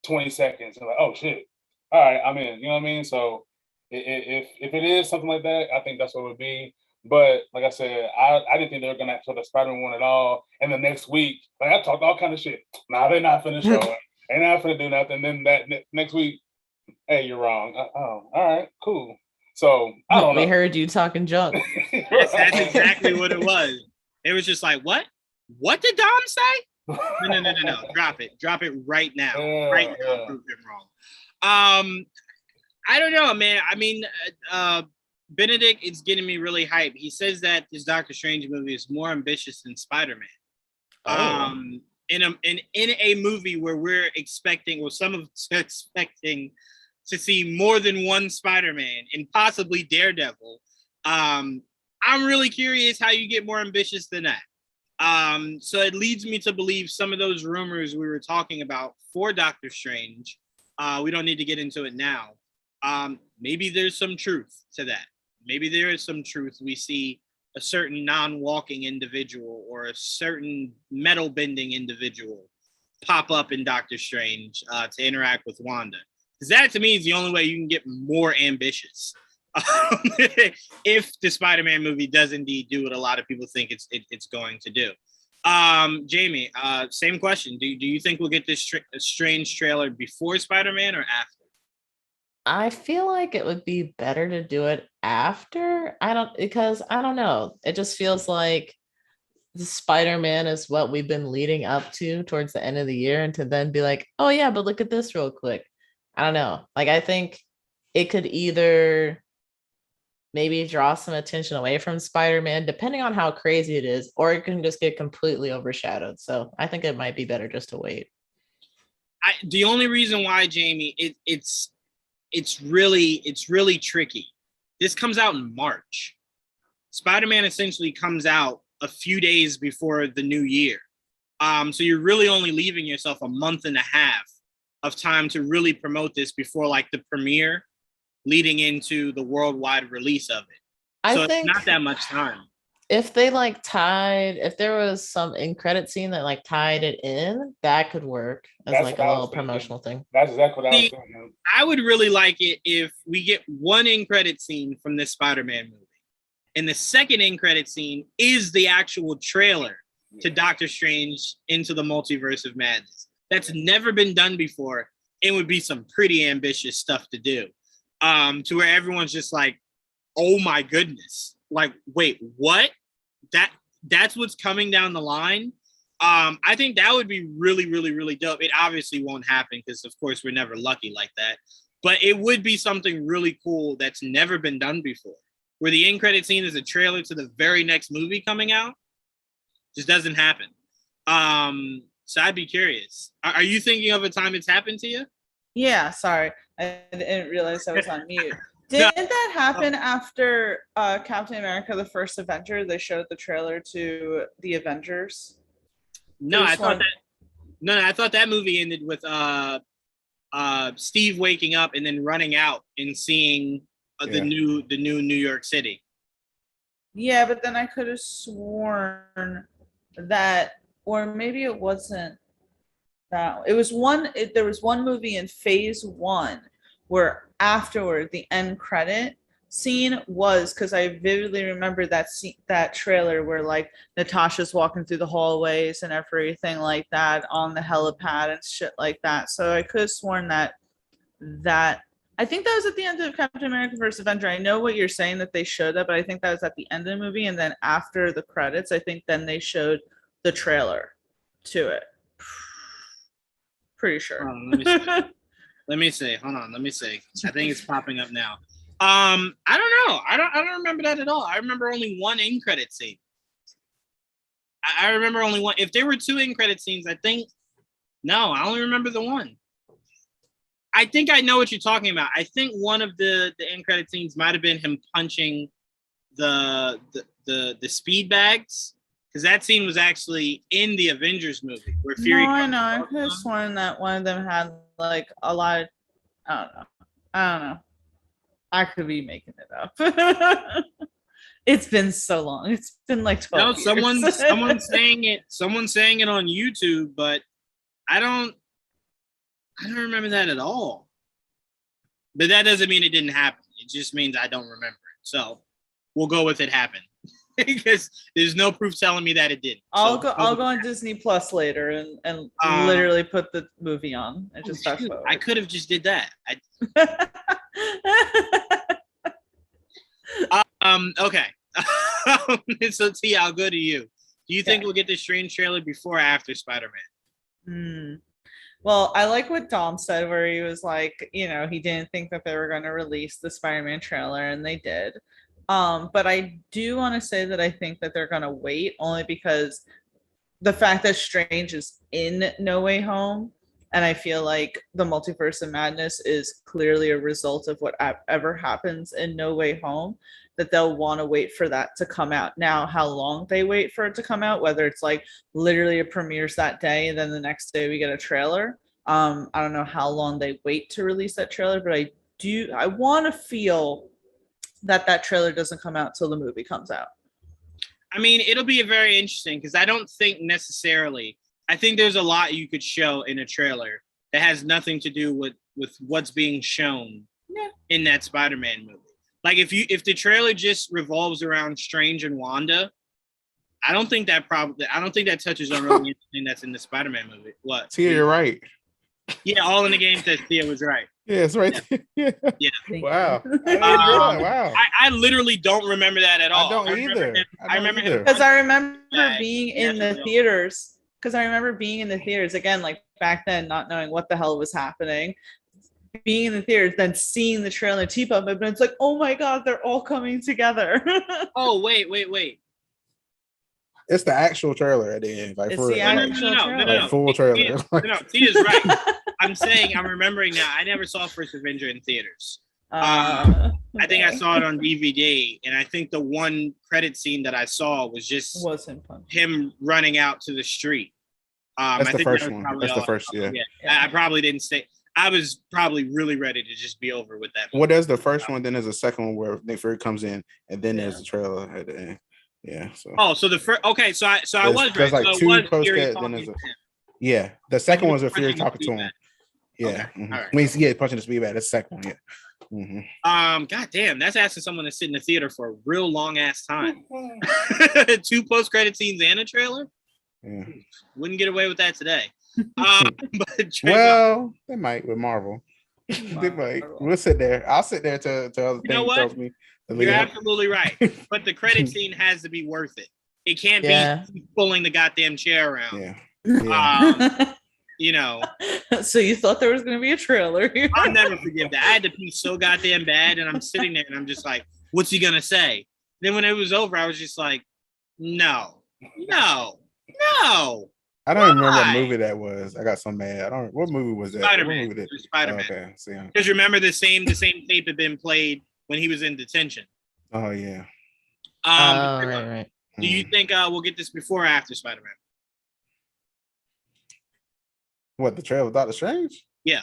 20 seconds. I'm like, oh shit, all right, I'm in. You know what I mean? So if it is something like that, I think that's what it would be. But like I said, I didn't think they were gonna show the Spider-Man one at all. And the next week, like I talked all kind of shit. Nah, they're not finna show it. They're not finna do nothing. Then that next week, hey, you're wrong. Oh, all right, cool. So I don't know. We heard you talking junk. That's exactly what it was. It was just like, what? What did Dom say? No. Drop it right now. Right now. Prove him wrong. I don't know, man. I mean, Benedict is getting me really hyped. He says that this Doctor Strange movie is more ambitious than Spider-Man. In a movie where we're expecting, or some of us are expecting, to see more than one Spider-Man and possibly Daredevil. I'm really curious how you get more ambitious than that. So it leads me to believe some of those rumors we were talking about for Doctor Strange. We don't need to get into it now. Maybe there's some truth to that. Maybe there is some truth. We see a certain non-walking individual or a certain metal bending individual pop up in Doctor Strange to interact with Wanda. Because that to me is the only way you can get more ambitious. If the Spider-Man movie does indeed do what a lot of people think it's going to do. Jamie, same question. Do you think we'll get this Strange trailer before Spider-Man or after? I feel like it would be better to do it after. Because I don't know. It just feels like the Spider-Man is what we've been leading up to towards the end of the year, and to then be like, oh yeah, but look at this real quick. I don't know. Like, I think it could either maybe draw some attention away from Spider-Man, depending on how crazy it is, or it can just get completely overshadowed. So I think it might be better just to wait. The only reason why, Jamie, it's really tricky. This comes out in March. Spider-Man essentially comes out a few days before the new year. So you're really only leaving yourself a month and a half of time to really promote this before like the premiere leading into the worldwide release of it. So it's not that much time. If they if there was some end credit scene that like tied it in, that could work as like a little promotional thing. That's exactly what I was thinking. I would really like it if we get one end credit scene from this Spider-Man movie, and the second end credit scene is the actual trailer to Doctor Strange Into the Multiverse of Madness. that's never been done before. It would be some pretty ambitious stuff to do. To where everyone's just like, oh my goodness. Like, wait, what? That's what's coming down the line. I think that would be really, really, really dope. It obviously won't happen because, of course, we're never lucky like that. But it would be something really cool that's never been done before, where the end credit scene is a trailer to the very next movie coming out. Just doesn't happen. So I'd be curious. Are you thinking of a time it's happened to you? Yeah, sorry. I didn't realize I was on mute. Didn't that happen after Captain America, the first Avenger? They showed the trailer to the Avengers. No, I thought that movie ended with Steve waking up and then running out and seeing the new New York City. Yeah, but then I could have sworn that, or maybe it wasn't that. It was one. There was one movie in Phase 1 where afterward the end credit scene was, because I vividly remember that trailer where like Natasha's walking through the hallways and everything like that on the helipad and shit like that. So I could have sworn that I think that was at the end of Captain America vs. Avenger. I know what you're saying that they showed that, but I think that was at the end of the movie, and then after the credits, I think then they showed the trailer to it. Pretty sure. Let me see. Hold on. Let me see. I think it's popping up now. I don't know. I don't remember that at all. I remember only one end credit scene. I remember only one. If there were two end credit scenes, I only remember the one. I think I know what you're talking about. I think one of the end credit scenes might have been him punching the speed bags, because that scene was actually in the Avengers movie where Fury. No, I know. I could have sworn that one of them had like a lot of, I don't know. I could be making it up. It's been so long. It's been like 12 years. Someone's saying it. Someone's saying it on YouTube, but I don't remember that at all. But that doesn't mean it didn't happen. It just means I don't remember it. So we'll go with it happened. Because there's no proof telling me that it didn't. I'll go on Disney Plus later and literally put the movie on and just fast forward. I could have just did that. Okay. So T, how good are you? Do you think we'll get this Strange trailer before or after Spider-Man? Well, I like what Dom said, where he was like, he didn't think that they were going to release the Spider-Man trailer, and they did. But I do want to say that I think that they're going to wait, only because the fact that Strange is in No Way Home, and I feel like the Multiverse of Madness is clearly a result of whatever happens in No Way Home, that they'll want to wait for that to come out. Now, how long they wait for it to come out, whether it's like literally it premieres that day and then the next day we get a trailer. I don't know how long they wait to release that trailer, but I want to feel that trailer doesn't come out till the movie comes out. I mean, it'll be very interesting because I don't think necessarily, I think there's a lot you could show in a trailer that has nothing to do with what's being shown in that Spider-Man movie. Like if the trailer just revolves around Strange and Wanda, I don't think that touches on really anything that's in the Spider-Man movie. What? Tia, you're right. Yeah, all in the game says Tia was right. Yeah, it's right. Yeah. Wow. Wow. I literally don't remember that at all. I don't either. I remember him because I remember being in the theaters. Because I remember being in the theaters again, like back then, not knowing what the hell was happening. Being in the theaters, then seeing the trailer T-Pop, but it's like, oh my god, they're all coming together. Oh wait. It's the actual trailer at the end. Like, it's the actual trailer. No. Full trailer. No, Tia's right. I'm remembering now. I never saw First Avenger in theaters. I think I saw it on DVD, and I think the one credit scene that I saw was him running out to the street. That's the first one. That's the first, yeah. I probably didn't stay. I was probably really ready to just be over with that. Well, there's the first one, then there's a second one where Nick Fury comes in, and then there's the trailer at the end. Yeah. So. The first. Okay. So I was right. There's like so two post credits. Then there's the second one's where Fury talking to him. Yeah. Okay. Mm-hmm. All right. Punching the speed back. That's the second one. Yeah. Mm-hmm. God damn, that's asking someone to sit in the theater for a real long ass time. 2 post credit scenes and a trailer. Yeah. Wouldn't get away with that today. But Trayvon, Well, they might with Marvel. They might. We'll sit there. I'll sit there till other You know thing what? tells me to leave. you're absolutely right. But the credit scene has to be worth it. It can't Yeah. be pulling the goddamn chair around. Yeah. Yeah. You know, So you thought there was going to be a trailer here? I'll never forgive that. I had to pee so goddamn bad, and I'm sitting there, and I'm just like, "What's he gonna say?" Then when it was over, I was just like, "No, no, no." I don't even remember what Why? movie that was. I got so mad. I don't. What movie was that? Spider-Man. What movie It was Spider-Man. okay. See. Because remember, the same tape had been played when he was in detention. Oh yeah. Right. Do you think we'll get this before or after Spider-Man? What, the trailer with Doctor Strange? Yeah.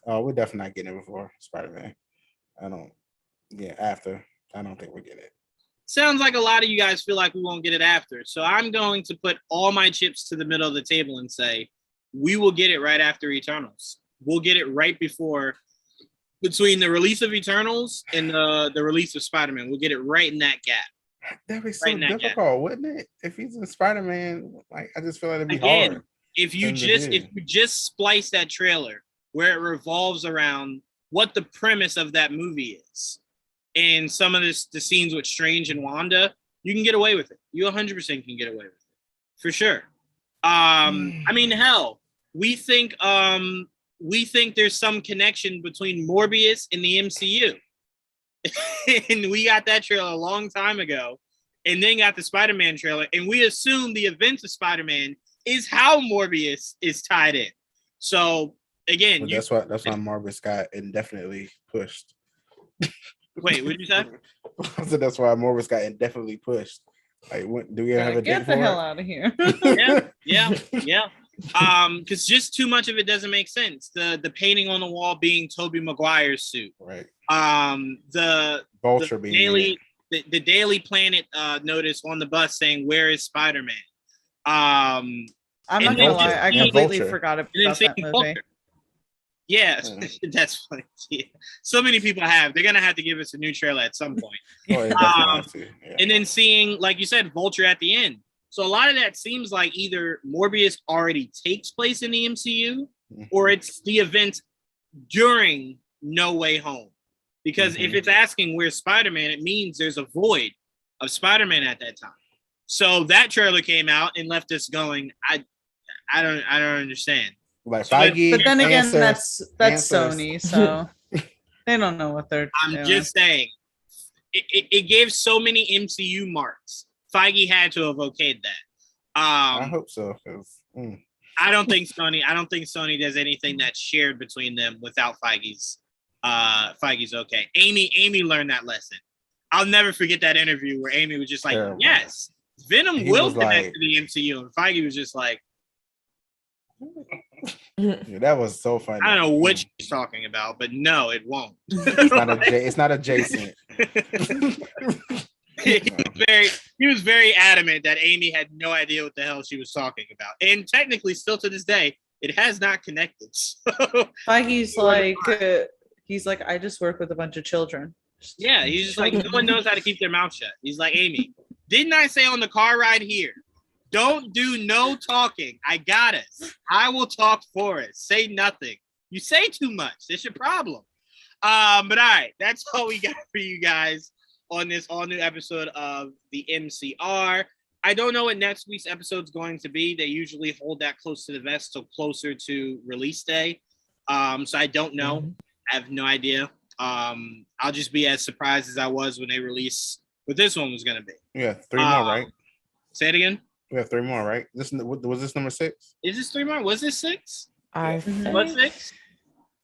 Oh, we're definitely not getting it before Spider-Man. After. I don't think we're getting it. Sounds like a lot of you guys feel like we won't get it after. So I'm going to put all my chips to the middle of the table and say we will get it right after Eternals. We'll get it right between the release of Eternals and the release of Spider-Man. We'll get it right in that gap. That'd be so difficult, wouldn't it? If he's in Spider-Man, like I just feel like it'd be hard. If you just splice that trailer where it revolves around what the premise of that movie is, and some of the scenes with Strange and Wanda, you can get away with it. You 100% can get away with it, for sure. I mean, hell, we think there's some connection between Morbius and the MCU. And we got that trailer a long time ago, and then got the Spider-Man trailer, and we assume the events of Spider-Man is how Morbius is tied in. So again, that's why Morbius got indefinitely pushed. Wait, what did you say? So that's why Morbius got indefinitely pushed. Like, do we have a date for it? Get the hell out of here! Yeah. Because just too much of it doesn't make sense. The painting on the wall being Tobey Maguire's suit, right? The Vulture being the Daily Planet notice on the bus saying, "Where is Spider-Man?" I'm not gonna lie, I completely forgot about that movie. Vulture. Yeah, that's funny. Yeah. So many people have. They're gonna have to give us a new trailer at some point. And then seeing, like you said, Vulture at the end. So a lot of that seems like either Morbius already takes place in the MCU, or it's the event during No Way Home. Because if it's asking where's Spider-Man, it means there's a void of Spider-Man at that time. So that trailer came out and left us going, I don't understand. Like Feige, but then again, that's Sony, so they don't know what they're doing. I'm just saying, it gave so many MCU marks. Feige had to have okayed that. I hope so. I don't think Sony does anything that's shared between them without Feige's okay. Amy learned that lesson. I'll never forget that interview where Amy was just like, yes, Venom will connect to the MCU. And Feige was just like, yeah, that was so funny. I don't know what she's talking about, but no, it won't. It's not adjacent. He was very adamant that Amy had no idea what the hell she was talking about. And technically, still to this day, it has not connected. So Feige's like, I just work with a bunch of children. Yeah, he's just like, no one knows how to keep their mouth shut. He's like, Amy, didn't I say on the car ride here, don't do no talking. I got us. I will talk for us. Say nothing. You say too much. That's your problem. But all right, that's all we got for you guys on this all new episode of the MCR. I don't know what next week's episode is going to be. They usually hold that close to the vest, so closer to release day. So I don't know. I have no idea. I'll just be as surprised as I was when they released what this one was going to be. Yeah, 3 more, right? Say it again. We have 3 more, right? Was this number 6? Is this 3 more? Was this 6? I think. What, 6?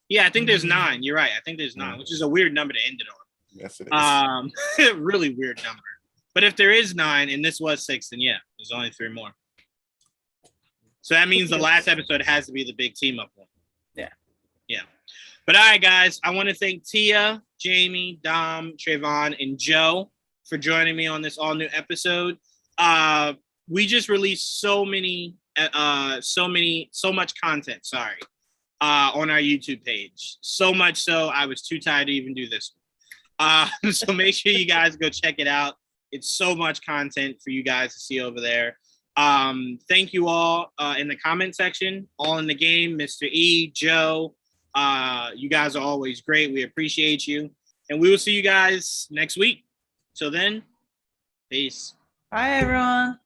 Yeah, I think there's 9. You're right. I think there's 9, which is a weird number to end it on. Yes, it is. Really weird number. But if there is 9 and this was 6, then yeah, there's only 3 more. So that means the last episode has to be the big team up one. Yeah. But all right, guys, I want to thank Tia, Jamie, Dom, Trayvon, and Joe for joining me on this all new episode. We just released so much content. On our YouTube page. So much so I was too tired to even do this one. So make sure you guys go check it out. It's so much content for you guys to see over there. Thank you all in the comment section, all in the game, Mr. E, Joe. You guys are always great. We appreciate you. And we will see you guys next week. Till then, peace. Bye, everyone.